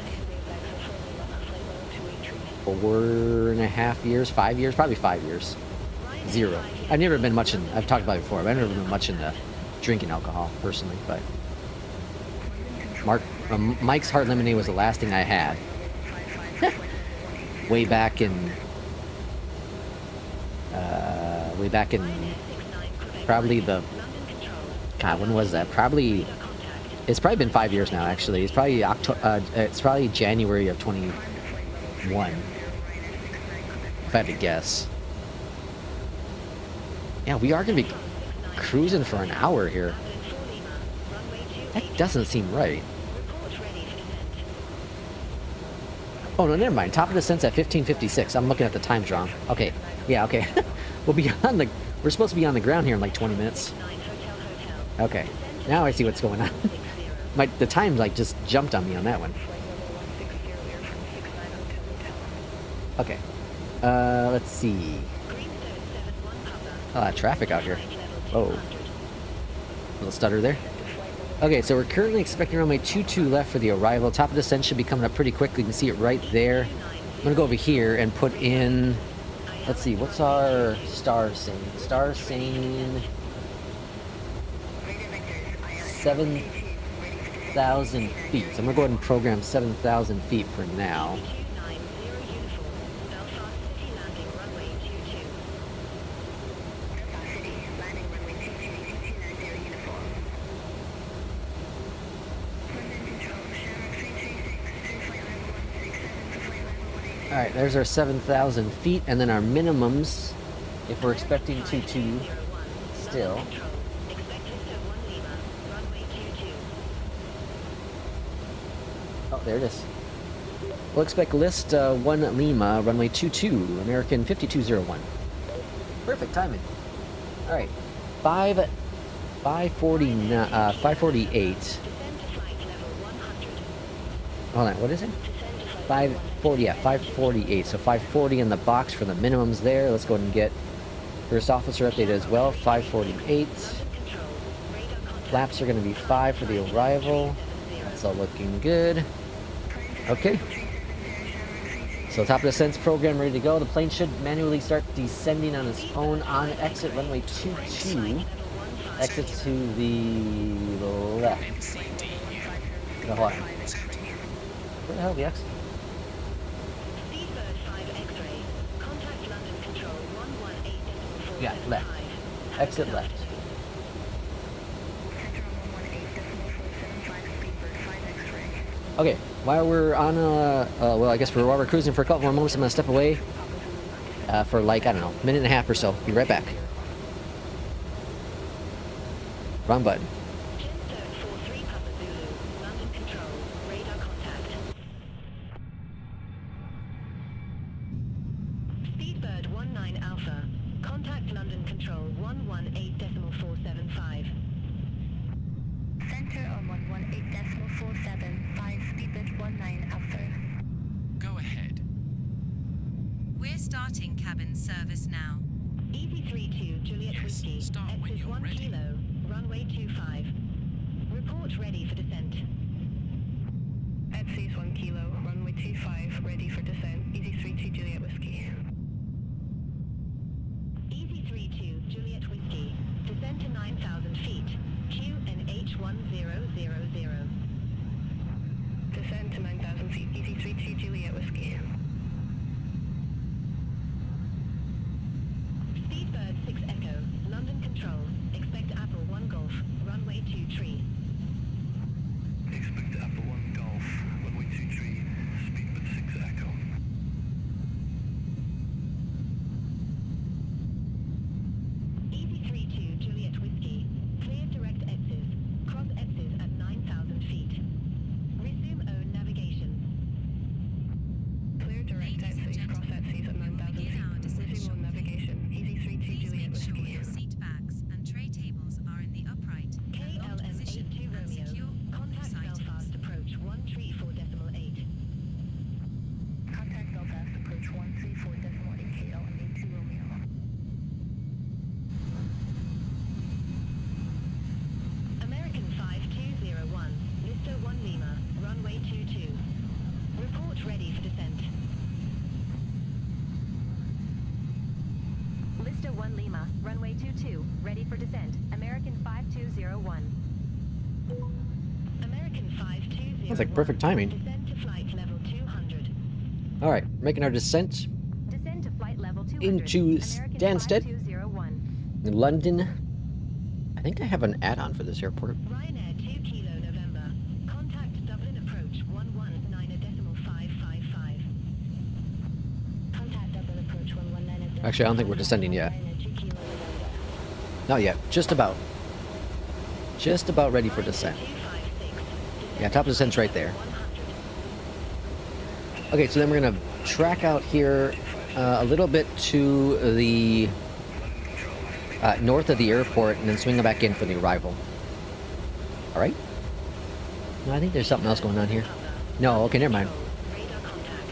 4.5 years, 5 years, probably 5 years. Zero. I've never been much in. I've talked about it before. But I've never been much into drinking alcohol personally. But Mike's Hard Lemonade was the last thing I had. way back in probably when was that? It's probably been 5 years now. Actually, it's probably it's probably January of 21. If I had to guess. Yeah, we are gonna be cruising for an hour here. That doesn't seem right. Oh no, never mind. Top of descent's at 15:56. I'm looking at the times wrong. Okay, yeah, okay. We're supposed to be on the ground here in like 20 minutes. Okay, now I see what's going on. The time like just jumped on me on that one. Okay, let's see. A lot of traffic out here. Oh, little stutter there. Okay, so we're currently expecting runway 22 left for the arrival. Top of descent should be coming up pretty quickly. You can see it right there. I'm gonna go over here and put in. Let's see, what's our star saying? Star saying 7,000 feet. So I'm gonna go ahead and program 7,000 feet for now. Alright, there's our 7,000 feet, and then our minimums, if we're expecting 22 still. Oh, there it is. We'll expect list 1 Lima, runway 22, American 5201. Perfect timing. Alright, 548. Hold on, what is it? 548. So 540 in the box for the minimums there. Let's go ahead and get first officer update as well. 548. Flaps are going to be 5 for the arrival. That's all looking good. Okay. So top of descent program ready to go. The plane should manually start descending on its own on exit runway 22. Exit to the left. No, hold on. Where the hell the exit? Speedbird 5 X-ray. Contact London Control 118.475. Yeah, left. Exit left. Center on 118.475. Speedbird 5 X-ray. Okay, while we're on, well, I guess while we're cruising for a couple more moments, I'm gonna step away for like, I don't know, minute and a half or so. Be right back. Wrong button. Gemstone 43 Papa Zulu. London Control. Radar contact. Speedbird 19 Alpha. Contact London Control 118.475. Center on 118.475. Speedbird 19 Alpha. Go ahead. We're starting cabin service now. Easy 32 Juliet Yes, Whiskey. start when Exit you're 1 ready. kilo. Runway 25. Report ready for descent. Exit 1 kilo. Runway 25. Ready for descent. Easy 32 Juliet Whiskey. Easy 32 Juliet Whiskey. Descend to 9,000 feet. QNH 1000. Descend to 9,000 feet. Easy 32 Juliet Whiskey. Speedbird 6 Echo. London Control. Expect Apple 1 Golf. Runway 2 tree. Expect Apple 1 Golf, runway 23, Speedbird 6 Echo. Easy 32 Juliet Whiskey. Clear direct X's. Cross X's at 9,000 feet. Resume own navigation. Clear direct Ladies and X's. Cross gentlemen, X's at we will 9,000 begin feet. our descent Resume own shortly. navigation. Easy 32 Please Juliet make sure Whiskey. your seat bags and tray tables are in the upright and locked KLM position 82 and Romeo. secure all Contact loose items. Belfast approach 134.8. Contact Belfast approach 134.8 KLM 82 Romeo. American 5201, Lister 1 Lima, runway 22. Report ready for descent. Lister 1 Lima, runway 22, ready for descent. American 5201. American 5201. Sounds like perfect timing. Descend to flight level 200. All right, making our descent Descend to flight level 200. into American Stansted, 5201. in London. I think I have an add-on for this airport. Ryanair 2 Kilo November. Contact Dublin approach 119.555. Contact Dublin approach 119. Actually, I don't think we're descending yet. Ryanair 2 Kilo November. Not yet. Just about. Just about ready for descent. 256. Yeah, top of descent's right there. Okay, so then we're gonna track out here a little bit to the north of the airport, and then swing back in for the arrival. All right. No, I think there's something else going on here. No, okay, never mind. Radar contact.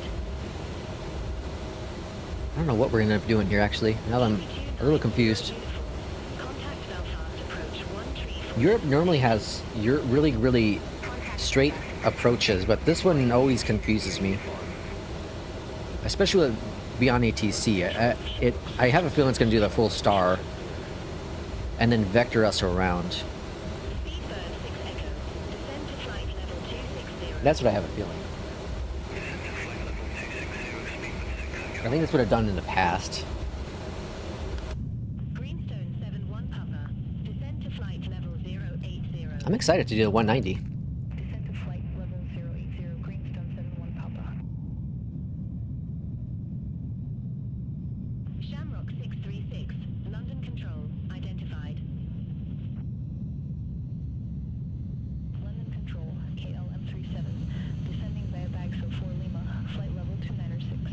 I don't know what we're gonna end up doing here. Actually, now that I'm a little confused. Contact Belfast approach 134. Europe normally has really straight approaches, but this one always confuses me, especially with beyond ATC. I have a feeling it's going to do the full star and then vector us around. Speedbird 6 Echo. Descend to flight level 260. That's what I have a feeling. I think that's what I've done in the past. Greenstone 71 Papa. Descend to flight level 080. I'm excited to do the 190. Descend to flight level 080. Greenstone 71 Papa. Shamrock 636. London Control. Identified. London Control. KLM 37. Descending via Bagso 4 Lima. Flight level 296.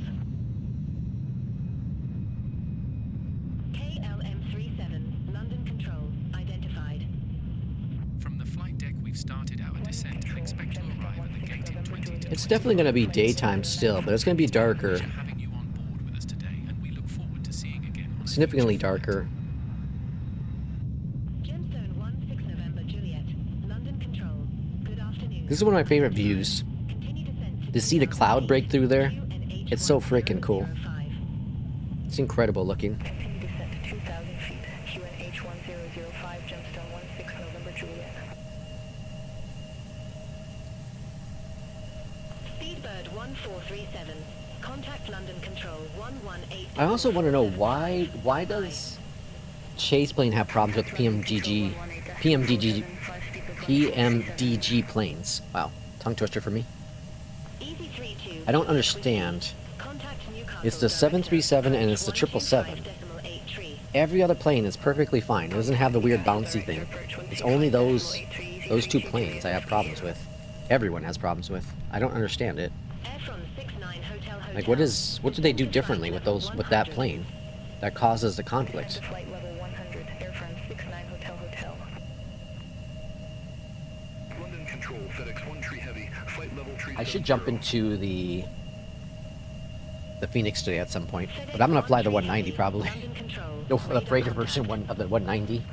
KLM 37. London Control. Identified. From the flight deck, we've started our descent and expect to arrive at the gate in 20 to It's definitely going to be daytime still, but it's going to be darker, Pleasure having you on board with us today, and we look forward to seeing again on a significantly future flight. darker. Gemstone 16 November Juliet. London Control. Good afternoon. This is one of my favorite views. Continue descent To see the cloud break through there, QNH it's so freaking cool. 1005. It's incredible looking. Continue descent to 2,000 feet. QNH 1005. Gemstone 16 November Juliet. 1437. Contact London Control 118. I also want to know why does Chase plane have problems with PMDG planes? Wow, tongue twister for me. Easy 32. I don't understand. Contact Newcastle It's the 737 and it's the 777. 125.83. Every other plane is perfectly fine. It doesn't have the weird bouncy thing. It's only those two planes I have problems with. Everyone has problems with. I don't understand it. Air from 69 Hotel Hotel. Like what do they do differently with that plane that causes the conflict? Flight level 100. Air from 69 Hotel Hotel. London Control, FedEx 1 Tree Heavy, flight level tree. I should jump into the FENIX today at some point, but I'm gonna fly the 190 probably. London Control. Go for the freighter version of the 190.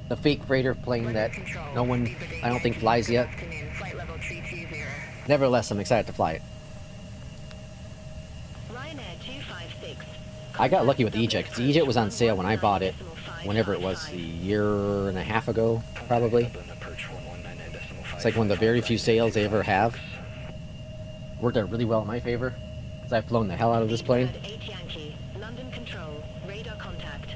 The fake freighter plane that no one, I don't think, flies yet. Flight level 320. Nevertheless, I'm excited to fly it. Ryanair 256. I got lucky with the EJET, because the EJET was on sale when I bought it, whenever it was, a year and a half ago, probably. It's like one of the very few sales they ever have. Worked out really well in my favor, because I've flown the hell out of this plane. 8 Yankee. London Control. Radar contact.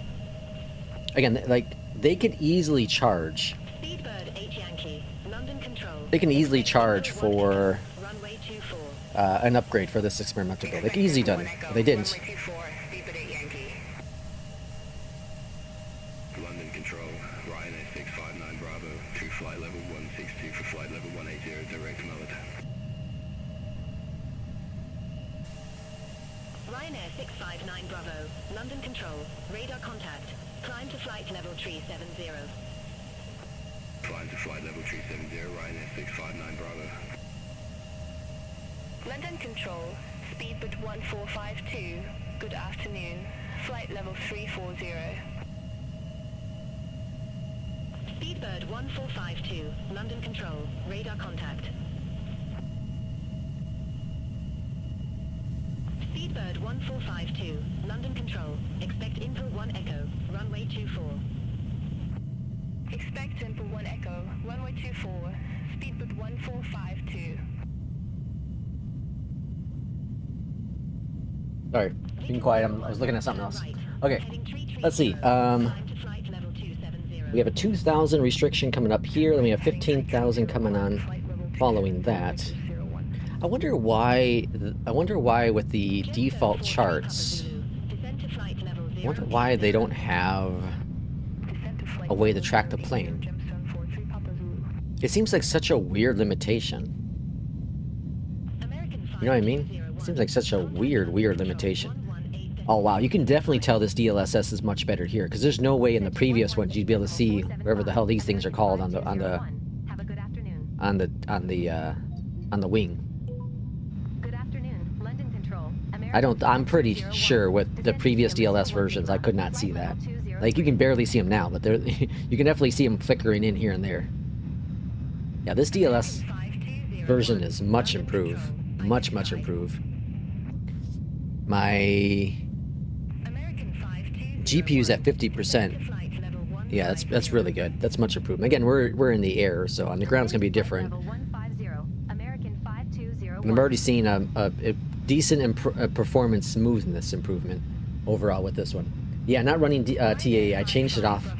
Again, like, they could easily charge. Speedbird 8 Yankee. London Control. They can easily charge for Runway 24. an upgrade for this experimental build. They could easily done it, but they didn't. London Control, Ryanair 659 Bravo, to flight level 162 for flight level 180 direct mode. Ryanair 659 Bravo. London Control. Radar contact. Climb to flight level 370. Climb to flight level 370, Ryanair 659 Bravo. London Control. Speedbird 1452. Good afternoon. Flight level 340. Speedbird 1452. London Control. Radar contact. Speedbird 1452. London Control. Expect info 1 Echo. Runway 24. Expect info 1 Echo. Runway 24. Speedbird 1452. Sorry, being quiet. I was looking at something else. Okay, let's see. We have a 2,000 restriction coming up here. Then we have 15,000 coming on following that. I wonder why with the default charts, I wonder why they don't have a way to track the plane. It seems like such a weird limitation. You know what I mean? It seems like such a weird limitation. Oh wow, you can definitely tell this DLSS is much better here, because there's no way in the previous ones you'd be able to see whatever the hell these things are called on the wing. I'm pretty sure with the previous DLS versions I could not see that. Like you can barely see them now, but you can definitely see them flickering in here and there. Yeah, this DLS version is much improved. Much improved. My GPU's at 50%. Yeah, that's really good. That's much improvement. Again, we're in the air, so on the ground it's gonna be different. And I'm already seeing a decent performance smoothness improvement overall with this one. Yeah, not running TAA. I changed it off.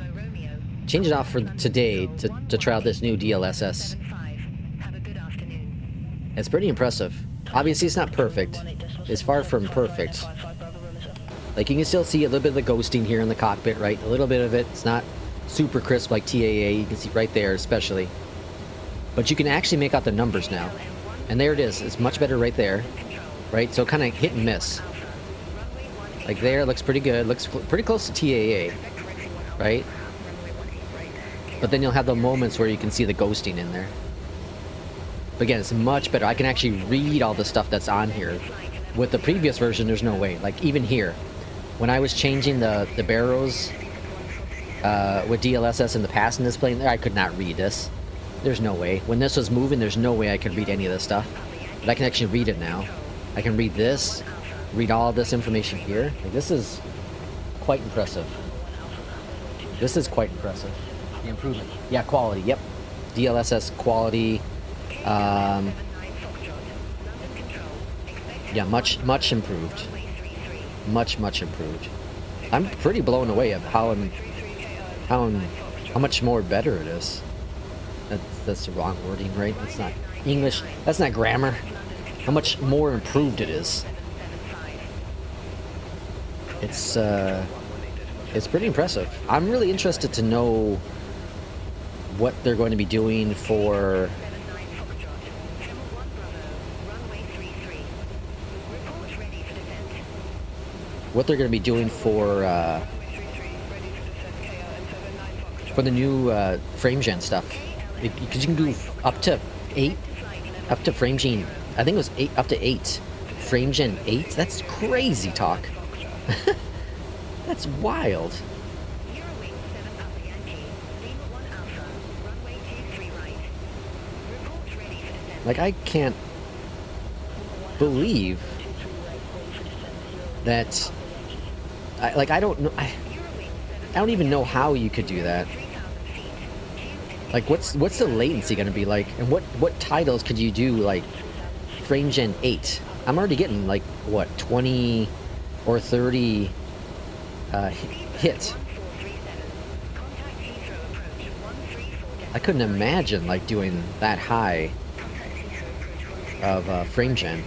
Changed it off for today to try out this new DLSS. It's pretty impressive. Obviously, it's not perfect. It's far from perfect. Like, you can still see a little bit of the ghosting here in the cockpit, right? A little bit of it. It's not super crisp like TAA. You can see right there, especially. But you can actually make out the numbers now. And there it is. It's much better right there. Right? So kind of hit and miss. Like there, it looks pretty good. Looks pretty close to TAA. Right? But then you'll have the moments where you can see the ghosting in there. But again, it's much better. I can actually read all the stuff that's on here. With the previous version, there's no way. Like even here, when I was changing the barrows with DLSS in the past in this plane, I could not read this. There's no way. When this was moving, there's no way I could read any of this stuff. But I can actually read it now. I can read this, read all this information here. Like, this is quite impressive. This is quite impressive. The improvement. Yeah, quality. Yep. DLSS quality. Yeah, much improved. Much improved. I'm pretty blown away at how much more better it is. That's the wrong wording, right? That's not English. That's not grammar. How much more improved it is. It's pretty impressive. I'm really interested to know what they're going to be doing for the new frame gen stuff, because you can do up to frame gen. I think it was up to 8 frame gen 8. That's crazy talk. That's wild. Like, I can't believe that. I don't know. I don't even know how you could do that. Like, what's the latency gonna be like, and what titles could you do like frame gen 8? I'm already getting like what 20 or 30 hits. I couldn't imagine like doing that high of frame gen.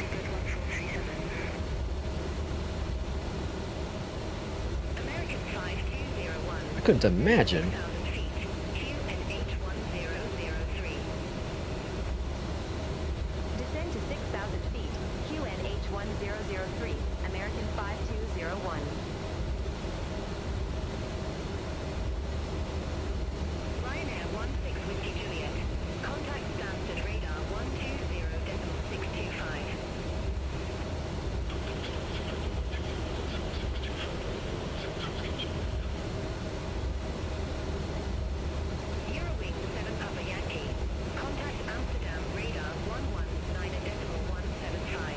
I couldn't imagine. Descend to 6,000 feet. QNH1003, American 5201. Ryanair 16 Whiskey Juliet. Contact Stansted radar 120.625. Eurowing 7 Papa Yankee. Contact Amsterdam radar 119.175.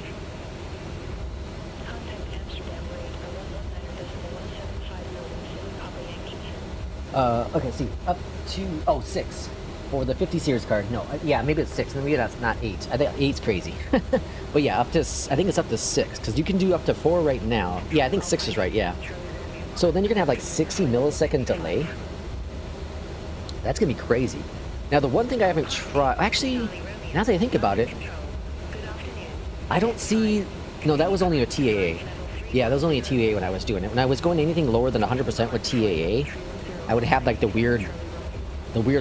Contact Amsterdam radar 119.175 Papa Yankee. Okay, see, up to 6 for the 50 series card. No, yeah, maybe it's 6. Maybe that's not 8. I think 8's crazy. But yeah, I think it's up to 6, because you can do up to 4 right now. Yeah, I think 6 is right. Yeah. So then you're gonna have like 60 millisecond delay. That's gonna be crazy. Now the one thing I haven't tried, actually, now that I think about it, I don't see. No, that was only a TAA. Yeah, that was only a TAA when I was doing it. When I was going anything lower than 100% with TAA, I would have like the weird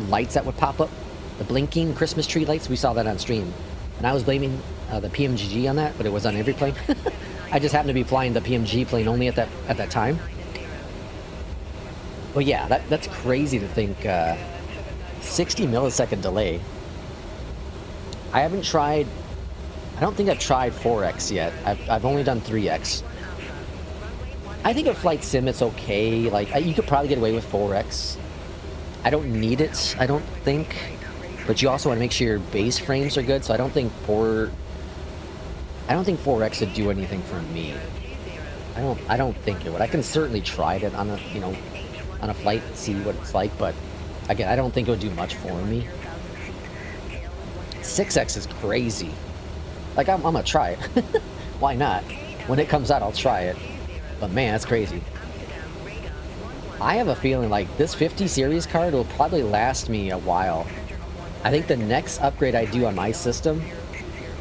lights that would pop up, the blinking Christmas tree lights. We saw that on stream, and I was blaming the PMDG on that, but it was on every plane. I just happened to be flying the PMG plane only at that time. But yeah, that's crazy to think. 60 millisecond delay. I haven't tried. I don't think I've tried 4x yet. I've only done 3x. I think a flight sim, it's okay. Like, you could probably get away with 4x. I don't need it, I don't think. But you also want to make sure your base frames are good, so I don't think 4x would do anything for me. I don't think it would. I can certainly try it on a flight, see what it's like, but again, I don't think it would do much for me. 6x is crazy. Like, I'm gonna try it. Why not? When it comes out, I'll try it. But man, that's crazy. I have a feeling like this 50 series card will probably last me a while. I think the next upgrade I do on my system,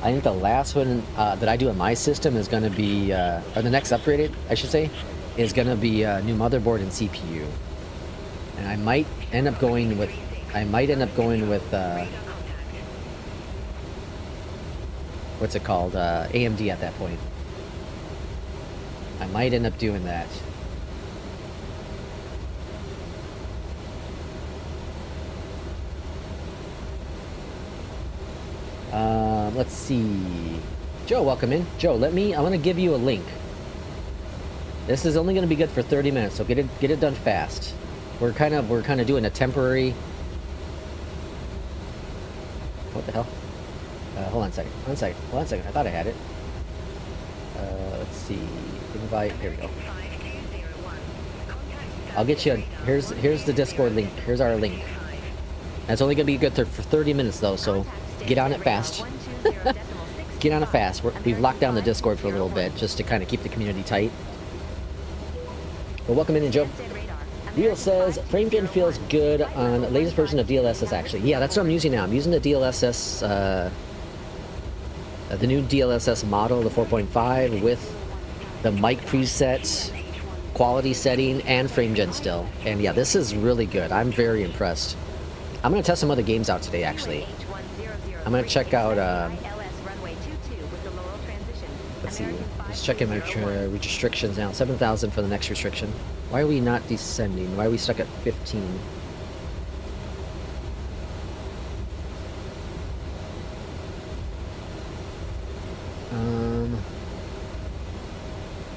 I think the last one that I do on my system is going to be, or the next upgrade, I should say, is going to be a new motherboard and CPU. And I might end up going with, what's it called, AMD at that point. I might end up doing that. Let's see. Joe, welcome in. Joe, I'm gonna give you a link. This is only gonna be good for 30 minutes, so get it done fast. We're kind of doing a temporary. What the hell? Hold on a second. One second. I thought I had it. Let's see. Invite. Here we go. I'll get you. Here's the Discord link. Here's our link. That's only gonna be good for 30 minutes though, so get on it fast. get on it fast. We've locked down the Discord for a little bit just to kind of keep the community tight. Well, welcome in, Joe. Neil says, FrameGen feels good on the latest version of DLSS, actually. Yeah, that's what I'm using now. I'm using the DLSS, the new DLSS model, the 4.5, with the mic preset, quality setting, and FrameGen still. And yeah, this is really good. I'm very impressed. I'm going to test some other games out today, actually. I'm going to check out, let's see, just checking my restrictions now. 7,000 for the next restriction. Why are we not descending? Why are we stuck at 15?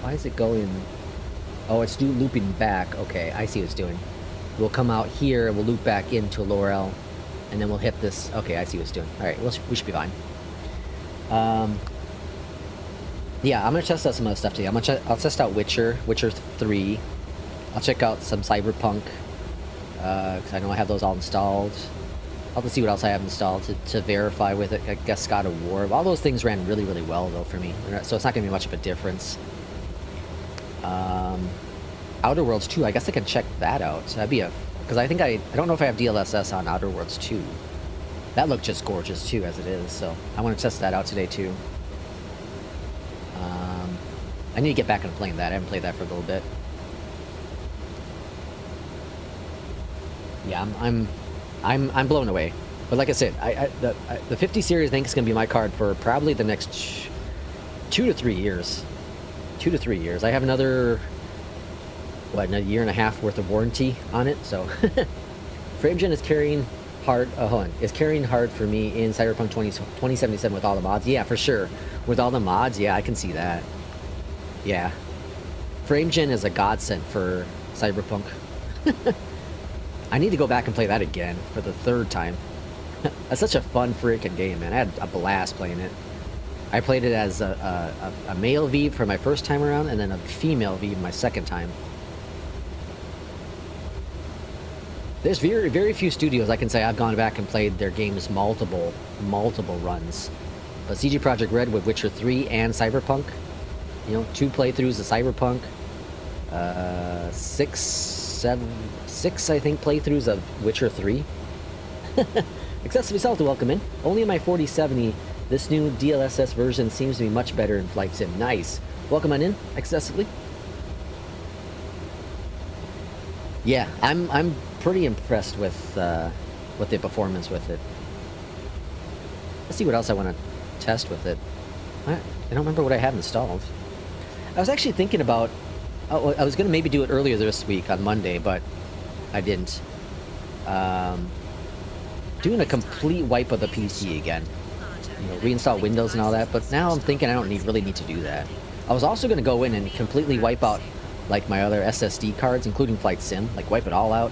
Why is it going? Oh, it's looping back. Okay, I see what it's doing. We'll come out here, we'll loop back into Laurel, and then we'll hit this. Okay, I see what it's doing. Alright, we should be fine. Yeah, I'm gonna test out some other stuff today. I'll test out Witcher 3. I'll check out some Cyberpunk, because I know I have those all installed. I'll have to see what else I have installed to verify with it. I guess God of War. All those things ran really, really well, though, for me. So it's not going to be much of a difference. Outer Worlds 2, I guess I can check that out. So that'd be because I think I don't know if I have DLSS on Outer Worlds 2. That looked just gorgeous, too, as it is. So I want to test that out today, too. I need to get back into playing that. I haven't played that for a little bit. Yeah, I'm blown away. But like I said, the 50 series I think is going to be my card for probably the next 2 to 3 years. 2 to 3 years. I have another a year and a half worth of warranty on it. So FrameGen is carrying hard. Hold on, is carrying hard for me in Cyberpunk 2077 with all the mods. Yeah, for sure. With all the mods, yeah, I can see that. Yeah, FrameGen is a godsend for Cyberpunk. I need to go back and play that again for the 3rd time. That's such a fun freaking game, man. I had a blast playing it. I played it as a male V for my first time around, and then a female V my second time. There's very, very few studios I can say I've gone back and played their games multiple runs. But CG Projekt Red with Witcher 3 and Cyberpunk, you know, 2 playthroughs of Cyberpunk, 6 I think playthroughs of Witcher 3. Excessively Salty, welcome in. Only in my 4070, this new DLSS version seems to be much better in Flight Sim. Nice. Welcome on in, Excessively. Yeah, I'm pretty impressed with the performance with it. Let's see what else I want to test with it. I don't remember what I have installed. I was actually thinking about... Oh, I was going to maybe do it earlier this week on Monday, but I didn't. Doing a complete wipe of the PC again. You know, reinstall Windows and all that, but now I'm thinking I don't really need to do that. I was also going to go in and completely wipe out like my other SSD cards, including Flight Sim, like wipe it all out.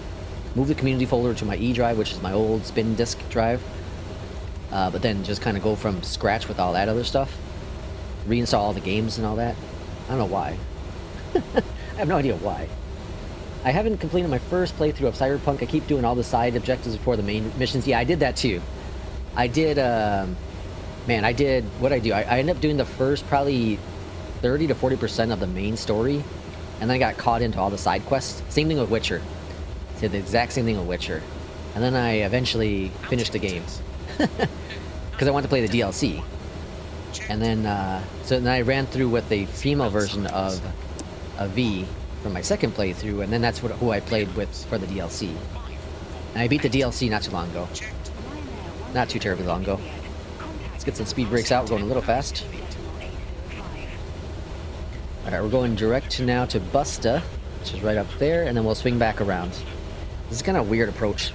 Move the community folder to my E drive, which is my old spin disk drive. But then just kind of go from scratch with all that other stuff. Reinstall all the games and all that. I don't know why. I have no idea why. I haven't completed my first playthrough of Cyberpunk. I keep doing all the side objectives before the main missions. Yeah, I did that too. I did, man, I did, what'd I do? I ended up doing the first probably 30 to 40% of the main story. And then I got caught into all the side quests. Same thing with Witcher. Did the exact same thing with Witcher. And then I eventually finished the game. Because I wanted to play the DLC. And then, so then I ran through with the female version of a V for my second playthrough, and then that's who I played with for the DLC. And I beat the DLC not too long ago. Not too terribly long ago. Let's get some speed brakes out. We're going a little fast. Alright, we're going direct now to Busta, which is right up there, and then we'll swing back around. This is kind of a weird approach.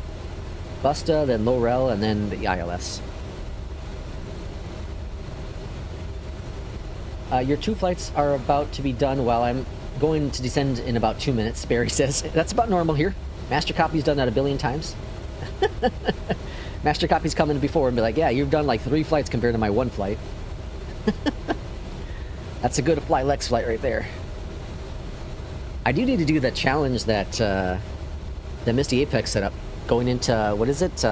Busta, then Laurel, and then the ILS. Your 2 flights are about to be done while I'm going to descend in about 2 minutes, Barry says. That's about normal here. Master Copy's done that a billion times. Master Copy's come in before and be like, yeah, you've done like 3 flights compared to my 1 flight. That's a good Fly Lex flight right there. I do need to do that challenge that the Misty Apex set up. Going into, what is it?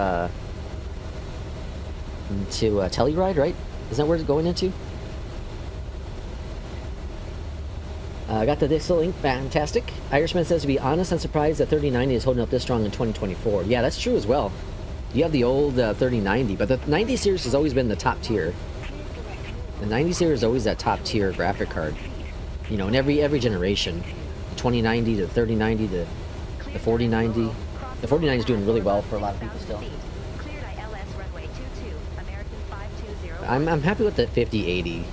Into Telluride, right? Is that where it's going into? I got the Dixel Ink, fantastic. Irishman says, to be honest, I'm surprised that 3090 is holding up this strong in 2024. Yeah, that's true as well. You have the old 3090, but the 90 series has always been the top tier. The 90 series is always that top tier graphic card. You know, in every generation. 2090 to 3090 to the 4090. The 4090 is doing really well for a lot of people still. I'm happy with the 5080.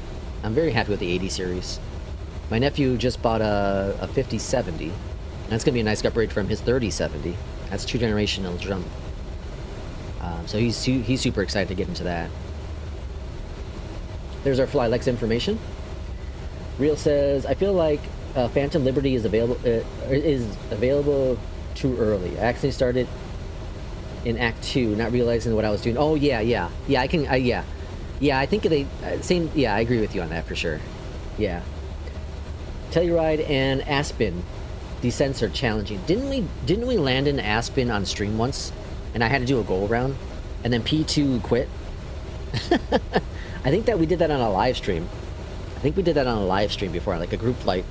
I'm very happy with the 80 series. My nephew just bought a 5070. That's going to be a nice upgrade from his 3070. That's 2-generational jump. So he's super excited to get into that. There's our Flylex information. Real says, I feel like Phantom Liberty is available too early. I actually started in Act 2, not realizing what I was doing. Oh yeah. I think they same. Yeah, I agree with you on that for sure. Yeah. Telluride and Aspen descents are challenging. Didn't we land in Aspen on stream once, and I had to do a go around, and then P2 quit. I think that we did that on a live stream. I think we did that on a live stream before, like a group flight.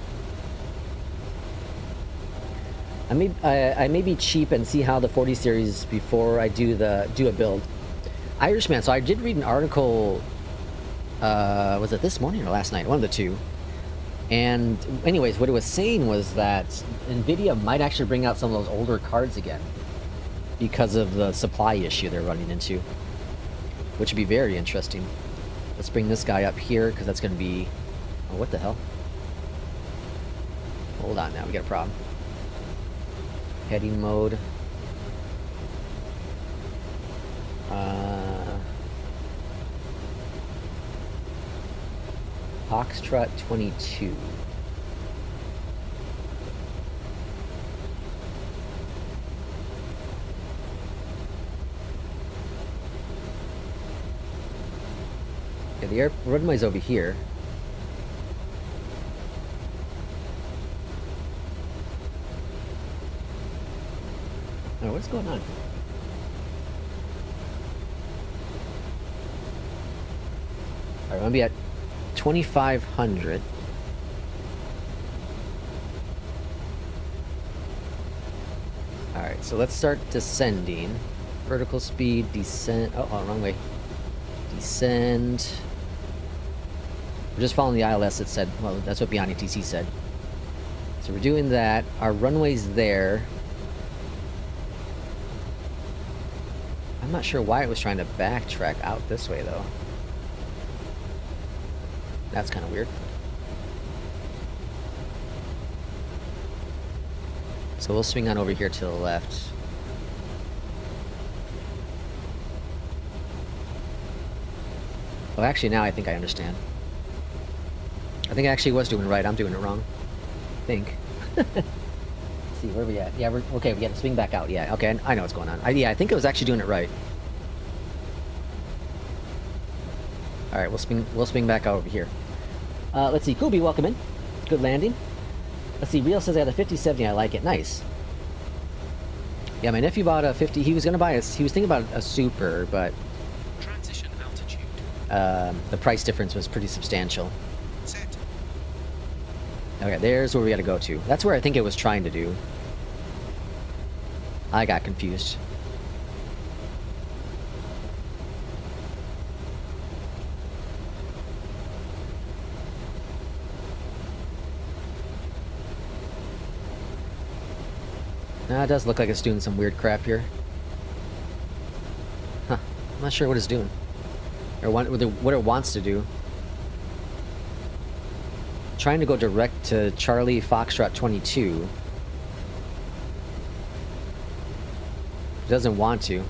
I may be cheap and see how the 40 series before I do a build. Irishman. So I did read an article. Was it this morning or last night? One of the two. And anyways, what it was saying was that NVIDIA might actually bring out some of those older cards again because of the supply issue they're running into, which would be very interesting. Let's bring this guy up here because that's going to be... Oh, what the hell? Hold on now, we got a problem. Heading mode. Foxtrot 22. Yeah, the air runway's over here. Oh, what's going on? Alright, I'm gonna be at 2,500. Alright, so let's start descending. Vertical speed, descend. Oh, wrong way. Descend. We're just following the ILS, it said. Well, that's what Beyondatc said. So we're doing that. Our runway's there. I'm not sure why it was trying to backtrack out this way, though. That's kind of weird. So we'll swing on over here to the left. Oh, actually, now I think I understand. I think I actually was doing it right. I'm doing it wrong. I think. Let's see, where are we at? Yeah, we're okay. We got to swing back out. Yeah, okay. I know what's going on. Yeah, I think I was actually doing it right. All right, we'll swing back out over here. Let's see, Kubi, welcome in. Good landing. Let's see, Real says I had a 5070, I like it. Nice. Yeah, my nephew bought a 50, he was thinking about a Super, but Transition altitude. the price difference was pretty substantial. Set. Okay, there's where we gotta go to. That's where I think it was trying to do. I got confused. It does look like it's doing some weird crap here. Huh. I'm not sure what it's doing. Or what it wants to do. Trying to go direct to Charlie Foxtrot 22. It doesn't want to.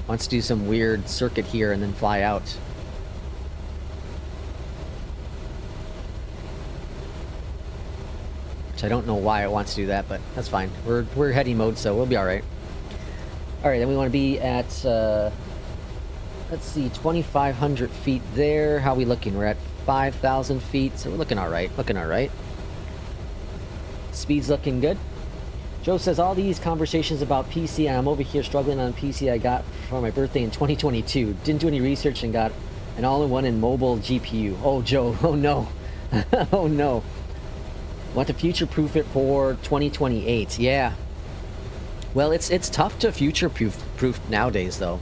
Wants to do some weird circuit here and then fly out. I don't know why it wants to do that, but that's fine. We're heading mode, so we'll be all right. All right, then we want to be at let's see, 2,500 feet there. How are we looking? We're at 5,000 feet, so we're looking all right. Looking all right. Speed's looking good. Joe says all these conversations about PC, and I'm over here struggling on PC I got for my birthday in 2022. Didn't do any research and got An all-in-one and mobile GPU. Oh, Joe. Oh, no. Oh, no. Want to future-proof it for 2028. Yeah. Well, it's tough to future-proof nowadays, though.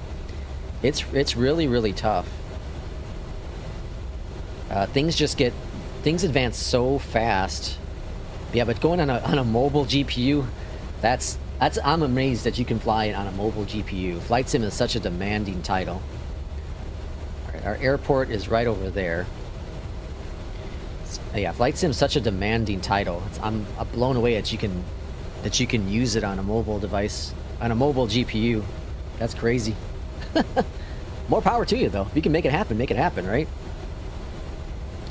It's really, really tough. Things advance so fast. Yeah, but going on a mobile GPU, I'm amazed that you can fly it on a mobile GPU. Flight Sim is such a demanding title. All right, our airport is right over there. Yeah, Flight Sim is such a demanding title. I'm blown away that you can use it on a mobile device, on a mobile GPU. That's crazy. More power to you, though. If you can make it happen, right?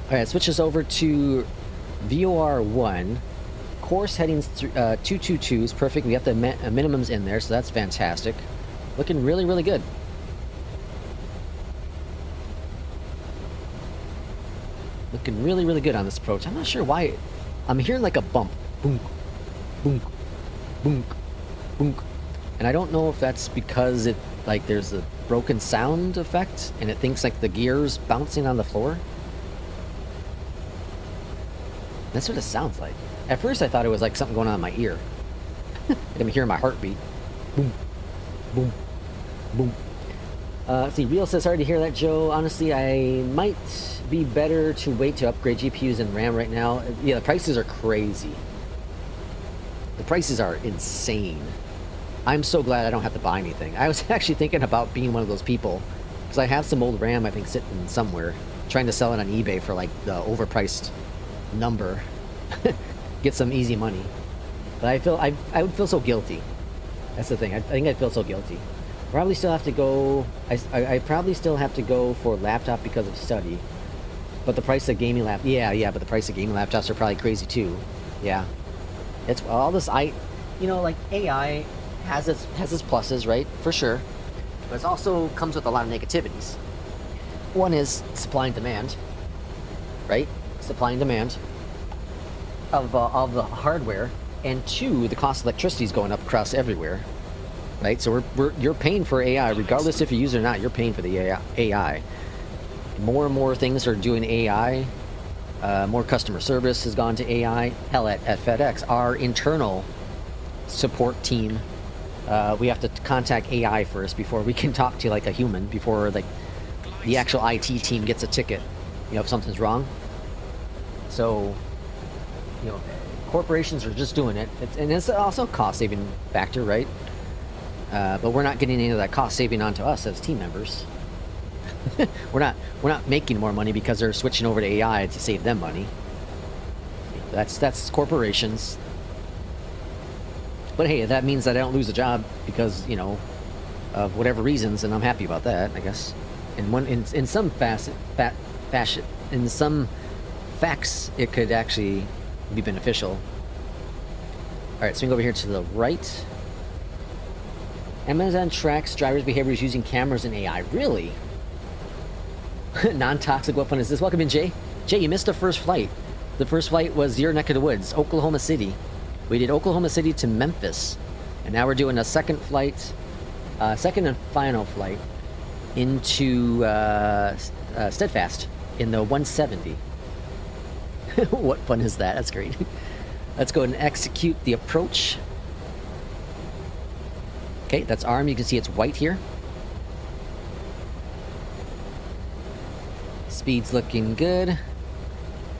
All right, switch us over to VOR1. Course headings 222 is perfect. We got the minimums in there, so that's fantastic. Looking really, really good. Looking really, really good on this approach. I'm not sure why. I'm hearing like a bump. Boom, boom, boom, boom. And I don't know if that's because there's a broken sound effect and it thinks like the gears bouncing on the floor. That's what it sounds like. At first I thought it was like something going on in my ear. I'm hearing my heartbeat. Boom, boom, boom. Let's see, Real says, sorry to hear that, Joe. Honestly, I might be better to wait to upgrade GPUs and RAM right now. Yeah, the prices are crazy. The prices are insane. I'm so glad I don't have to buy anything. I was actually thinking about being one of those people, because I have some old RAM, I think, sitting somewhere, trying to sell it on eBay for like the overpriced number. Get some easy money. But I would feel so guilty. That's the thing. I think I'd feel so guilty. Probably still have to go. I probably still have to go for laptop because of study. But the price of gaming but the price of gaming laptops are probably crazy too. Yeah. It's all this like AI has its pluses, right? For sure. But it also comes with a lot of negativities. One is supply and demand. Right? Supply and demand of the hardware, and two, the cost of electricity is going up across everywhere, right? So you're paying for AI regardless if you use it or not. You're paying for the AI. More and more things are doing AI. More customer service has gone to AI. Hell, at FedEx, our internal support team, we have to contact AI first before we can talk to like a human, before like the actual IT team gets a ticket, if something's wrong. So, corporations are just doing it. And it's also a cost-saving factor, right? But we're not getting any of that cost-saving onto us as team members. we're not making more money because they're switching over to AI to save them money. That's corporations. But hey, that means that I don't lose a job because of whatever reasons, and I'm happy about that, I guess. In some fashion, in some facts, it could actually be beneficial. All right, swing over here to the right. Amazon tracks drivers' behaviors using cameras and AI. Really? Non-toxic. What fun is this? Welcome in, Jay. Jay, you missed the first flight. The first flight was your neck of the woods, Oklahoma City. We did Oklahoma City to Memphis, and now we're doing a second flight, second and final flight into Steadfast in the 170. What fun is that? That's great. Let's go ahead and execute the approach. Okay, that's arm. You can see it's white here. Speed's looking good.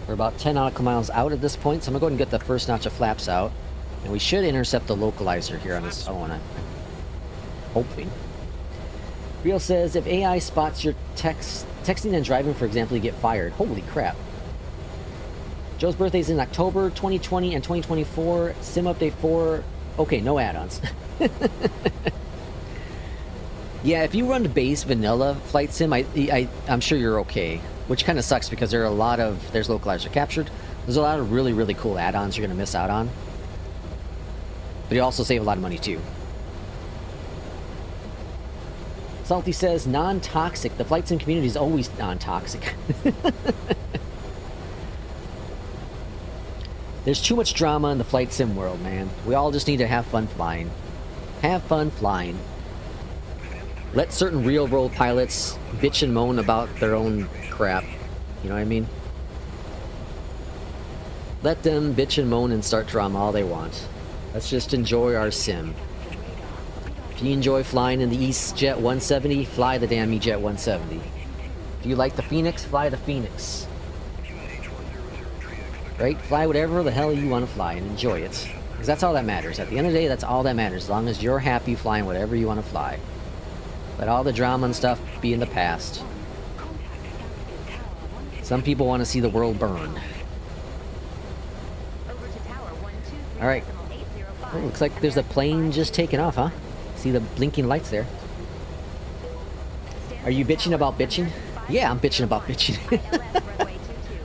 We're about 10 nautical miles out at this point, so I'm going to go ahead and get the first notch of flaps out. And we should intercept the localizer here on this. Oh, and I'm hoping. Real says, if AI spots your texting and driving, for example, you get fired. Holy crap. Joe's birthday is in October 2020 and 2024. Sim update 4. Okay, no add-ons. Yeah, if you run the base vanilla flight sim, I'm sure you're okay. Which kind of sucks because there's localizer captured. There's a lot of really, really cool add-ons you're going to miss out on. But you also save a lot of money too. Salty says, non-toxic. The flight sim community is always non-toxic. There's too much drama in the flight sim world, man. We all just need to have fun flying. Have fun flying. Let certain real-world pilots bitch and moan about their own crap. You know what I mean? Let them bitch and moan and start drama all they want. Let's just enjoy our sim. If you enjoy flying in the EJET 170, fly the damn EJET 170. If you like the FENIX, fly the FENIX. Right? Fly whatever the hell you want to fly and enjoy it. Because that's all that matters. At the end of the day, that's all that matters. As long as you're happy flying whatever you want to fly. Let all the drama and stuff be in the past. Some people want to see the world burn. Alright. Oh, looks like there's a plane just taking off, huh? See the blinking lights there. Are you bitching about bitching? Yeah, I'm bitching about bitching.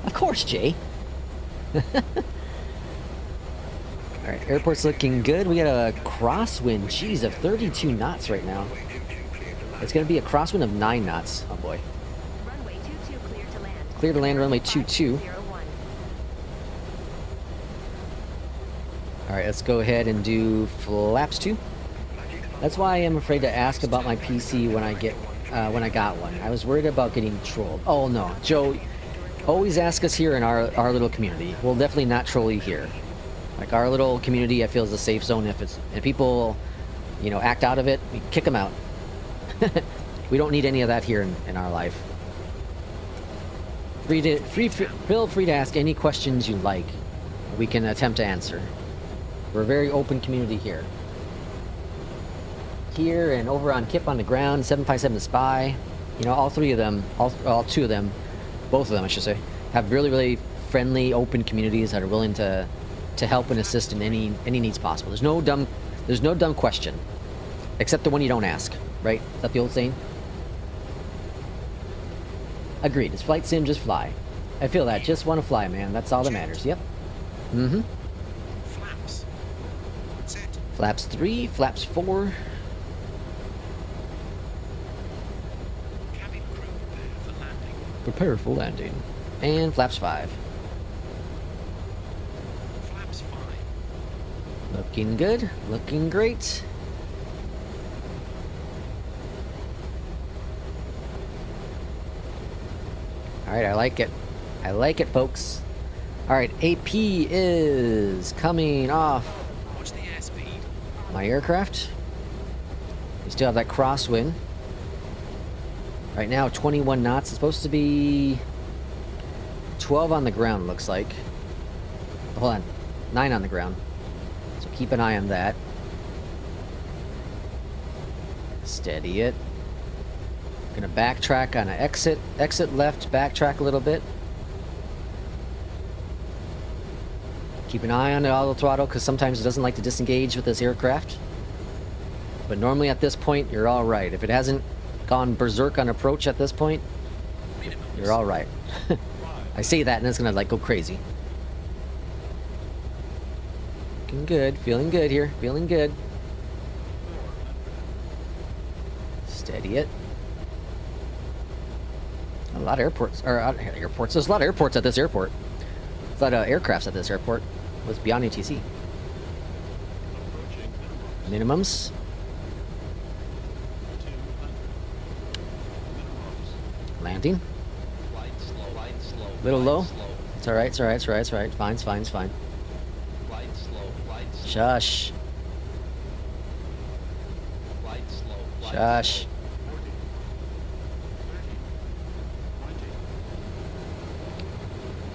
Of course, Jay. Alright, airport's looking good. We got a crosswind, geez, of 32 knots right now. It's going to be a crosswind of 9 knots. Oh boy. Runway 22 clear to land. Clear to land, runway 22. Alright, let's go ahead and do flaps 2. That's why I am afraid to ask about my PC when I got one. I was worried about getting trolled. Oh no, Joe, always ask us here in our little community. We'll definitely not troll you here. Like our little community, I feel is a safe zone. If people, you know, act out of it, we kick them out. We don't need any of that here in our life. Feel free to ask any questions you like. We can attempt to answer. We're a very open community here. Here and over on Kip on the Ground, 757 Spy. You know, all three of them, all two of them, both of them I should say, have really, really friendly, open communities that are willing to help and assist in any needs possible. There's no dumb question. Except the one you don't ask, right? Is that the old saying? Agreed. It's flight sim, just fly. I feel that. Just want to fly, man. That's all that matters. Yep. Mm-hmm. Flaps. Set. Flaps 3, flaps 4. Cabin crew prepare for landing. Prepare for landing. And flaps 5. Flaps 5. Looking good. Looking great. Alright, I like it. I like it, folks. Alright, AP is coming off Watch the airspeed. my aircraft. We still have that crosswind. Right now, 21 knots. It's supposed to be 12 on the ground, looks like. Hold on. 9 on the ground. So keep an eye on that. Steady it. Gonna backtrack on an exit. Exit left, backtrack a little bit. Keep an eye on the auto throttle because sometimes it doesn't like to disengage with this aircraft. But normally at this point, you're alright. If it hasn't gone berserk on approach at this point, you're alright. I say that and it's gonna like go crazy. Looking good, feeling good here, feeling good. Steady it. A lot of airports, there's a lot of airports at this airport. A lot of aircrafts at this airport with Beyondatc. Minimums. Landing. Little low. It's alright, it's alright, it's alright, it's alright. Fine, it's fine, it's fine. Shush. Shush.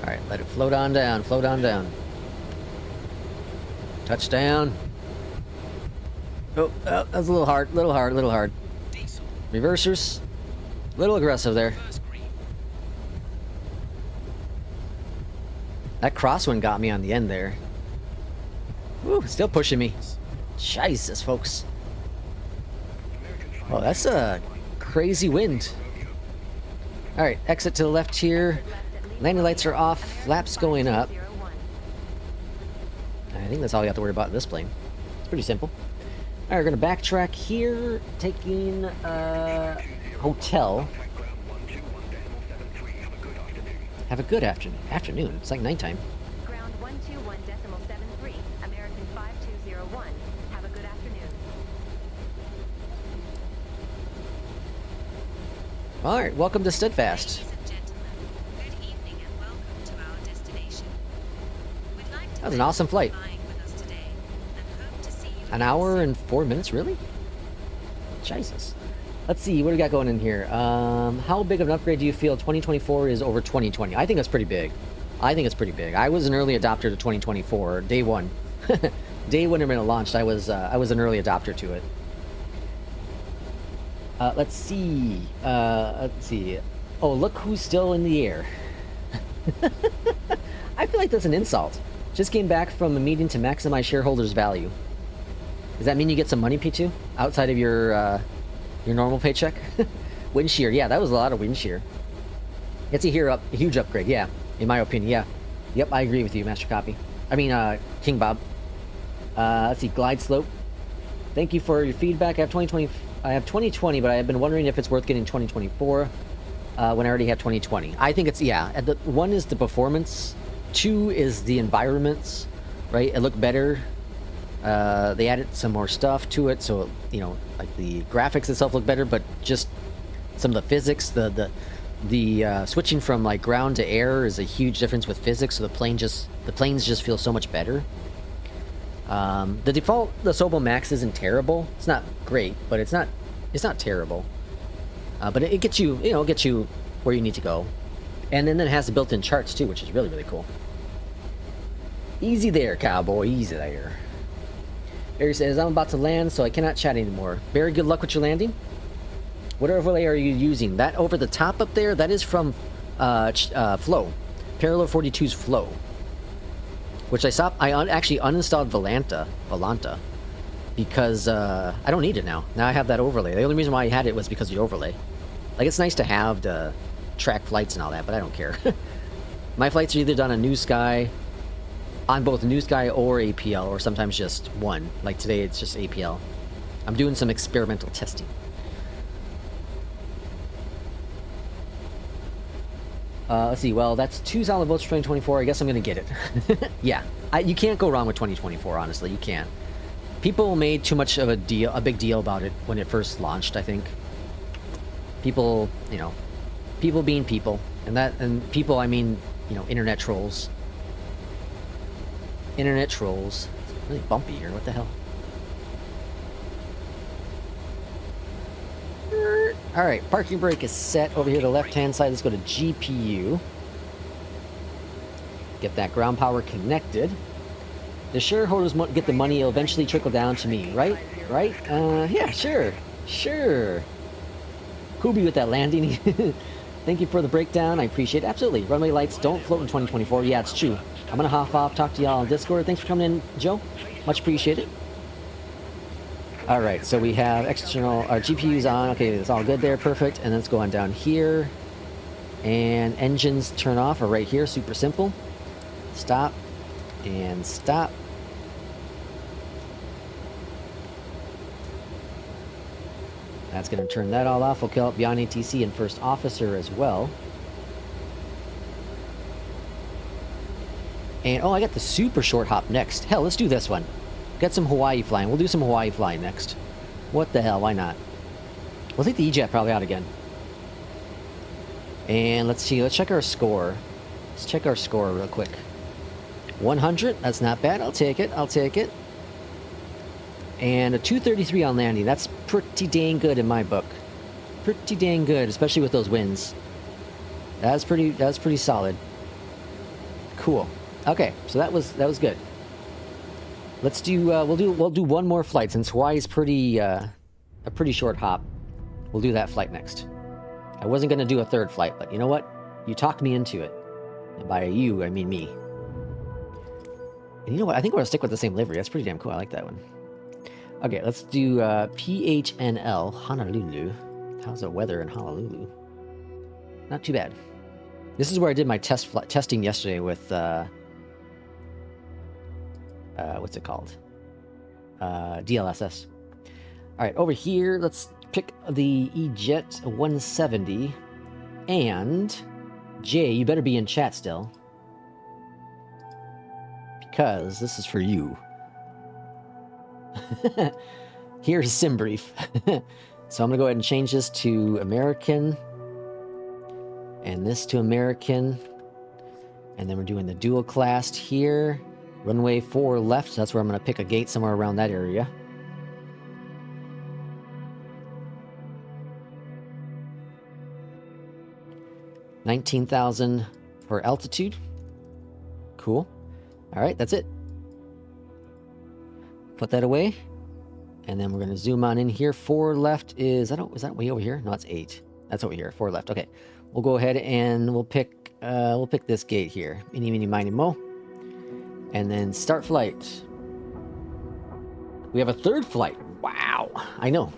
Alright, let it float on down, float on down. Touchdown. Oh, that was a little hard, little hard, little hard. Diesel. Reversers. Little aggressive there. First green. That crosswind got me on the end there. Woo, still pushing me. Jesus, folks. Oh, that's a crazy wind. Alright, exit to the left here. Landing lights are off, flaps going up. I think that's all we have to worry about in this plane. It's pretty simple. Alright, we're going to backtrack here, taking hotel. Have a good afternoon. It's like nighttime. Ground 121.73, American 5201. Have a good afternoon. All right, welcome to Steadfast. Ladies and gentlemen, good evening and welcome to our destination. We'd like to That was an awesome flight. flying with us today and hope to see you An again hour soon. and 4 minutes, really? Jesus. Let's see, what do we got going in here? How big of an upgrade do you feel 2024 is over 2020? I think that's pretty big. I think it's pretty big. I was an early adopter to 2024, day one. Day one when it launched, I was an early adopter to it. Let's see. Oh, look who's still in the air. I feel like that's an insult. Just came back from a meeting to maximize shareholders' value. Does that mean you get some money, P2? Outside of your normal paycheck? Wind shear, yeah, that was a lot of wind shear. It's a huge upgrade, yeah. In my opinion, yeah. Yep, I agree with you, Master Copy. I mean, King Bob. Let's see, glide slope. Thank you for your feedback. I have 2020, but I have been wondering if it's worth getting 2024 when I already have 2020. I think it's, yeah. One is the performance. Two is the environments, right? It looked better. They added some more stuff to it, so, you know, like the graphics itself look better, but just some of the physics, the switching from like ground to air is a huge difference with physics, so the planes just feel so much better. The default, the Sobel Max isn't terrible. It's not great, but it's not terrible. But it gets you, you know, gets you where you need to go. And then it has the built-in charts too, which is really, really cool. Easy there, cowboy, easy there. Barry says, I'm about to land, so I cannot chat anymore. Barry, good luck with your landing. What overlay are you using? That over the top up there, that is from Flow. Parallel 42's Flow. Which I actually uninstalled Volanta. Because I don't need it now. Now I have that overlay. The only reason why I had it was because of the overlay. Like, it's nice to have the track flights and all that, but I don't care. My flights are either done on NewSky, on both NewSky or APL, or sometimes just one. Like today, it's just APL. I'm doing some experimental testing. Let's see. Well, that's 2 solid votes for 2024. I guess I'm gonna get it. Yeah, you can't go wrong with 2024. Honestly, you can't. People made too much of a big deal about it when it first launched. I think people, you know, people being people, and people, I mean, you know, internet trolls. Internet trolls. It's really bumpy here. What the hell? Alright, parking brake is set over here to the left-hand side. Let's go to GPU. Get that ground power connected. The shareholders get the money, it'll eventually trickle down to me, right? Right? Yeah, sure. Sure. Kubi with that landing. Thank you for the breakdown. I appreciate it. Absolutely. Runway lights don't float in 2024. Yeah, it's true. I'm gonna hop off, talk to y'all on Discord. Thanks for coming in, Joe. Much appreciated. Alright, so we have external, our GPU's on. Okay, it's all good there, perfect. And let's go on down here. And engines turn off are right here, super simple. Stop. And stop. That's going to turn that all off. We'll kill up Beyond ATC and First Officer as well. And, oh, I got the super short hop next. Hell, let's do this one. Get some Hawaii flying. We'll do some Hawaii flying next. What the hell, why not? We'll take the EJET probably out again. And let's see, let's check our score. Let's check our score real quick. 100, that's not bad. I'll take it, I'll take it. And a 233 on landing. That's pretty dang good in my book. Pretty dang good, especially with those winds. That's pretty solid. Cool. Okay, so that was good. Let's do we'll do one more flight since Hawaii's a pretty short hop. We'll do that flight next. I wasn't gonna do a third flight, but you know what? You talked me into it. And by you, I mean me. And you know what? I think we're gonna stick with the same livery. That's pretty damn cool. I like that one. Okay, let's do PHNL Honolulu. How's the weather in Honolulu? Not too bad. This is where I did my testing yesterday with what's it called? DLSS. All right, over here, let's pick the EJET 170. And Jay, you better be in chat still, because this is for you. Here's SimBrief. So I'm gonna go ahead and change this to American And this to American. And then we're doing the dual class here. Runway 4 left, so that's where I'm going to pick a gate somewhere around that area. $19,000 for altitude. Cool. All right, that's it. Put that away. And then we're going to zoom on in here. 4 left is that way over here? No, it's 8. That's over here. 4 left. Okay. We'll go ahead and we'll pick this gate here. Eeny, meeny, miny, mo. And then start flight. We have a 3rd flight. Wow. I know.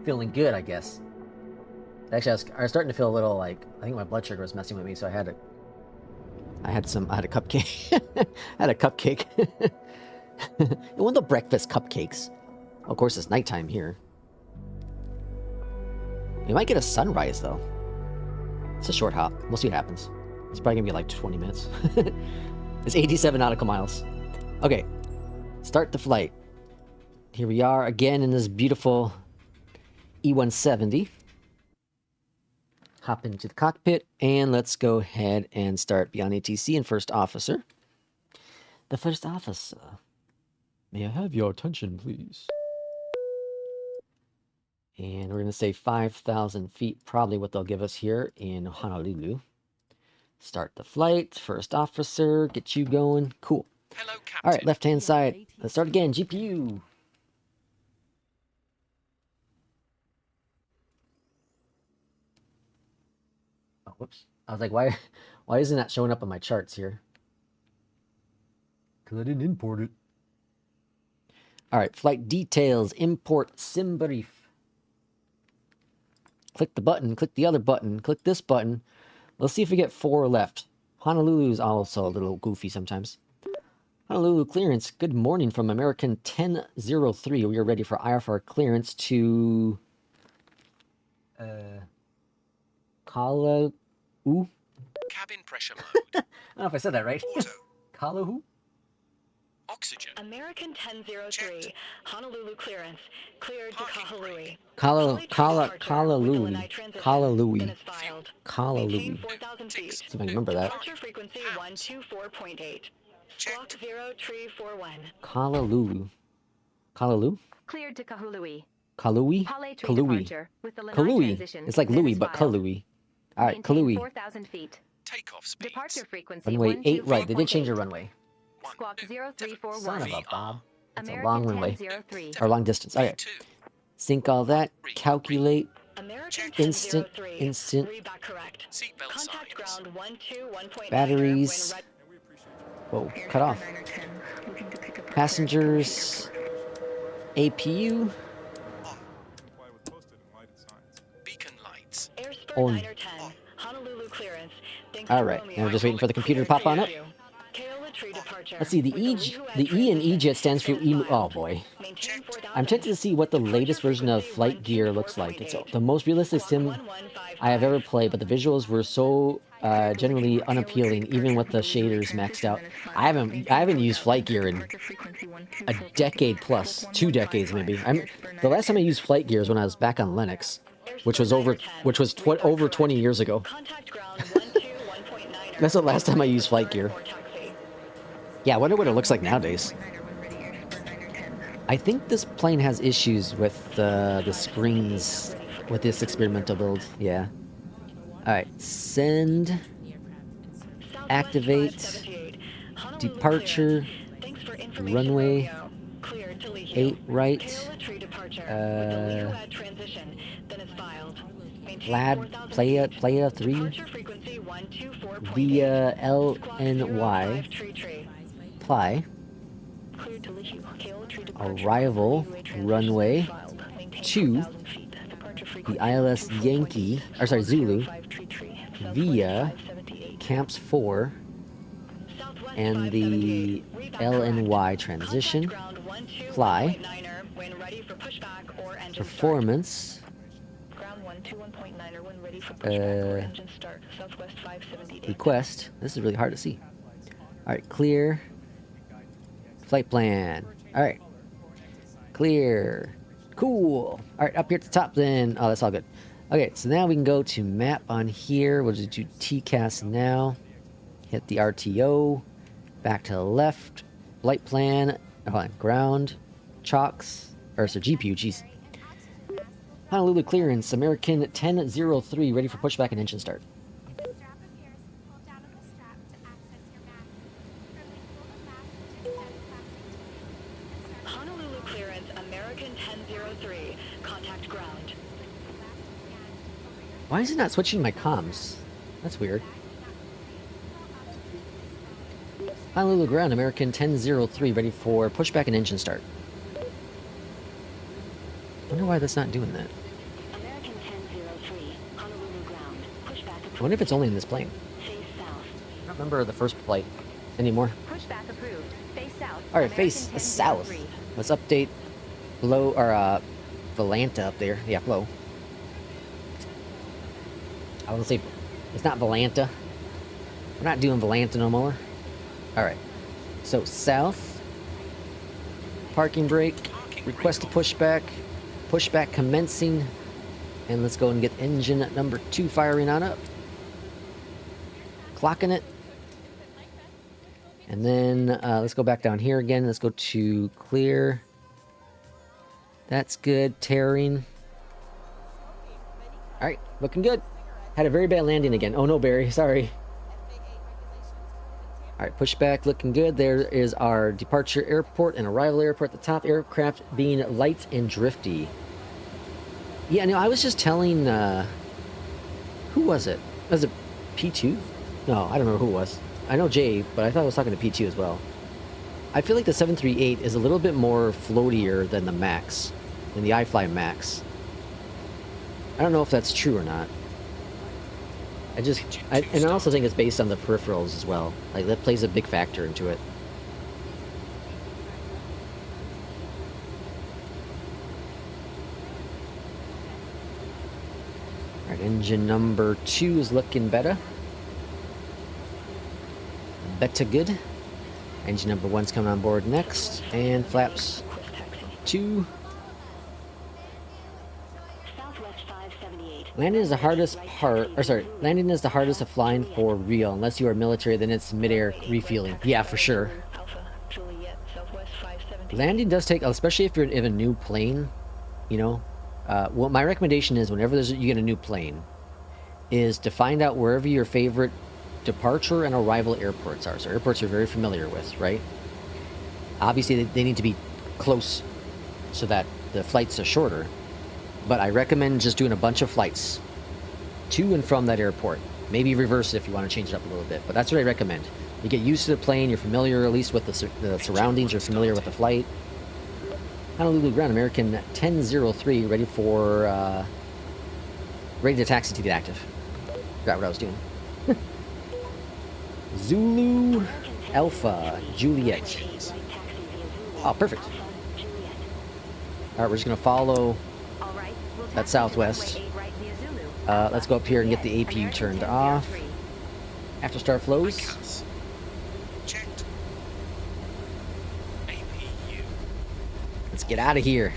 Feeling good, I guess. Actually, I was starting to feel a little like, I think my blood sugar was messing with me, so I had a cupcake. I had a cupcake. One of the breakfast cupcakes. Of course, it's nighttime here. We might get a sunrise, though. It's a short hop. We'll see what happens. It's probably gonna be like 20 minutes. It's 87 nautical miles. Okay. Start the flight. Here we are again in this beautiful E170. Hop into the cockpit, and let's go ahead and start beyond ATC and first officer. The first officer. May I have your attention, please? And we're going to say 5,000 feet, probably what they'll give us here in Honolulu. Start the flight, first officer, get you going. Cool. Hello, Captain. All right, left-hand side. Let's start again, GPU. Oh, whoops. I was like, why isn't that showing up on my charts here? Because I didn't import it. All right, flight details, import SimBrief. Click the button, click the other button, click this button. Let's see if we get 4 left. Honolulu is also a little goofy sometimes. Honolulu clearance, good morning from American 1003. We are ready for IFR clearance to... Kalahu? Cabin pressure mode. I don't know if I said that right. Auto. Kalahu? Oxygen. American 1003, Checked. Honolulu clearance, cleared to Parking Kahului. Kalalui. Minutes filed. Maintain Kalalui. 4,000 feet. See if I can remember that. Departure frequency 124.8. Squawk Checked. 0341. Kalalulu. Kalalu? Cleared to Kahului. Kalui? Palais tree Kalui. departure with the Lanai Kalui. transition. It's like Louis, but Filed. Kalui. All right, Maintain Kalui. 4,000 feet. Takeoff speeds. Departure frequency Runway 8 right. They did change 124.8. your runway. Squawk Son 0341. of a Bob. That's a American long runway. 1003. Or long distance. All right. V2. Sync all that. Calculate. American Instant. 1003. Instant. Read back correct. Seatbelt Contact signs. ground 121.9. Batteries. Whoa, cut off. Passengers. APU. On. Beacon lights. Airspur On. 9 or 10. Honolulu clearance. Thanks All to right. Romeo. Now we're just waiting for the computer to pop on up. Kaola tree departure. Let's see. The E in EJET stands for E. Oh boy. Maintain 4,000. I'm tempted to see what the latest version of Flight Gear looks like. It's the most realistic sim I have ever played, but the visuals were so genuinely unappealing, even with the shaders maxed out. I haven't used Flight Gear in a decade plus, 2 decades maybe. The last time I used Flight Gear is when I was back on Linux, which was over 20 years ago. Contact ground 121.9. That's the last time I used Flight Gear. Yeah, I wonder what it looks like nowadays. I think this plane has issues with the screens with this experimental build. Yeah. Alright, send, activate, departure, runway 8 right, playa 3, via LNY, apply, arrival, runway 2, the ILS Yankee, or sorry, Zulu, via Camps 4, and the LNY transition, fly, performance, request, this is really hard to see. Alright, clear, flight plan, alright, clear, cool. Alright, up here at the top then, oh that's all good. Okay, so now we can go to map on here. We'll just do TCAS now. Hit the RTO. Back to the left. Flight plan. Hold on. Ground. Chocks. Or so GPU, jeez. Honolulu clearance. American 1003. Ready for pushback and engine start. Honolulu clearance, American 1003. Contact ground. Why is it not switching my comms? That's weird. Honolulu ground. American 1003. Ready for pushback and engine start. Wonder why that's not doing that. American 1003. Honolulu ground. Pushback I wonder if it's only in this plane. Face south. I don't remember the first flight anymore. Pushback approved. Face south. All right, American face 1003. south. Let's update Flo or Beyondatc up there. Yeah, Flo. I want to say it's not Beyondatc. We're not doing Beyondatc no more. All right. So south. Parking brake. Request a pushback. Pushback commencing. And let's go and get engine number 2 firing on up. Clocking it. And then let's go back down here again. Let's go to clear. That's good. Tearing. All right, looking good. Had a very bad landing again. Oh no, Barry, sorry. All right, pushback looking good. There is our departure airport and arrival airport at the top. Aircraft being light and drifty. Yeah, no, I was just telling, who was it? Was it P2? No, I don't remember who it was. I know Jay, but I thought I was talking to P2 as well. I feel like the 738 is a little bit more floatier than the Max, than the iFly Max. I don't know if that's true or not. And I also think it's based on the peripherals as well. Like, that plays a big factor into it. Alright, engine number 2 is looking better. Better good. Engine number 1's coming on board next. And flaps 2. Southwest 578. Landing is the hardest part, or sorry, landing is the hardest of flying for real. Unless you are military, then it's midair refueling. Yeah, for sure. Alpha Juliet, Southwest 578. Landing does take, especially if you're in a new plane, you know. What my recommendation is, whenever you get a new plane, is to find out wherever your favorite departure and arrival airports are. So airports you're very familiar with, right? Obviously, they need to be close so that the flights are shorter. But I recommend just doing a bunch of flights to and from that airport. Maybe reverse it if you want to change it up a little bit. But that's what I recommend. You get used to the plane, you're familiar at least with the surroundings, you're familiar with the flight. Honolulu ground, American 1003, ready to taxi to the active. Forgot what I was doing. Zulu Alpha Juliet. Oh, perfect. Alright, we're just gonna follow All right. We'll that taxi to southwest. runway 8 right via Zulu. Let's go up here and get the Juliet, APU American turned 1003. off. After start flows. Cats. Checked. APU. Let's get out of here.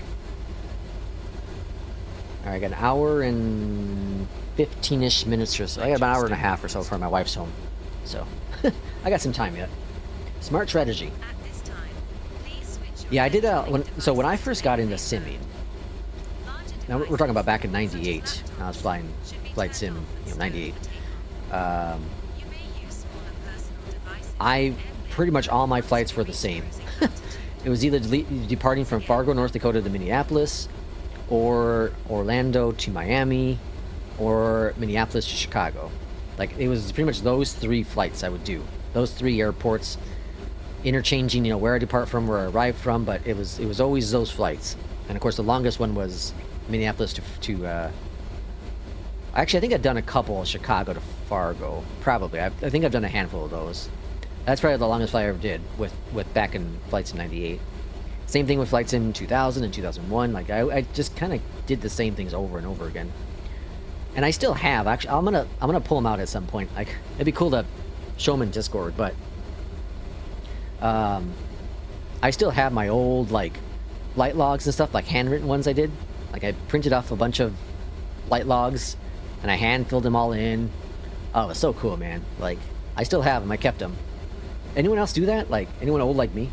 Alright, I got an hour and 15-ish minutes or so. I got about an hour and a half or so before my wife's home. So, I got some time yet. Smart strategy. At this time, please switch your Yeah, I did electronic so when I devices first to got into radio simming, mode. Larger now we're talking devices, about back in such as '98. I was laptops, flying should be flight turned sim, off you know, instead '98. of takeoff. You may use smaller personal devices I and pretty much all my flights were the radio same. receptors. It was either departing from Fargo, North Dakota to Minneapolis, or Orlando to Miami, or Minneapolis to Chicago. Like, it was pretty much those 3 flights I would do. Those 3 airports, interchanging, you know, where I depart from, where I arrive from, but it was always those flights. And of course, the longest one was Minneapolis to actually, I think I've done a couple, Chicago to Fargo, probably. I think I've done a handful of those. That's probably the longest flight I ever did with back in flights in '98. Same thing with flights in 2000 and 2001. Like, I just kind of did the same things over and over again. And I still have. Actually, I'm gonna pull them out at some point. Like, it'd be cool to show them in Discord, but I still have my old, like, flight logs and stuff, like handwritten ones I did. Like, I printed off a bunch of flight logs, and I hand filled them all in. Oh, it was so cool, man. Like, I still have them. I kept them. Anyone else do that? Like, anyone old like me?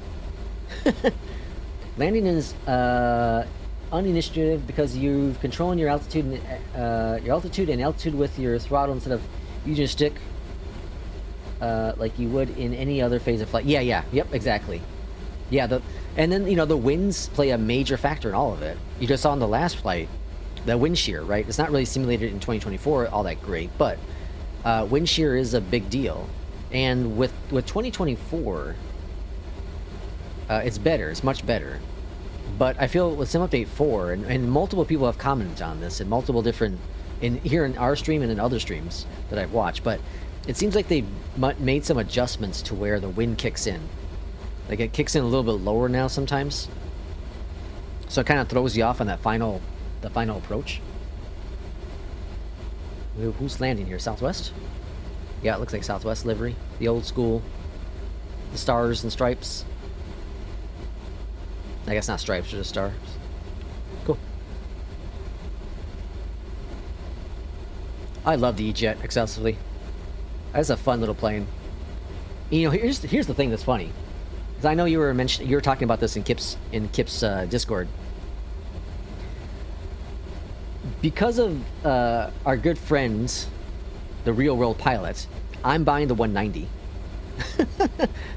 Landing is uninitiative because you're controlling your altitude and altitude with your throttle instead of using your stick like you would in any other phase of flight. Yeah, yep, exactly. Yeah, and then, you know, the winds play a major factor in all of it. You just saw in the last flight, the wind shear, right? It's not really simulated in 2024 all that great, but wind shear is a big deal. And with 2024, it's better. It's much better. But I feel with Sim Update 4, and multiple people have commented on this in multiple different, here in our stream and in other streams that I've watched, but it seems like they've made some adjustments to where the wind kicks in. Like, it kicks in a little bit lower now sometimes. So it kind of throws you off on that final approach. Who's landing here? Southwest? Yeah, it looks like Southwest livery. The old school. The stars and stripes. I guess not stripes, just stars. Cool. I love the EJET excessively. That's a fun little plane. You know, here's the thing that's funny. Because I know you were talking about this in Kip's Discord. Because of our good friends, the real world pilot, I'm buying the 190.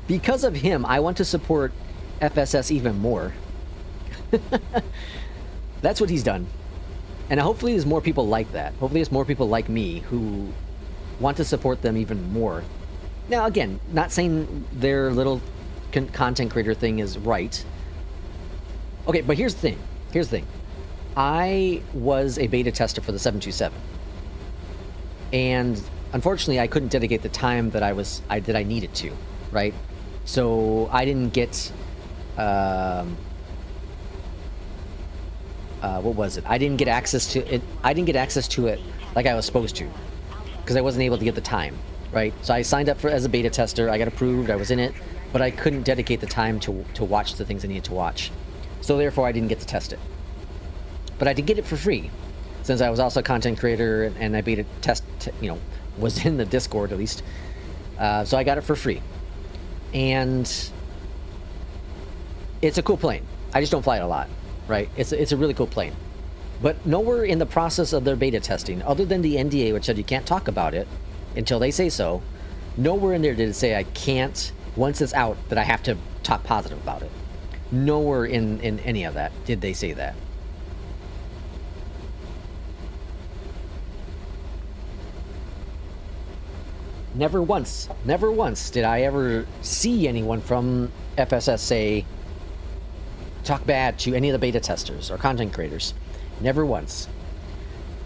Because of him, I want to support FSS even more. That's what he's done. And hopefully there's more people like that. Hopefully there's more people like me who want to support them even more. Now, again, not saying their little content creator thing is right. Okay, but here's the thing. Here's the thing. I was a beta tester for the 727. And unfortunately, I couldn't dedicate the time that I needed to, right? So I didn't get what was it? I didn't get access to it. I didn't get access to it like I was supposed to, because I wasn't able to get the time, right? So I signed up as a beta tester. I got approved. I was in it, but I couldn't dedicate the time to watch the things I needed to watch. So therefore, I didn't get to test it. But I did get it for free, since I was also a content creator and I beta test, was in the Discord at least. So I got it for free, and it's a cool plane. I just don't fly it a lot, right? It's a really cool plane. But nowhere in the process of their beta testing, other than the NDA, which said you can't talk about it until they say so, nowhere in there did it say I can't, once it's out, that I have to talk positive about it. Nowhere in any of that did they say that. Never once did I ever see anyone from FSS say, talk bad to any of the beta testers or content creators. Never once.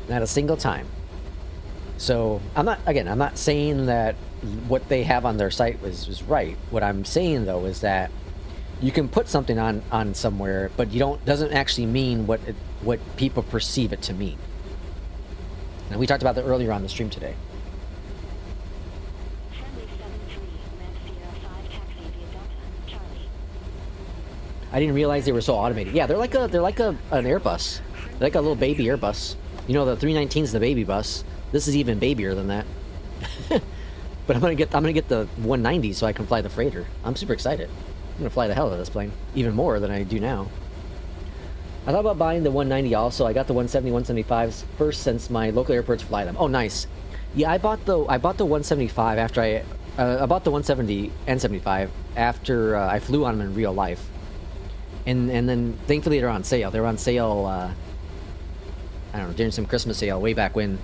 Not a single time. So I'm not saying that what they have on their site was right. What I'm saying though is that you can put something on somewhere, but doesn't actually mean what people perceive it to mean. And we talked about that earlier on the stream today. I didn't realize they were so automated. Yeah, they're like an Airbus. They're like a little baby Airbus. You know, the 319 is the baby bus. This is even babier than that. But I'm gonna get the 190 so I can fly the freighter. I'm super excited. I'm gonna fly the hell out of this plane, even more than I do now. I thought about buying the 190 also. I got the 170, 175s first since my local airports fly them. Oh, nice. Yeah, I bought the 175 after I bought the 170 and 75 after I flew on them in real life. And then thankfully they're on sale. They're on sale, I don't know, during some Christmas sale way back when.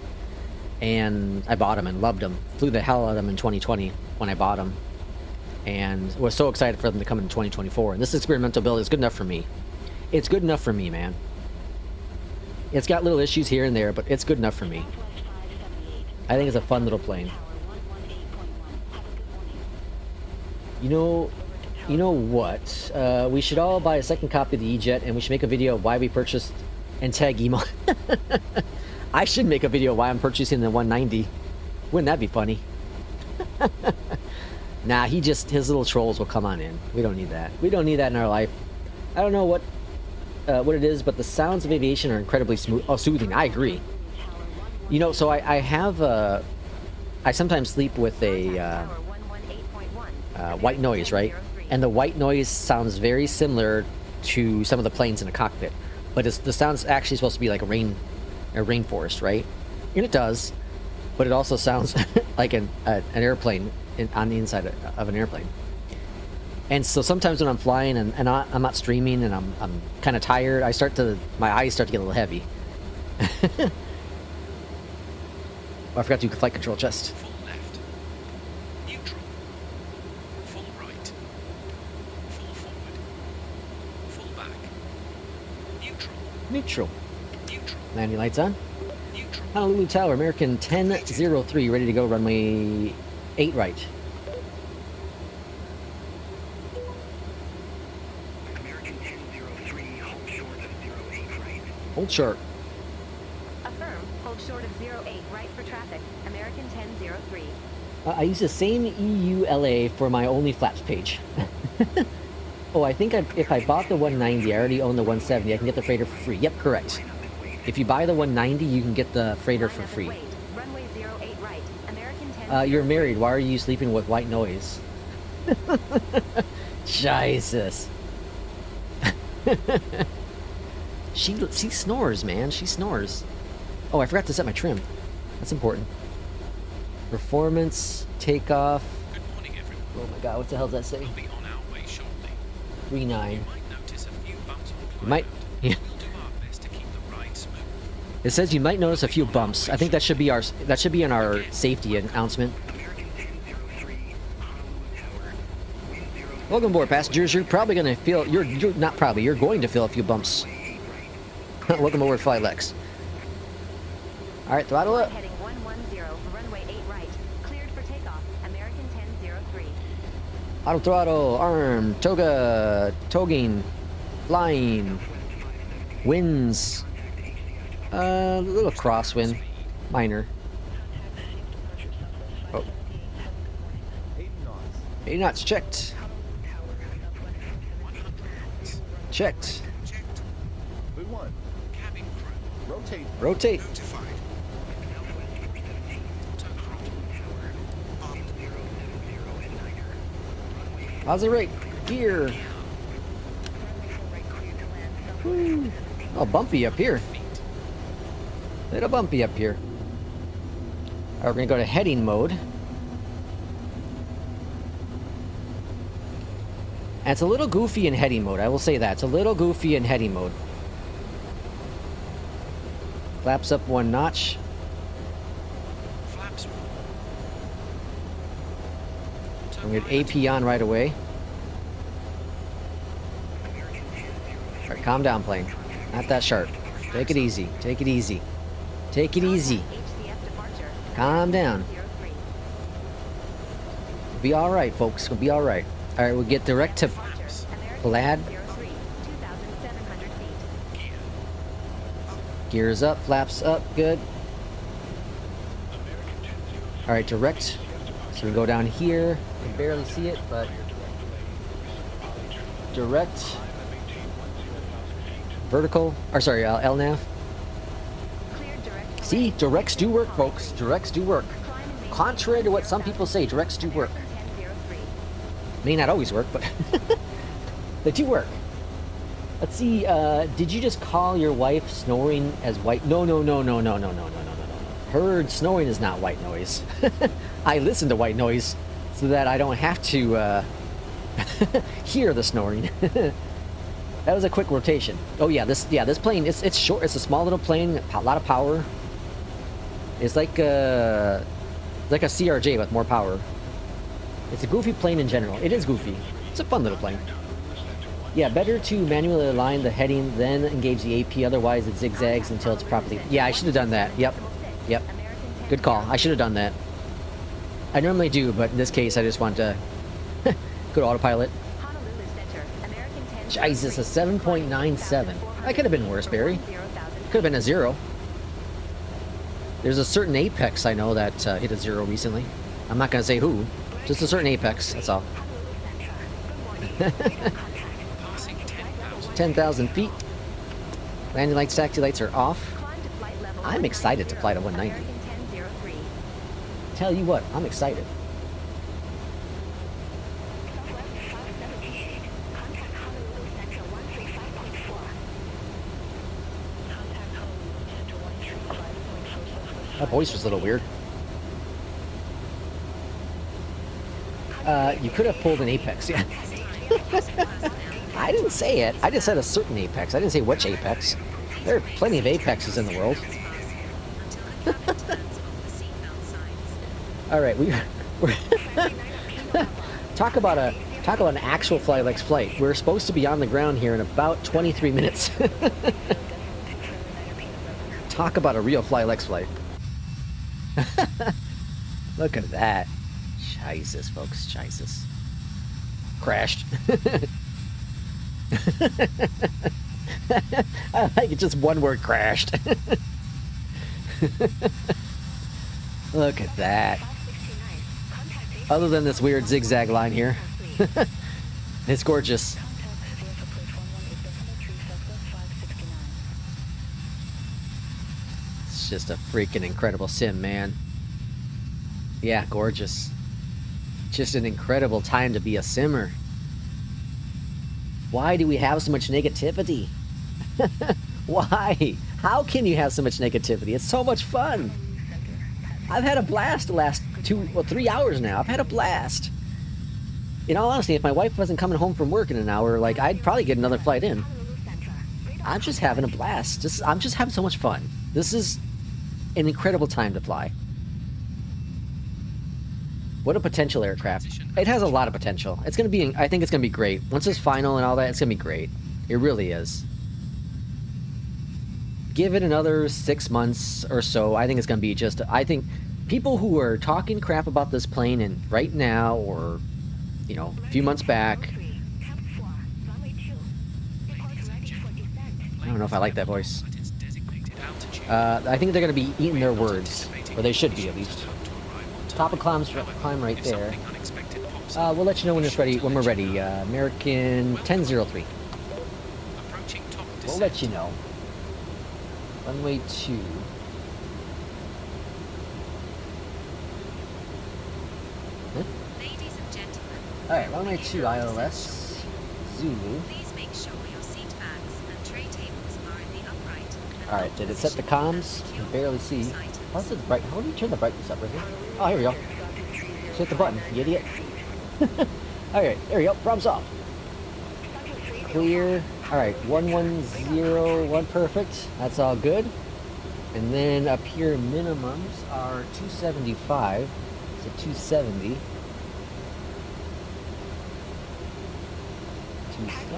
And I bought them and loved them. Flew the hell out of them in 2020 when I bought them. And was so excited for them to come in 2024. And this experimental build is good enough for me. It's good enough for me, man. It's got little issues here and there, but it's good enough for me. I think it's a fun little plane. You know what? We should all buy a second copy of the EJET, and we should make a video of why we purchased and tag emo. I should make a video of why I'm purchasing the 190. Wouldn't that be funny? Nah, his little trolls will come on in. We don't need that. We don't need that in our life. I don't know what it is, but the sounds of aviation are incredibly smooth. Oh, soothing. I agree. You know, so I have I sometimes sleep with a white noise, right? And the white noise sounds very similar to some of the planes in a cockpit, but the sound's actually supposed to be like a rainforest, right? And it does, but it also sounds like an airplane on the inside of an airplane. And so sometimes when I'm flying and I'm not streaming and I'm kind of tired, my eyes start to get a little heavy. Oh, I forgot to do flight control just. Full left. Neutral. Full right. Full forward. Full back. Neutral. Neutral. Neutral. Landing lights on. Neutral. Honolulu Tower, American 1003, ready to go, runway 8 right. American 1003, hold short of 08 right. Hold short. Affirm. Hold short of 08 right for traffic. American 1003. I use the same EULA for my only flaps page. Oh, I think if I bought the 190, I already own the 170, I can get the freighter for free. Yep, correct. If you buy the 190, you can get the freighter for free. Runway 08 right. American 10. You're married. Why are you sleeping with white noise? Jesus. She snores, man. She snores. Oh, I forgot to set my trim. That's important. Performance, takeoff. Good morning, everyone. Oh my god, what the hell does that say? We'll be on our way shortly. 3.9. You might notice a few bumps on the You might. climb Yeah. out. We'll do our best to keep the ride smooth. It says you might notice a few bumps. I think that should be in our safety announcement. American 1003, Honolulu Tower, wind 0. Welcome aboard, passengers. You're probably gonna feel you're not probably you're going to feel a few bumps. Welcome aboard, FlyLex. All right, throttle up. Heading 110 for runway 8 right. Cleared for takeoff. American 1003. Auto throttle, arm, toga, togging, flying, winds, a little crosswind, minor. Oh. 80 knots checked. Checked. Checked. Good one. Cabin crew. Rotate. Rotate. Notified. Auto throttle. Armed. How's rate? Gear. Woo. Oh, bumpy up here. Little bumpy up here. All right, we're gonna go to heading mode. And it's a little goofy in heading mode, I will say that. It's a little goofy in heading mode. Flaps up 1 notch. Flaps. I'm gonna get AP on right away. All right, calm down, plane. Not that sharp. Take it easy. Take it easy. Take it easy. HCF departure. Calm down. 03. We'll be all right, folks. We'll be all right. All right, we'll get direct to Departure. American Plaid. 03. 2,700 feet. Gear. Gears up, flaps up, good. All right, direct. So we go down here. You can barely see it, but direct. Vertical, or sorry, LNAV. Cleared direct. See, directs do work, folks. Directs do work. Climb and maintain Contrary to what some people say, directs do work. American 1003. May not always work, but they do work. Let's see, did you just call your wife snoring as white? No. Her snoring is not white noise. I listen to white noise so that I don't have to hear the snoring. That was a quick rotation. Oh yeah, this plane, it's short. It's a small little plane, a lot of power. It's like a CRJ with more power. It's a goofy plane in general. It is goofy. It's a fun little plane. Yeah, better to manually align the heading, then engage the AP. Otherwise, it zigzags until it's properly. Yeah, I should have done that. Yep. Good call. I should have done that. I normally do, but in this case, I just want to go to autopilot. Honolulu Center. American 10. Jesus, a 7.97. That could have been worse, Barry. Could have been a 0. There's a certain apex I know that hit a 0 recently. I'm not going to say who. Just a certain apex, that's all. Passing 10,000. 10,000 feet. Landing lights, taxi lights are off. Climb to flight level I'm excited to fly to 190. American 1003. Tell you what, I'm excited. Southwest 578. Contact Honolulu Central 135.4. Contact Honolulu Central 135.4 Southwest. That voice was a little weird. You could have pulled an apex, yeah. I didn't say it. I just said a certain apex. I didn't say which apex. There are plenty of apexes in the world. Until the captain turns off the seatbelt signs. All right, we're talk about an actual FlyLex flight. We're supposed to be on the ground here in about 23 minutes. Talk about a real FlyLex flight. Look at that. Jesus, folks, Jesus. Crashed. I like it, just one word, crashed. Look at that. Other than this weird zigzag line here. It's gorgeous. It's just a freaking incredible sim, man. Yeah, gorgeous. Just an incredible time to be a simmer. Why do we have so much negativity? Why? How can you have so much negativity? It's so much fun. I've had a blast the last 3 hours now. I've had a blast. In all honesty, if my wife wasn't coming home from work in an hour, like, I'd probably get another flight in. I'm just having a blast. I'm just having so much fun. This is an incredible time to fly. What a potential aircraft. It has a lot of potential. It's going to be, I think it's going to be great. Once it's final and all that, it's going to be great. It really is. Give it another 6 months or so. I think it's going to be just, I think people who are talking crap about this plane and right now or, you know, a few months back. I don't know if I like that voice. I think they're going to be eating their words. Or they should be, at least. Top of climb right there. We'll let you know when it's ready. When we're ready. American 1003. We'll let you know. Runway 2. Huh? Ladies and gentlemen, Alright, runway 2 ILS. Zulu. please make sure your seat bags and tray tables are in the upright. and Alright, locked did it set the position comms? with I secure can barely see. focus items. How's it bright? How do you turn the brightness up right here? Oh, here we go. Just hit the button, you idiot. Alright, there we go. Problem solved. Clear. Alright, 1101, perfect. That's all good. And then up here, minimums are 275. So 270.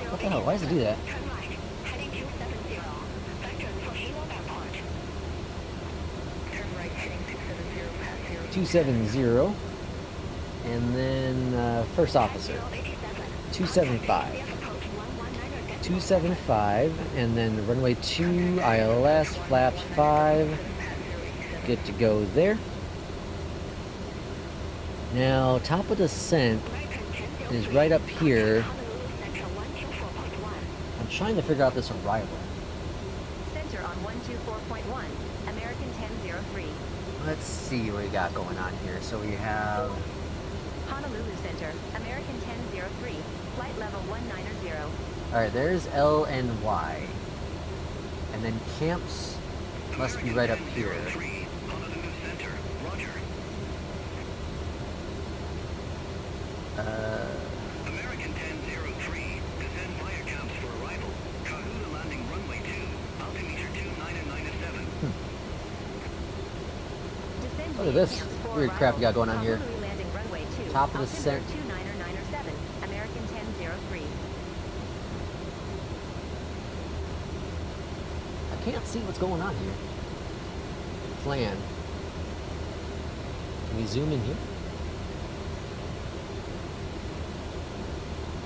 What the hell? Why does it do that? 270. And then first officer. 275. 275, and then runway 2, ILS, flaps 5. Good to go there. Now, top of descent is right up here. I'm trying to figure out this arrival. Center on 124.1, American 1003. Let's see what we got going on here. So we have... Honolulu Center, American 1003, flight level 190. Alright, there's L and Y. And then camps must be right up here. American 1003, descend via camps for arrival. Kahuna landing runway 2, altimeter 2997. Look at this weird crap you got going on here. Top of the center. 2997, American 1003. I can't see what's going on here. Plan. Can we zoom in here?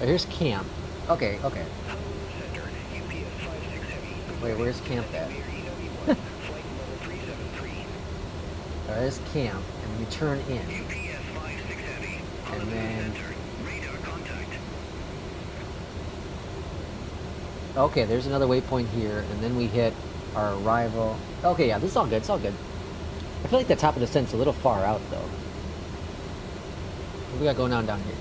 Oh, here's camp. Okay, okay. Wait, where's camp at? There's camp, and we turn in. And then... Okay, there's another waypoint here, and then we hit our arrival. Okay, yeah, this is all good. It's all good. I feel like the top of the descent's a little far out, though. What we got going on down here?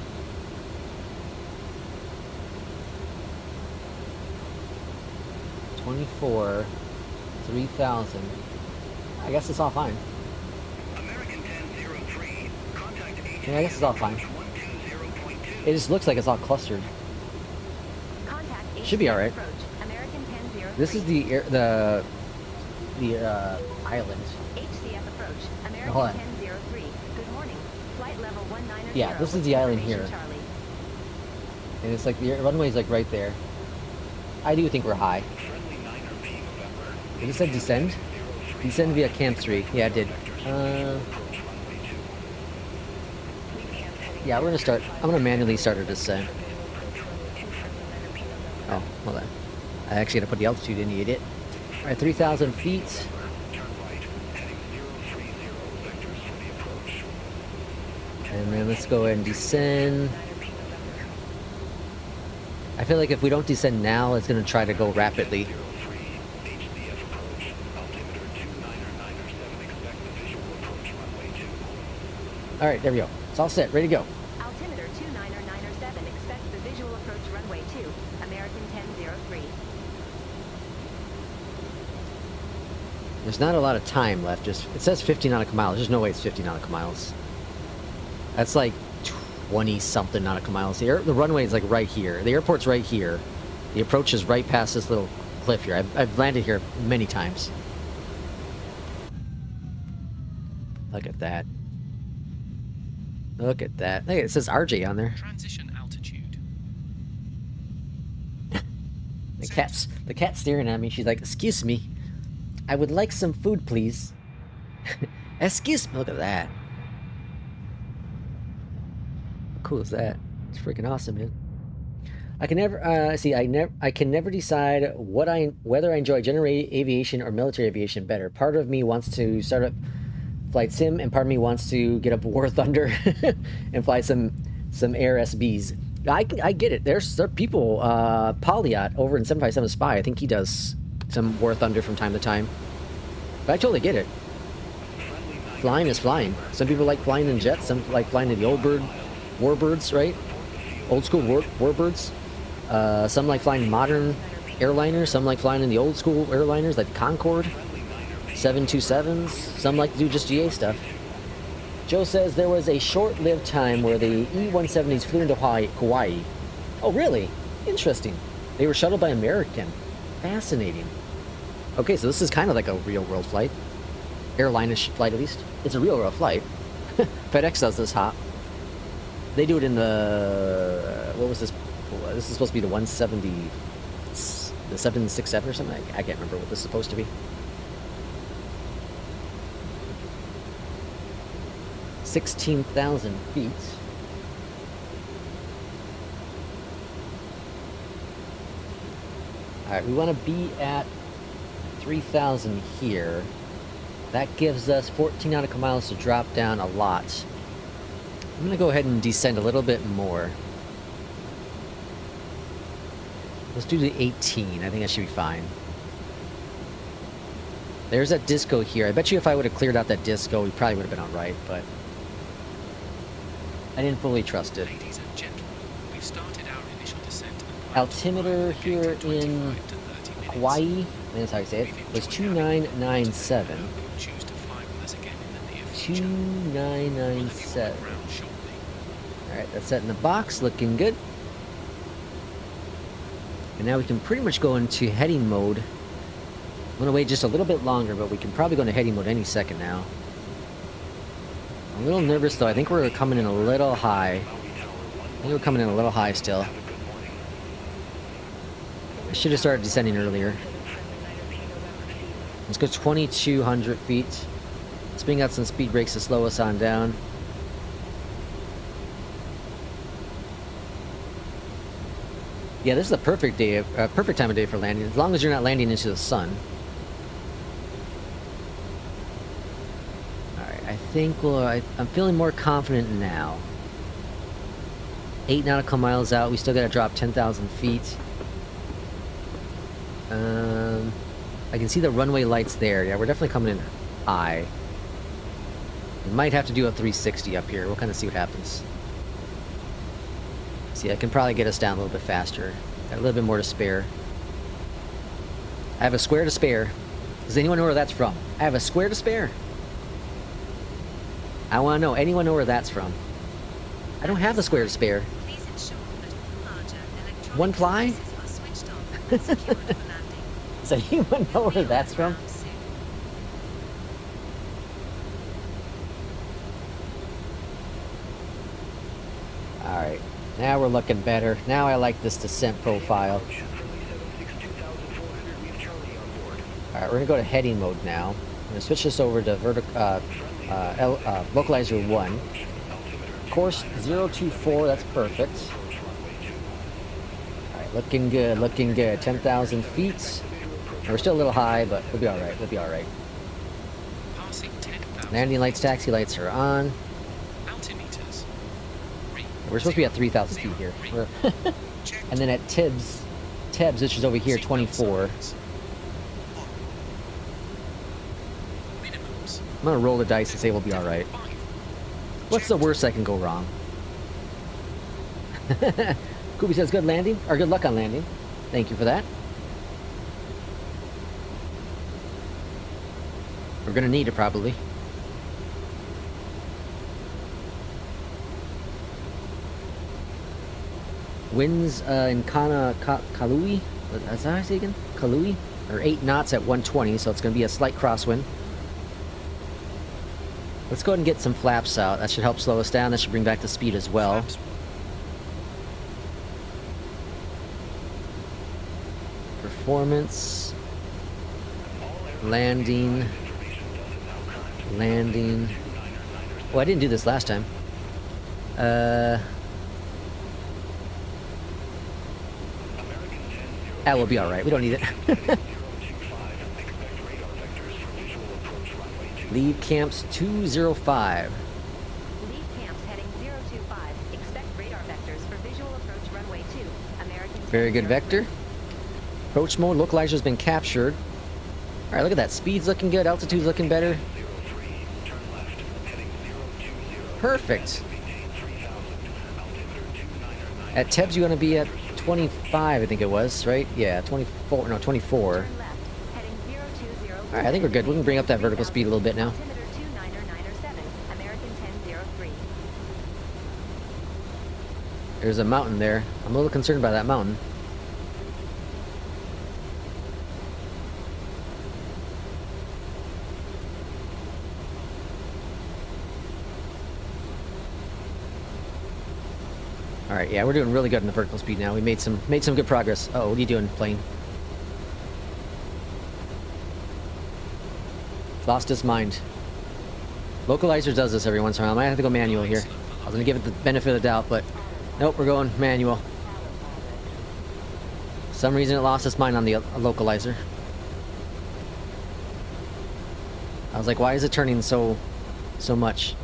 $24, 3,000. I guess it's all fine. American 1003, contact agent Yeah, I guess it's all fine. 120.2. It just looks like it's all clustered. Contact Should be all right. approach. American 1003. This is the island. HCF approach. American Hold on. 1003. Good morning. Flight level 190. Yeah, this is the island here. Charlie. And it's like the runway's like right there. I do think we're high. It just said descend. Descend via Camp 3. Yeah, it did. Yeah, we're gonna start. I'm gonna manually start our descent. Oh, hold on. I actually gotta put the altitude in, you idiot. Alright, 3,000 feet. And then let's go ahead and descend. I feel like if we don't descend now, it's gonna try to go rapidly. Alright, there we go. It's all set, ready to go. Altimeter 29907. Expect the visual approach runway 2. American 1003. There's not a lot of time left. Just it says 50 nautical miles. There's no way it's 50 nautical miles. That's like 20 something nautical miles. The runway is like right here. The airport's right here. The approach is right past this little cliff here. I've landed here many times. Look at that. Look at that. Hey, it says RJ on there. Transition altitude. The cat's staring at me. She's like, "Excuse me, I would like some food, please." Excuse me. Look at that. How cool is that? It's freaking awesome, man. I can never I can never decide whether I enjoy general aviation or military aviation better. Part of me wants to start up flight sim, and part of me wants to get up War Thunder and fly some Air SBs. I get it. There are people, Polyot over in 757 Spy, I think he does some War Thunder from time to time. But I totally get it. Flying is flying. Some people like flying in jets, some like flying in the old warbirds, right? Old school warbirds. Some like flying modern airliners, some like flying in the old school airliners like the Concorde. 727s. Some like to do just GA stuff. Joe says there was a short-lived time where the E-170s flew into Hawaii. Oh, really? Interesting. They were shuttled by American. Fascinating. Okay, so this is kind of like a real-world flight. Airline-ish flight, at least. It's a real-world flight. FedEx does this hop. They do it in the... what was this? This is supposed to be the 170... the 767 or something? I can't remember what this is supposed to be. 16,000 feet. Alright, we want to be at 3,000 here. That gives us 14 nautical miles to drop down a lot. I'm going to go ahead and descend a little bit more. Let's do the 18. I think that should be fine. There's that disco here. I bet you if I would have cleared out that disco, we probably would have been alright, but I didn't fully trust it. Ladies and gentlemen, we've started our initial descent. Altimeter here in Hawaii, that's how you say it, was 2997. Choose to fly with us again in the near future. 2997. Ground shortly. Alright, that's set in the box, looking good. And now we can pretty much go into heading mode. I'm going to wait just a little bit longer, but we can probably go into heading mode any second now. I'm a little nervous though. I think we're coming in a little high. I think we're coming in a little high still. I should have started descending earlier. Let's go 2,200 feet. Let's bring out some speed brakes to slow us on down. Yeah, this is a perfect day, perfect time of day for landing, as long as you're not landing into the sun. I think I'm feeling more confident now. 8 nautical miles out, we still gotta drop 10,000 feet. I I can see the runway lights there. Yeah, we're definitely coming in high. We might have to do a 360 up here. We'll kind of see what happens. See, I can probably get us down a little bit faster. Got a little bit more to spare. I have a square to spare. Does anyone know where that's from? I have a square to spare. I want to know. Anyone know where that's from? I don't have a square to spare. Please ensure that all larger electronic One ply? devices are switched off and secured for landing. Does anyone know where that's from? Soon. Alright. Now we're looking better. Now I like this descent profile. Alright, we're going to go to heading mode now. I'm going to switch this over to localizer 1. Course 024, that's perfect. Alright, looking good, looking good. 10,000 feet. We're still a little high, but we'll be alright, we'll be alright. Passing 10,000. Landing lights, taxi lights are on. Altimeters. We're supposed to be at 3,000 feet here. We're and then at Tebs, which is over here, 24. Minimums. I'm gonna roll the dice and say we'll be alright. 5. What's the worst that can go wrong? Kubi says good landing, or good luck on landing. Thank you for that. We're gonna need it probably. Winds in Kalui, is that how I say again? Kalui? Or 8 knots at 120, so it's gonna be a slight crosswind. Let's go ahead and get some flaps out. That should help slow us down. That should bring back the speed as well. Flaps. Performance. Landing. Landing. Oh, I didn't do this last time. That will be alright. We don't need it. Leave camps 205. Leave camps heading 025. Expect radar vectors for visual approach runway 2. American Very good 10-03. vector. Approach mode. Localizer's been captured. Alright, look at that. Speed's looking good. Altitude's looking better. Perfect. At Tebs, you're going to be at 25, I think it was, right? Yeah, 24. No, 24. Turn left, heading 020. Alright, I think we're good. We can bring up that vertical speed a little bit now. Altimeter 29907, American 1003. There's a mountain there. I'm a little concerned by that mountain. Alright, yeah, we're doing really good in the vertical speed now. We made some good progress. Oh, what are you doing, plane? Lost his mind. Localizer does this every once in a while. I might have to go manual here. I was gonna give it the benefit of the doubt, but nope, we're going manual. For some reason it lost its mind on the localizer. I was like, why is it turning so much?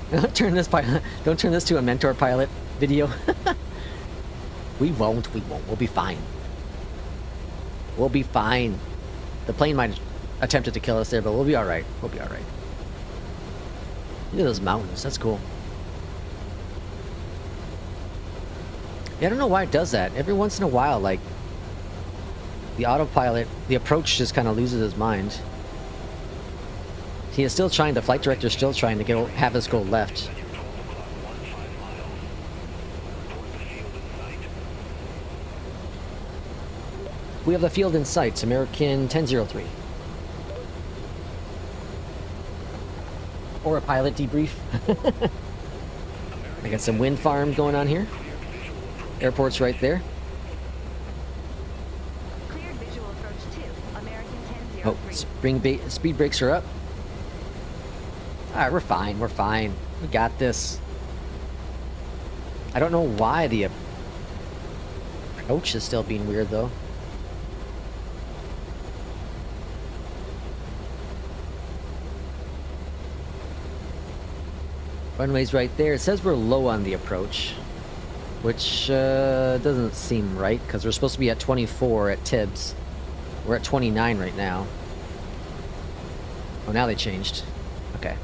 Don't turn this to a mentor pilot video. We won't. We'll be fine. We'll be fine. The plane might have attempted to kill us there, but we'll be alright. We'll be alright. Look at those mountains. That's cool. Yeah, I don't know why it does that. Every once in a while, like, the autopilot, the approach just kind of loses his mind. He is still trying, the flight director's still trying to have us go left. We have the field in sight, American 1003. Or a pilot debrief. I got some wind farm going on here. Airport's right there. Cleared visual approach 2, American Oh, 1003. speed brakes are up. Alright, we're fine, we're fine. We got this. I don't know why the approach is still being weird, though. Runway's right there. It says we're low on the approach, which doesn't seem right, because we're supposed to be at 24 at Tibbs. We're at 29 right now. Oh, now they changed. Okay.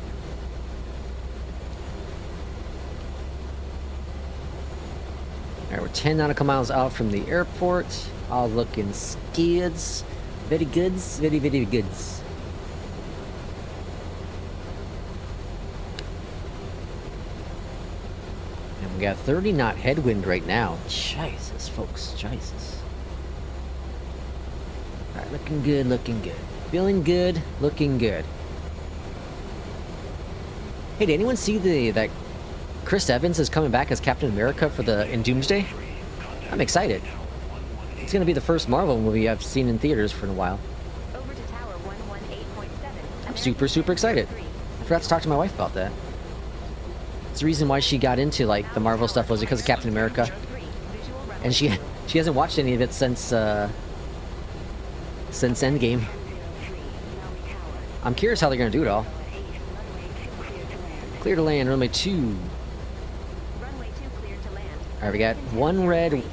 Alright, we're 10 nautical miles out from the airport. All looking skids. Very goods. Very, very goods. And we got 30 knot headwind right now. Jesus, folks. Jesus. Alright, looking good, looking good. Feeling good, looking good. Hey, did anyone see that Chris Evans is coming back as Captain America in Doomsday? I'm excited. It's gonna be the first Marvel movie I've seen in theaters for a while. Over to tower 118.7. I'm super, super excited. I forgot to talk to my wife about that. It's the reason why she got into like the Marvel stuff was because of Captain America, and she hasn't watched any of it since Endgame. I'm curious how they're gonna do it all. Clear to land, runway 2. Runway 2 clear to land. Alright, we got 1 red,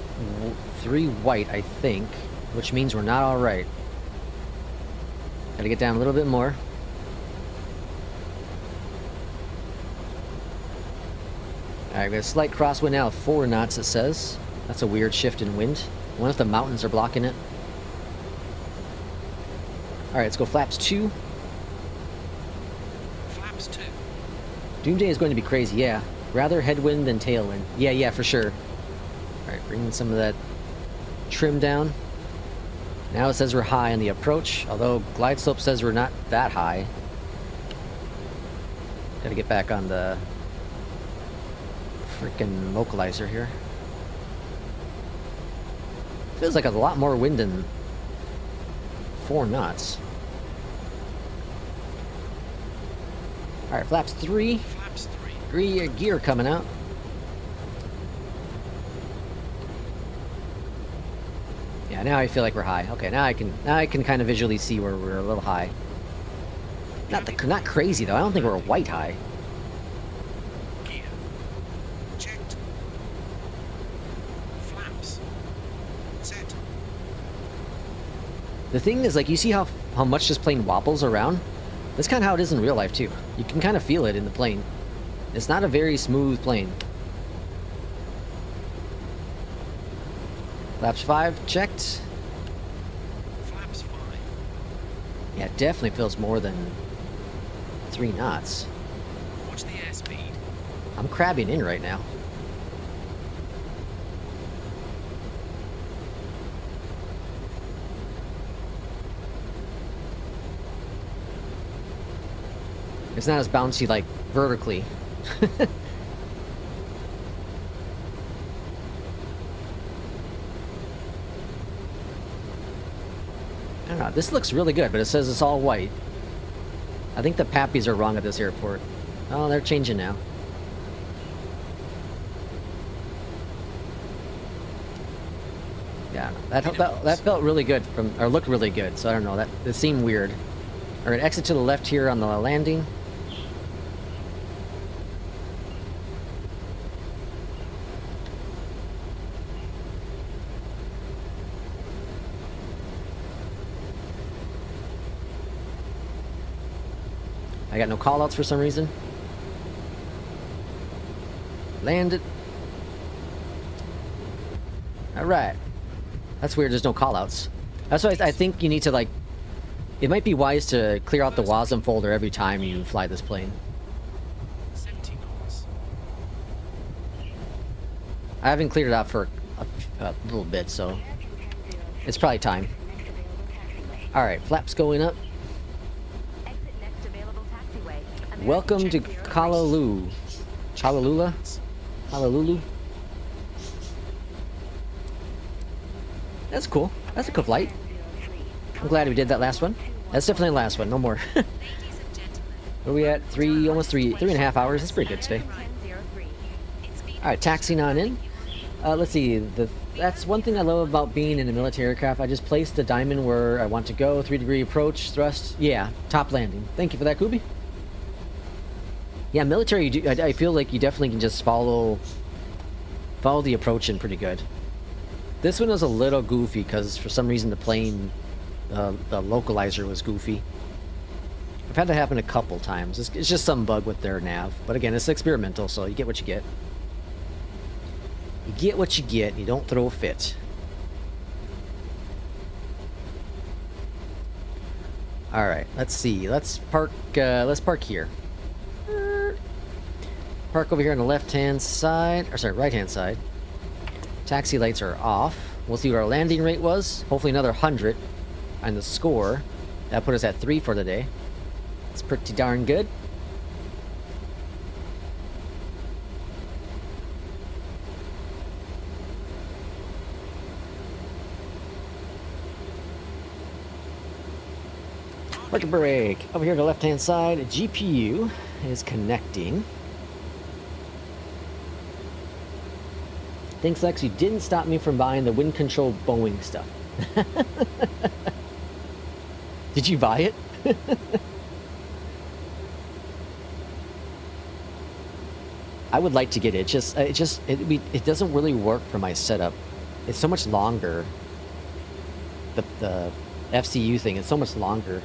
3 white, I think, which means we're not alright. Gotta get down a little bit more. Alright, we got a slight crosswind now of 4 knots, it says. That's a weird shift in wind. I wonder if the mountains are blocking it. Alright, let's go flaps 2. Flaps 2. Doomsday is going to be crazy, yeah. Rather headwind than tailwind. Yeah, for sure. Alright, bringing some of that trim down. Now it says we're high on the approach, although glide slope says we're not that high. Gotta get back on the freaking localizer here. Feels like a lot more wind than 4 knots. Alright, flaps 3. Flaps 3. Gear coming out. Yeah, now I feel like we're high. Okay, now I can kind of visually see where we're a little high. Not crazy though. I don't think we're white high. Gear. Checked. Flaps. Set. The thing is, like, you see how much this plane wobbles around? That's kind of how it is in real life too. You can kind of feel it in the plane. It's not a very smooth plane. Flaps 5 checked. Flaps 5. Yeah, it definitely feels more than 3 knots. Watch the airspeed. I'm crabbing in right now. It's not as bouncy like vertically. I don't know, this looks really good, but it says it's all white. I think the pappies are wrong at this airport. Oh, they're changing now. Yeah, that felt really good or looked really good, so I don't know, it seemed weird. Alright, exit to the left here on the landing. I got no callouts for some reason. Landed. Alright. That's weird, there's no callouts. That's why I think you need to, like... It might be wise to clear out the WASM folder every time you fly this plane. 70 knots. I haven't cleared it out for a little bit, so... It's probably time. Alright, flaps going up. Exit next available taxiway. American Welcome to Check 0. Honolulu. Honolulu? That's cool. That's a cool flight. I'm glad we did that last one. That's definitely the last one. No more. Ladies and gentlemen, Where are we at? Almost 3.5 hours. That's pretty good today. 1003. it's been Alright, taxiing on in. Let's see. That's one thing I love about being in a military aircraft. I just placed the diamond where I want to go. 3-degree approach, thrust. Yeah, top landing. Thank you for that, Kubi. Yeah, military, you do, I feel like you definitely can just follow the approach in pretty good. This one was a little goofy because for some reason the plane, the localizer was goofy. I've had that happen a couple times. It's just some bug with their nav. But again, it's experimental, so you get what you get. You get what you get, you don't throw a fit. Alright, let's see. Let's park here. Park over here on the left-hand side, or sorry, right-hand side. Taxi lights are off. We'll see what our landing rate was. Hopefully another 100 on the score. That put us at 3 for the day. It's pretty darn good. Market break. Over here to the left-hand side, a GPU is connecting. Thanks, Lex, you didn't stop me from buying the wind control Boeing stuff. Did you buy it? I would like to get it. It doesn't really work for my setup. It's so much longer. The FCU thing is so much longer.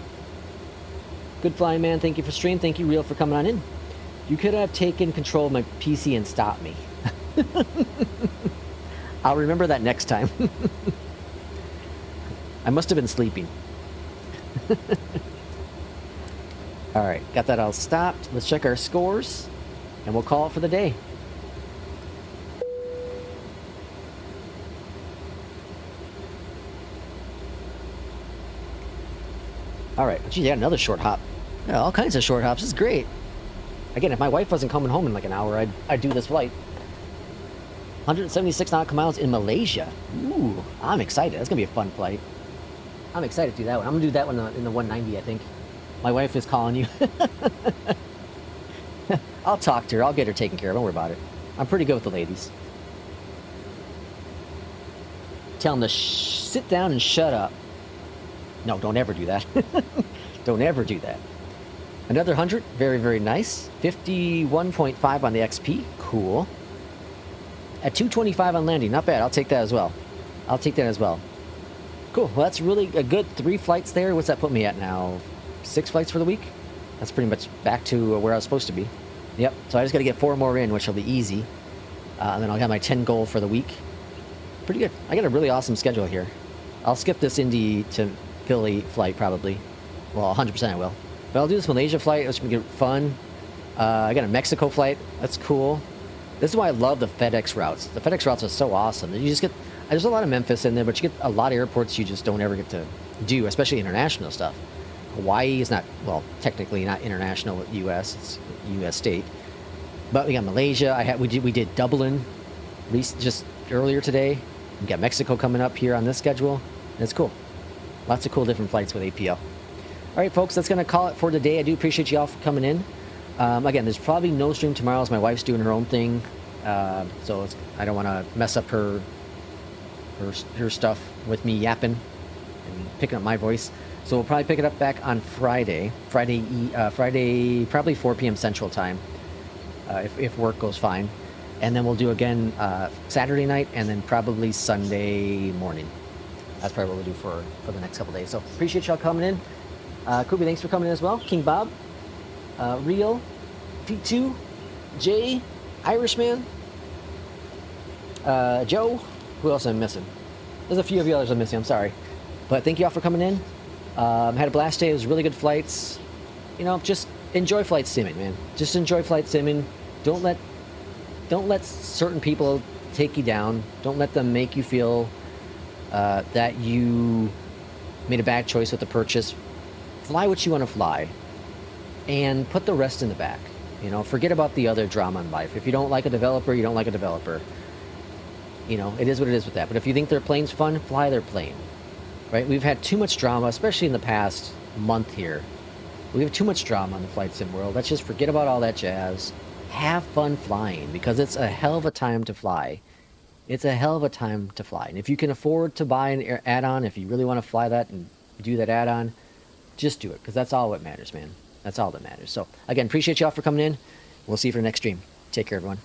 Good flying man, thank you for stream. Thank you, Real, for coming on in. You could have taken control of my PC and stopped me. I'll remember that next time. I must have been sleeping. Alright, got that all stopped. Let's check our scores, and we'll call it for the day. Alright, geez, yeah, another short hop. Yeah, all kinds of short hops. This is great. Again, if my wife wasn't coming home in like an hour, I'd do this flight. 176 nautical miles in Malaysia. Ooh, I'm excited. That's gonna be a fun flight. I'm excited to do that one. I'm gonna do that one in the 190, I think. My wife is calling you. I'll talk to her. I'll get her taken care of. Don't worry about it. I'm pretty good with the ladies. Tell them to sit down and shut up. No, don't ever do that. Don't ever do that. Another 100. Very, very nice. 51.5 on the XP. Cool. At 225 on landing. Not bad. I'll take that as well. I'll take that as well. Cool. Well, that's really a good 3 flights there. What's that put me at now? 6 flights for the week? That's pretty much back to where I was supposed to be. Yep. So I just got to get 4 more in, which will be easy. And then I'll have my 10 goal for the week. Pretty good. I got a really awesome schedule here. I'll skip this Indy to Philly flight probably. Well, 100% I will. But I'll do this Malaysia flight. It's going to be fun. I got a Mexico flight. That's cool. This is why I love the FedEx routes. The FedEx routes are so awesome. You just get... There's a lot of Memphis in there, but you get a lot of airports you just don't ever get to do, especially international stuff. Hawaii is not, well, technically not international with U.S. It's U.S. state. But we got Malaysia. We did Dublin just earlier today. We got Mexico coming up here on this schedule. And it's cool. Lots of cool different flights with APL. All right, folks, that's going to call it for today. I do appreciate you all for coming in. Again, there's probably no stream tomorrow as my wife's doing her own thing. So I don't want to mess up her stuff with me yapping and picking up my voice. So we'll probably pick it up back on Friday. Friday, probably 4 p.m. Central Time, if work goes fine. And then we'll do again Saturday night and then probably Sunday morning. That's probably what we'll do for the next couple days. So appreciate y'all coming in. Kubi, thanks for coming in as well. King Bob, Real, P2, Jay, Irishman, Joe. Who else am I missing? There's a few of you others I'm missing. I'm sorry. But thank you all for coming in. Had a blast day. It was really good flights. You know, just enjoy flight simming, man. Just enjoy flight simming. Don't let certain people take you down. Don't let them make you feel that you made a bad choice with the purchase. Fly what you want to fly, and put the rest in the back. You know, forget about the other drama in life. If you don't like a developer, you don't like a developer. You know, it is what it is with that. But if you think their plane's fun, fly their plane. Right? We've had too much drama, especially in the past month here. We have too much drama in the flight sim world. Let's just forget about all that jazz. Have fun flying, because it's a hell of a time to fly. It's a hell of a time to fly. And if you can afford to buy an add-on, if you really want to fly that and do that add-on, just do it, because that's all what matters, man. That's all that matters. So, again, appreciate y'all for coming in. We'll see you for the next stream. Take care, everyone.